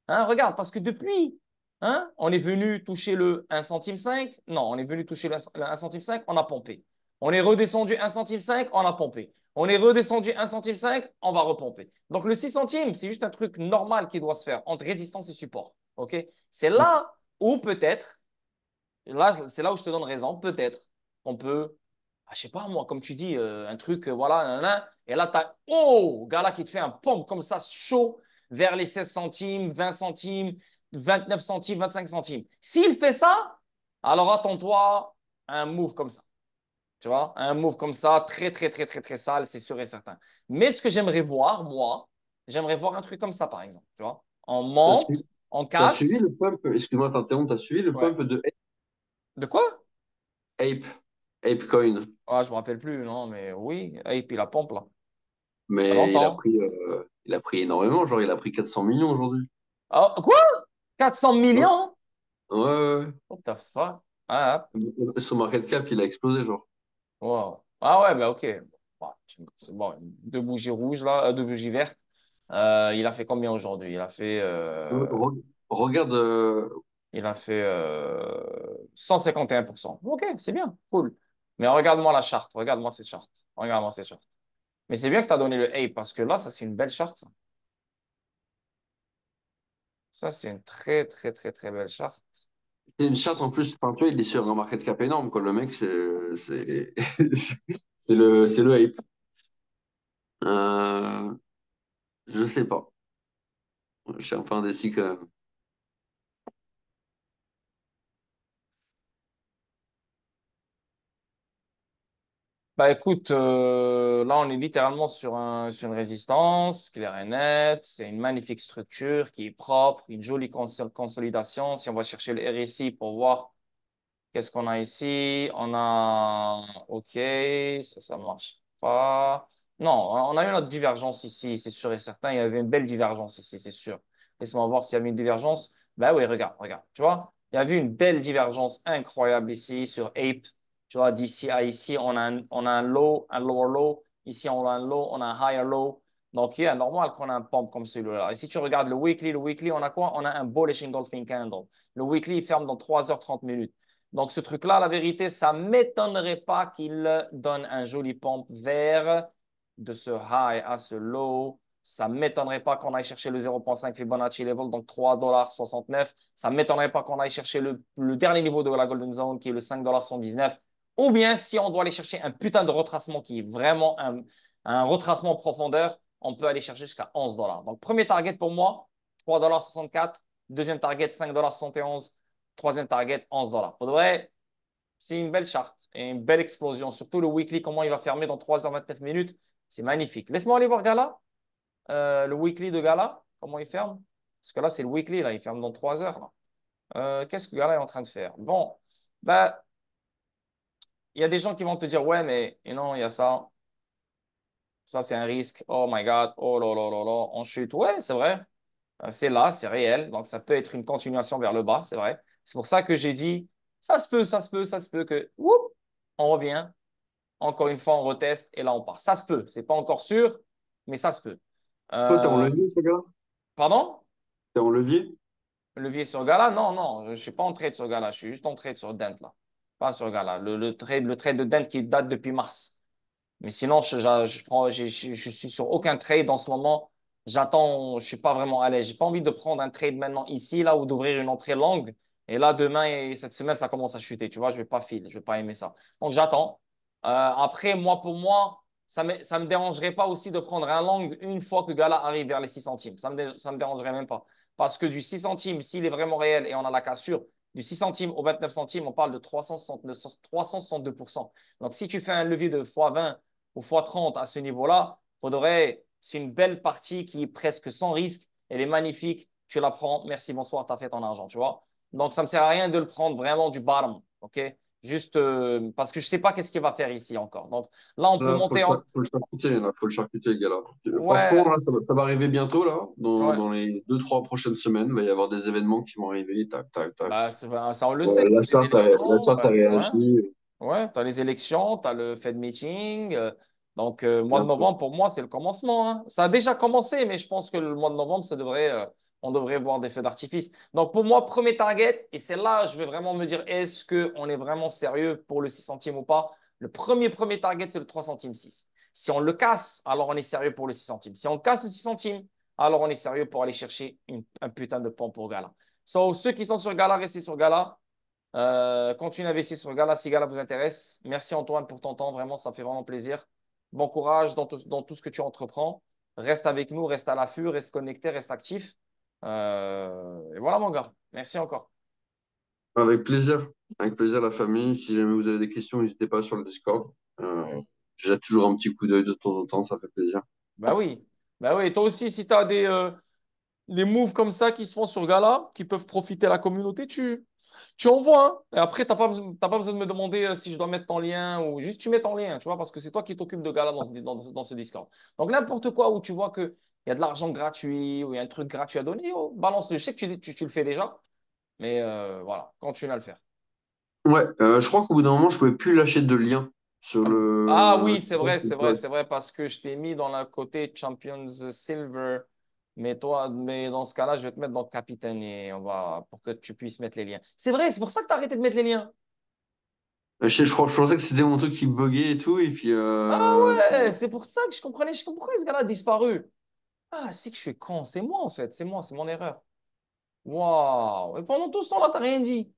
hein, regarde, parce que depuis hein, on est venu toucher le 1 centime 5. Non, on est venu toucher le 1 centime 5, on a pompé. On est redescendu 1 centime 5, on a pompé. On est redescendu 1 centime 5, on va repomper. Donc le 6 centimes, c'est juste un truc normal qui doit se faire entre résistance et support. OK? C'est là où peut-être, là, c'est là où je te donne raison, peut-être qu'on peut je sais pas moi, comme tu dis, un truc, voilà, nanana, et là, tu as, oh, Gala qui te fait un pompe comme ça, chaud, vers les 16 centimes, 20 centimes, 29 centimes, 25 centimes. S'il fait ça, alors attends-toi à un move comme ça. Tu vois, un move comme ça, très, très, très, très, très sale, c'est sûr et certain. Mais ce que j'aimerais voir, moi, j'aimerais voir un truc comme ça, par exemple. Tu vois, on T'as monte, suivi, on t'as suivi casse. le pump, excuse-moi de t'interrompre, t'as suivi le Ouais. pump de De quoi? Ape, Apecoin. Ah, je me rappelle plus, non, mais oui. Et puis la pompe, là. Ça fait Mais longtemps. il a pris énormément, genre il a pris 400 millions aujourd'hui. Ah, quoi? 400 Ouais, millions? ouais, ouais. What the fuck? Ah, Ouais. Son market cap, il a explosé, genre. wow. Ah ouais, bah ok. Bon, c'est bon, deux bougies rouges, là, deux bougies vertes. Il a fait combien aujourd'hui? Regarde, Il a fait 151%. Ok, c'est bien, cool. Mais regarde-moi la charte, regarde-moi cette charte. Regarde-moi cette charte. Mais c'est bien que tu as donné le A parce que là, ça, c'est une belle charte. Ça, c'est une très, très, très, très belle charte. c'est une charte en plus, enfin, tu vois, il est sur un market cap énorme, quoi. Le mec, c'est le Ape. Euh, je sais pas. Je suis un peu indécis quand même. Bah écoute, là on est littéralement sur une résistance claire et nette. C'est une magnifique structure qui est propre, une jolie consolidation. Si on va chercher le RSI pour voir qu'est-ce qu'on a ici, on a OK, ça marche pas. Non, on a eu notre divergence ici, c'est sûr et certain. Il y avait une belle divergence ici, c'est sûr. Laisse-moi voir s'il y avait une divergence. Ben oui, regarde, regarde. Tu vois, il y avait une belle divergence incroyable ici sur Ape. Tu vois, d'ici à ici, on a un low, un lower low. Ici, on a un low, on a un higher low. Donc, il est normal qu'on a un pump comme celui-là. Et si tu regardes le weekly, on a quoi? On a un bullish engulfing candle. Le weekly, il ferme dans 3h30 minutes. Donc, ce truc-là, la vérité, ça ne m'étonnerait pas qu'il donne un joli pump vers de ce high à ce low. Ça ne m'étonnerait pas qu'on aille chercher le 0,5 Fibonacci level, donc 3,69 $. Ça ne m'étonnerait pas qu'on aille chercher le dernier niveau de la Golden Zone, qui est le 5,119 $. Ou bien, si on doit aller chercher un putain de retracement qui est vraiment un retracement en profondeur, on peut aller chercher jusqu'à 11 $. Donc, premier target pour moi, 3,64 $. Deuxième target, 5,71 $. Troisième target, 11 $. Pour de vrai, c'est une belle charte et une belle explosion. Surtout le weekly, comment il va fermer dans 3h29 minutes. C'est magnifique. Laisse-moi aller voir Gala. Le weekly de Gala, comment il ferme. Parce que là, c'est le weekly, là. Il ferme dans 3 heures. Là. Qu'est-ce que Gala est en train de faire? Bon, bah, il y a des gens qui vont te dire, ouais, mais non, il y a ça. Ça, c'est un risque. Oh my God. Oh là là là là. On chute. Ouais, c'est vrai. C'est là, c'est réel. Donc, ça peut être une continuation vers le bas, c'est vrai. C'est pour ça que j'ai dit, ça se peut, ça se peut, ça se peut que, whoop, on revient. Encore une fois, on reteste et là, on part. Ça se peut. C'est pas encore sûr, mais ça se peut. Toi, t'es en Euh, levier, ce gars? pardon? T'es en levier? Levier sur Gala? Non, non, je ne suis pas en trade sur Gala. Je suis juste en trade sur Dent, là. Pas sur Gala. Le trade de Dent qui date depuis mars. Mais sinon, je suis sur aucun trade en ce moment. J'attends, je suis pas vraiment à l'aise. J'ai pas envie de prendre un trade maintenant ici, là, ou d'ouvrir une entrée longue. Et là, demain et cette semaine, ça commence à chuter. Tu vois, je vais pas filer, je vais pas aimer ça. Donc, j'attends. Après, moi, pour moi, ça me dérangerait pas aussi de prendre un long une fois que Gala arrive vers les 6 centimes. Ça me dérangerait même pas. Parce que du 6 centimes, s'il est vraiment réel et on a la cassure, du 6 centimes au 29 centimes, on parle de 362%. Donc, si tu fais un levier de x20 ou x30 à ce niveau-là, faudrait, c'est une belle partie qui est presque sans risque. Elle est magnifique. Tu la prends. Merci, bonsoir, tu as fait ton argent, tu vois. Donc, ça ne me sert à rien de le prendre vraiment du bottom. OK? Juste parce que je ne sais pas qu'est-ce qu'il va faire ici encore. Donc, là, on peut Là, monter en. faut le charcuter, là, faut le charcuter, le gars, là. Franchement, Ouais, là, ça va arriver bientôt, là. ouais. Dans les 2, 3 prochaines semaines, il va y avoir des événements qui vont arriver. Tac, tac, tac. Bah, ça, on le sait. Les La élections, charte a ouais. réagi. Ouais, tu as les élections, tu as le Fed meeting. Donc, mois de Bientôt. novembre, pour moi, c'est le commencement. Hein. Ça a déjà commencé, mais je pense que le mois de novembre, on devrait voir des feux d'artifice. Donc, pour moi, premier target, et c'est là, je vais vraiment me dire, est-ce qu'on est vraiment sérieux pour le 6 centimes ou pas? Le premier target, c'est le 3 centimes 6. Si on le casse, alors on est sérieux pour le 6 centimes. Si on casse le 6 centimes, alors on est sérieux pour aller chercher un putain de pompe pour Gala. So, ceux qui sont sur Gala, restez sur Gala. Continue à investir sur Gala si Gala vous intéresse. Merci Antoine pour ton temps. Vraiment, ça fait vraiment plaisir. Bon courage dans tout ce que tu entreprends. Reste avec nous, reste à l'affût, reste connecté, reste actif. Et voilà, mon gars. Merci encore. Avec plaisir. Avec plaisir, la famille. Si jamais vous avez des questions, n'hésitez pas sur le Discord. J'ai toujours un petit coup d'œil de temps en temps, ça fait plaisir. Bah oui. Bah oui. Toi aussi, si tu as des moves comme ça qui se font sur Gala, qui peuvent profiter à la communauté, tu envoies. Hein. Et après, t'as pas besoin de me demander si je dois mettre ton lien ou juste tu mets ton lien, tu vois, parce que c'est toi qui t'occupes de Gala dans ce Discord. Donc, n'importe quoi où tu vois qu'il y a de l'argent gratuit ou il y a un truc gratuit à donner, oh, balance-le. Je sais que tu le fais déjà, mais voilà, continue à le faire. Ouais, je crois qu'au bout d'un moment, je pouvais plus lâcher de lien sur Ah, ah le. oui, c'est vrai, c'est vrai, c'est vrai, parce que je t'ai mis dans la côté Champions Silver, mais dans ce cas-là, je vais te mettre dans Capitaine et pour que tu puisses mettre les liens. C'est vrai, c'est pour ça que tu as arrêté de mettre les liens. Je pensais que c'était mon truc qui buguait et tout, et puis. Ah ouais, c'est pour ça que je comprends pourquoi ce gars-là a disparu. Ah, c'est que je suis con, c'est moi en fait, c'est moi, c'est mon erreur. Waouh, et pendant tout ce temps-là, t'as rien dit.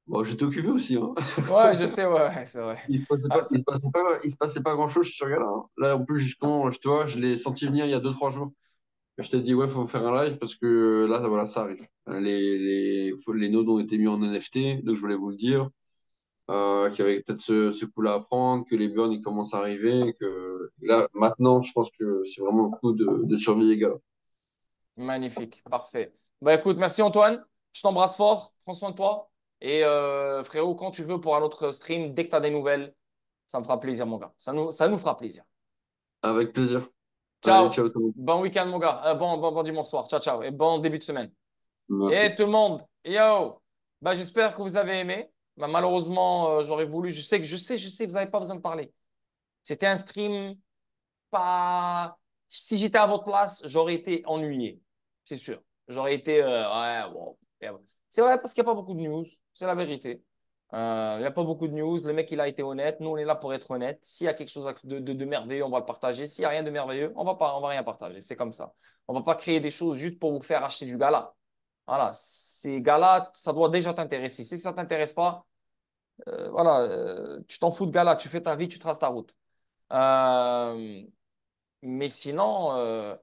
Bon, j'étais occupé aussi, hein. Ouais, je sais, ouais, c'est vrai. Ah, Il se passait pas grand-chose sur Gala, hein. Là, en plus, justement, je te vois, je l'ai senti venir il y a 2 3 jours. Je t'ai dit, ouais, faut faire un live parce que là, voilà, ça arrive. Les nodes ont été mis en NFT, donc je voulais vous le dire. Qu'il y avait peut-être ce coup-là à prendre, que les burns ils commencent à arriver, que là, maintenant, je pense que c'est vraiment le coup de surveiller Gala. magnifique, parfait. Bah écoute, merci Antoine, je t'embrasse fort, prends soin de toi. Et frérot, quand tu veux pour un autre stream, dès que tu as des nouvelles, ça me fera plaisir, mon gars. Ça nous fera plaisir. Avec plaisir. Allez, Ciao, ciao tout le monde. bon week-end, mon gars. Bon dimanche soir. Ciao, ciao. Et bon début de semaine. Et Merci. tout le monde, yo! Bah, j'espère que vous avez aimé. Bah, malheureusement, j'aurais voulu, je sais, vous n'avez pas besoin de parler. C'était un stream pas. Si j'étais à votre place, j'aurais été ennuyé. C'est sûr. J'aurais été. Ouais, bon. C'est vrai parce qu'il n'y a pas beaucoup de news. C'est la vérité. Il n'y a pas beaucoup de news. Le mec, il a été honnête. Nous, on est là pour être honnête. S'il y a quelque chose de merveilleux, on va le partager. S'il n'y a rien de merveilleux, on va rien partager. C'est comme ça. On ne va pas créer des choses juste pour vous faire acheter du gala. Voilà. Ces gars-là, ça doit déjà t'intéresser. Si ça ne t'intéresse pas, voilà, tu t'en fous de gala. Tu fais ta vie, tu traces ta route. Euh, mais sinon,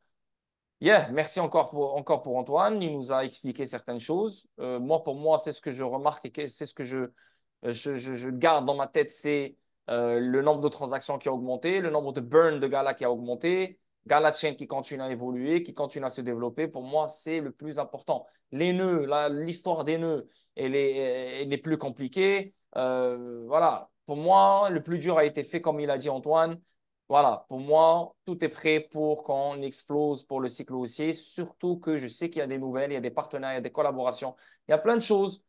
yeah, merci encore pour Antoine. Il nous a expliqué certaines choses. Moi, pour moi, c'est ce que je remarque et c'est ce que je garde dans ma tête, c'est le nombre de transactions qui a augmenté, le nombre de burn de Gala qui a augmenté, Gala Chain qui continue à évoluer, qui continue à se développer. Pour moi, c'est le plus important. Les nœuds, l'histoire des nœuds, elle est plus compliquée. Voilà. Pour moi, le plus dur a été fait, comme il a dit Antoine. Voilà, pour moi, tout est prêt pour qu'on explose pour le cycle haussier, surtout que je sais qu'il y a des nouvelles, il y a des partenaires, il y a des collaborations, il y a plein de choses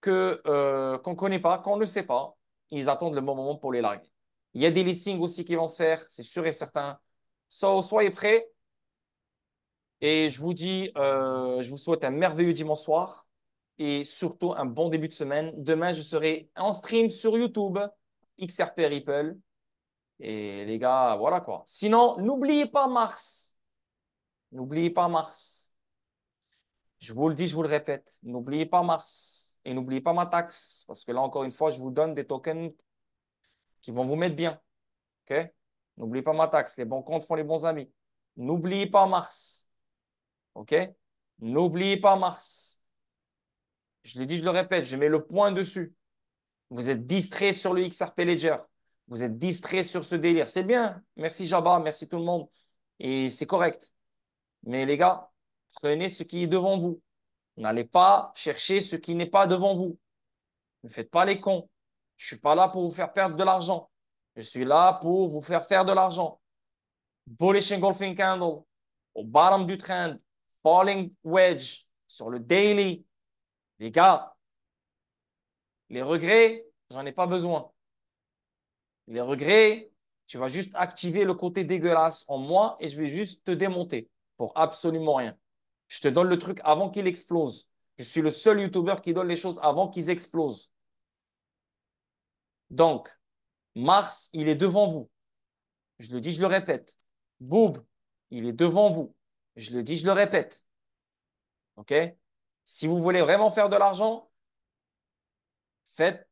qu'on ne connaît pas, qu'on ne sait pas. Ils attendent le bon moment pour les larguer. Il y a des listings aussi qui vont se faire, c'est sûr et certain. So, soyez prêts et je vous souhaite un merveilleux dimanche soir et surtout un bon début de semaine. Demain, je serai en stream sur YouTube, XRP Ripple. Et les gars, voilà quoi. Sinon, n'oubliez pas Mars. N'oubliez pas Mars. Je vous le dis, je vous le répète. N'oubliez pas Mars. Et n'oubliez pas ma taxe. Parce que là, encore une fois, je vous donne des tokens qui vont vous mettre bien. OK? N'oubliez pas ma taxe. Les bons comptes font les bons amis. N'oubliez pas Mars. OK? N'oubliez pas Mars. Je l'ai dit, je le répète, je mets le point dessus. Vous êtes distrait sur le XRP Ledger. Vous êtes distrait sur ce délire. C'est bien. Merci Jabba, merci tout le monde. Et c'est correct. Mais les gars, prenez ce qui est devant vous. N'allez pas chercher ce qui n'est pas devant vous. Ne faites pas les cons. Je ne suis pas là pour vous faire perdre de l'argent. Je suis là pour vous faire de l'argent. Bullish engulfing candle, au bottom du trend, falling wedge, sur le daily. Les gars, les regrets, j'en ai pas besoin. Les regrets, tu vas juste activer le côté dégueulasse en moi et je vais juste te démonter pour absolument rien. Je te donne le truc avant qu'il explose. Je suis le seul YouTuber qui donne les choses avant qu'ils explosent. Donc, Mars, il est devant vous. Je le dis, je le répète. Boob, il est devant vous. Je le dis, je le répète. OK? Si vous voulez vraiment faire de l'argent, Faites,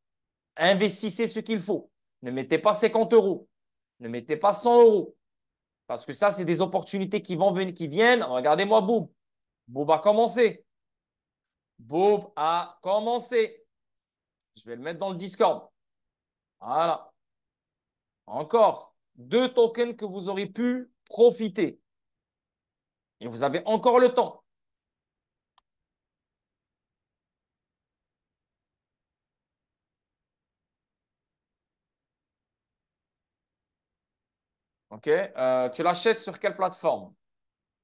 investissez ce qu'il faut. Ne mettez pas 50 euros. Ne mettez pas 100 euros. Parce que ça, c'est des opportunités qui vont venir, qui viennent. Regardez-moi Boub. Boub a commencé. Boub a commencé. Je vais le mettre dans le Discord. Voilà. Encore 2 tokens que vous aurez pu profiter. Et vous avez encore le temps. OK? Tu l'achètes sur quelle plateforme?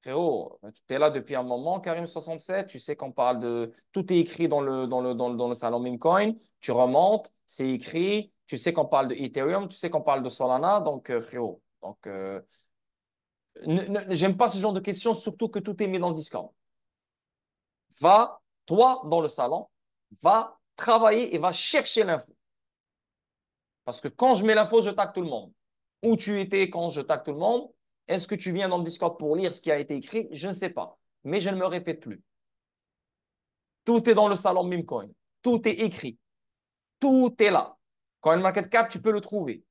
Frérot, tu es là depuis un moment, Karim67. Tu sais qu'on parle de. Tout est écrit dans le salon Memecoin. Tu remontes, c'est écrit. Tu sais qu'on parle de Ethereum. Tu sais qu'on parle de Solana. Donc, frérot. Donc, j'aime pas ce genre de questions, surtout que tout est mis dans le Discord. Va, toi, dans le salon, va travailler et va chercher l'info. Parce que quand je mets l'info, je tag tout le monde. Où tu étais quand je tag tout le monde? Est-ce que tu viens dans le Discord pour lire ce qui a été écrit? Je ne sais pas. Mais je ne me répète plus. Tout est dans le salon Memecoin. Tout est écrit. Tout est là. CoinMarketCap, tu peux le trouver.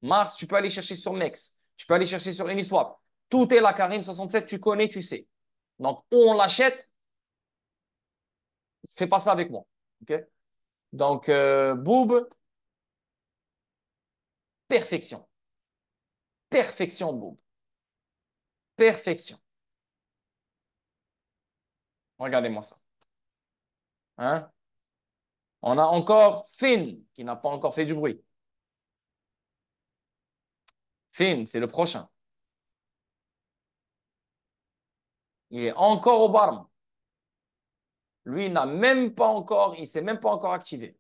Mars, tu peux aller chercher sur Mex. Tu peux aller chercher sur Uniswap. Tout est là, Karim67, tu connais, tu sais. Donc, on l'achète. Fais pas ça avec moi. OK? Donc, Boob, perfection. Perfection, Boob. Perfection. Regardez-moi ça. Hein? On a encore Finn, qui n'a pas encore fait du bruit. Finn, c'est le prochain. Il est encore au bottom. Lui, il n'a même pas encore, il ne s'est même pas encore activé.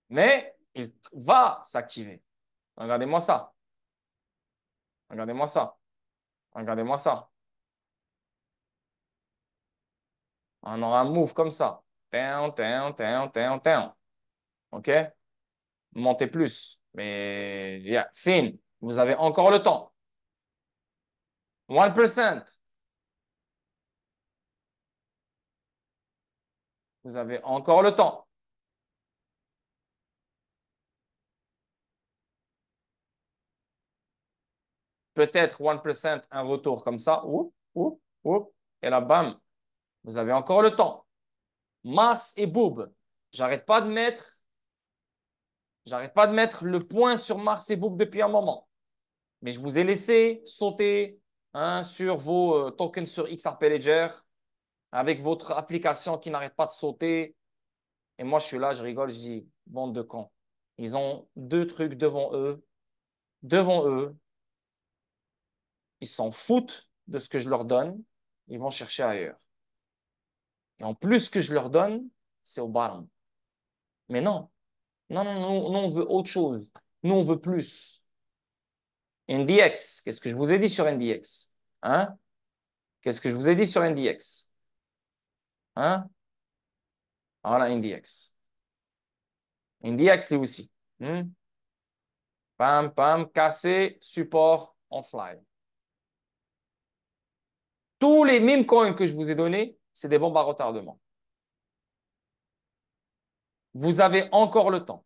Mais il va s'activer. Regardez-moi ça. Regardez-moi ça. Regardez-moi ça. On aura un move comme ça. OK? Montez plus. Mais, yeah. Fin. Vous avez encore le temps. 1%. Vous avez encore le temps. Peut-être 1%, un retour comme ça. Oup, oup, oup. Et là, bam. Vous avez encore le temps. Mars et Boob. J'arrête pas de mettre le point sur Mars et Boob depuis un moment. Mais je vous ai laissé sauter hein, sur vos tokens sur XRP Ledger avec votre application qui n'arrête pas de sauter. Et moi, je suis là, je rigole, je dis, bande de cons. Ils ont 2 trucs devant eux. Devant eux, ils s'en foutent de ce que je leur donne. Ils vont chercher ailleurs. Et en plus, ce que je leur donne, c'est au bottom. Mais non, non, non, non, nous, on veut autre chose. Nous, on veut plus. NDX, qu'est-ce que je vous ai dit sur NDX? Hein? Qu'est-ce que je vous ai dit sur NDX? Hein? Voilà, NDX. NDX, lui aussi. Pam, pam, cassé, support, on fly. Tous les mêmes coins que je vous ai donnés, c'est des bombes à retardement. Vous avez encore le temps.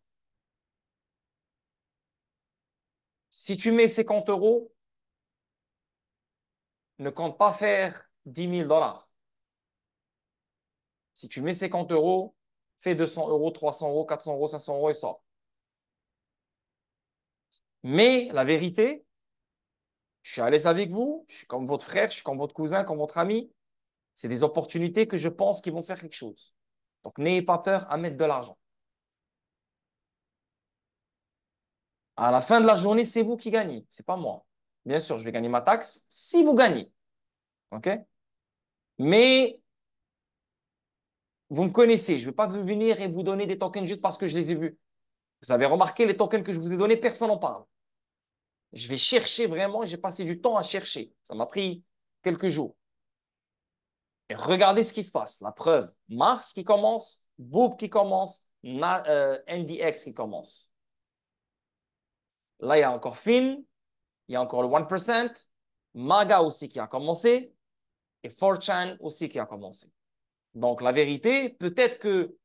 Si tu mets 50 euros, ne compte pas faire 10 000 dollars. Si tu mets 50 euros, fais 200 euros, 300 euros, 400 euros, 500 euros et sort. Mais la vérité, je suis à l'aise avec vous, je suis comme votre frère, je suis comme votre cousin, comme votre ami. C'est des opportunités que je pense qu'ils vont faire quelque chose. Donc, n'ayez pas peur à mettre de l'argent. À la fin de la journée, c'est vous qui gagnez, c'est pas moi. Bien sûr, je vais gagner ma taxe si vous gagnez. OK? Mais vous me connaissez, je ne vais pas venir et vous donner des tokens juste parce que je les ai vus. Vous avez remarqué les tokens que je vous ai donnés, personne n'en parle. Je vais chercher vraiment, j'ai passé du temps à chercher. Ça m'a pris quelques jours. Et regardez ce qui se passe. La preuve, Mars qui commence, Boop qui commence, NDX qui commence. Là, il y a encore Fin, il y a encore le 1%, Maga aussi qui a commencé. et 4chan aussi qui a commencé. Donc, la vérité, peut-être que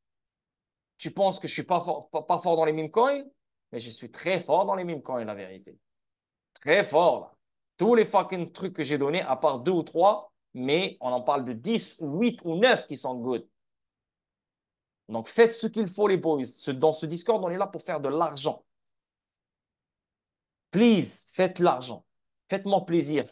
tu penses que je suis pas fort dans les meme coins, mais je suis très fort dans les meme coins, la vérité. Très fort, là. Tous les fucking trucs que j'ai donnés, à part 2 ou 3, mais on en parle de 10 ou 8 ou 9 qui sont good. Donc, faites ce qu'il faut, les boys. Dans ce Discord, on est là pour faire de l'argent. Please, faites l'argent. Faites-moi plaisir.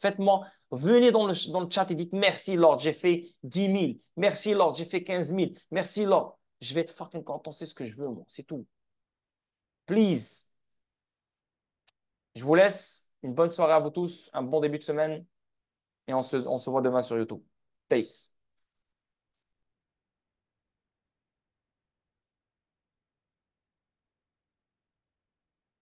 Venez dans le chat et dites merci, Lord, j'ai fait 10 000. Merci, Lord, j'ai fait 15 000. Merci, Lord. Je vais être fucking content, c'est ce que je veux, moi. C'est tout. Please. Je vous laisse. Une bonne soirée à vous tous, un bon début de semaine et on se voit demain sur YouTube. Peace.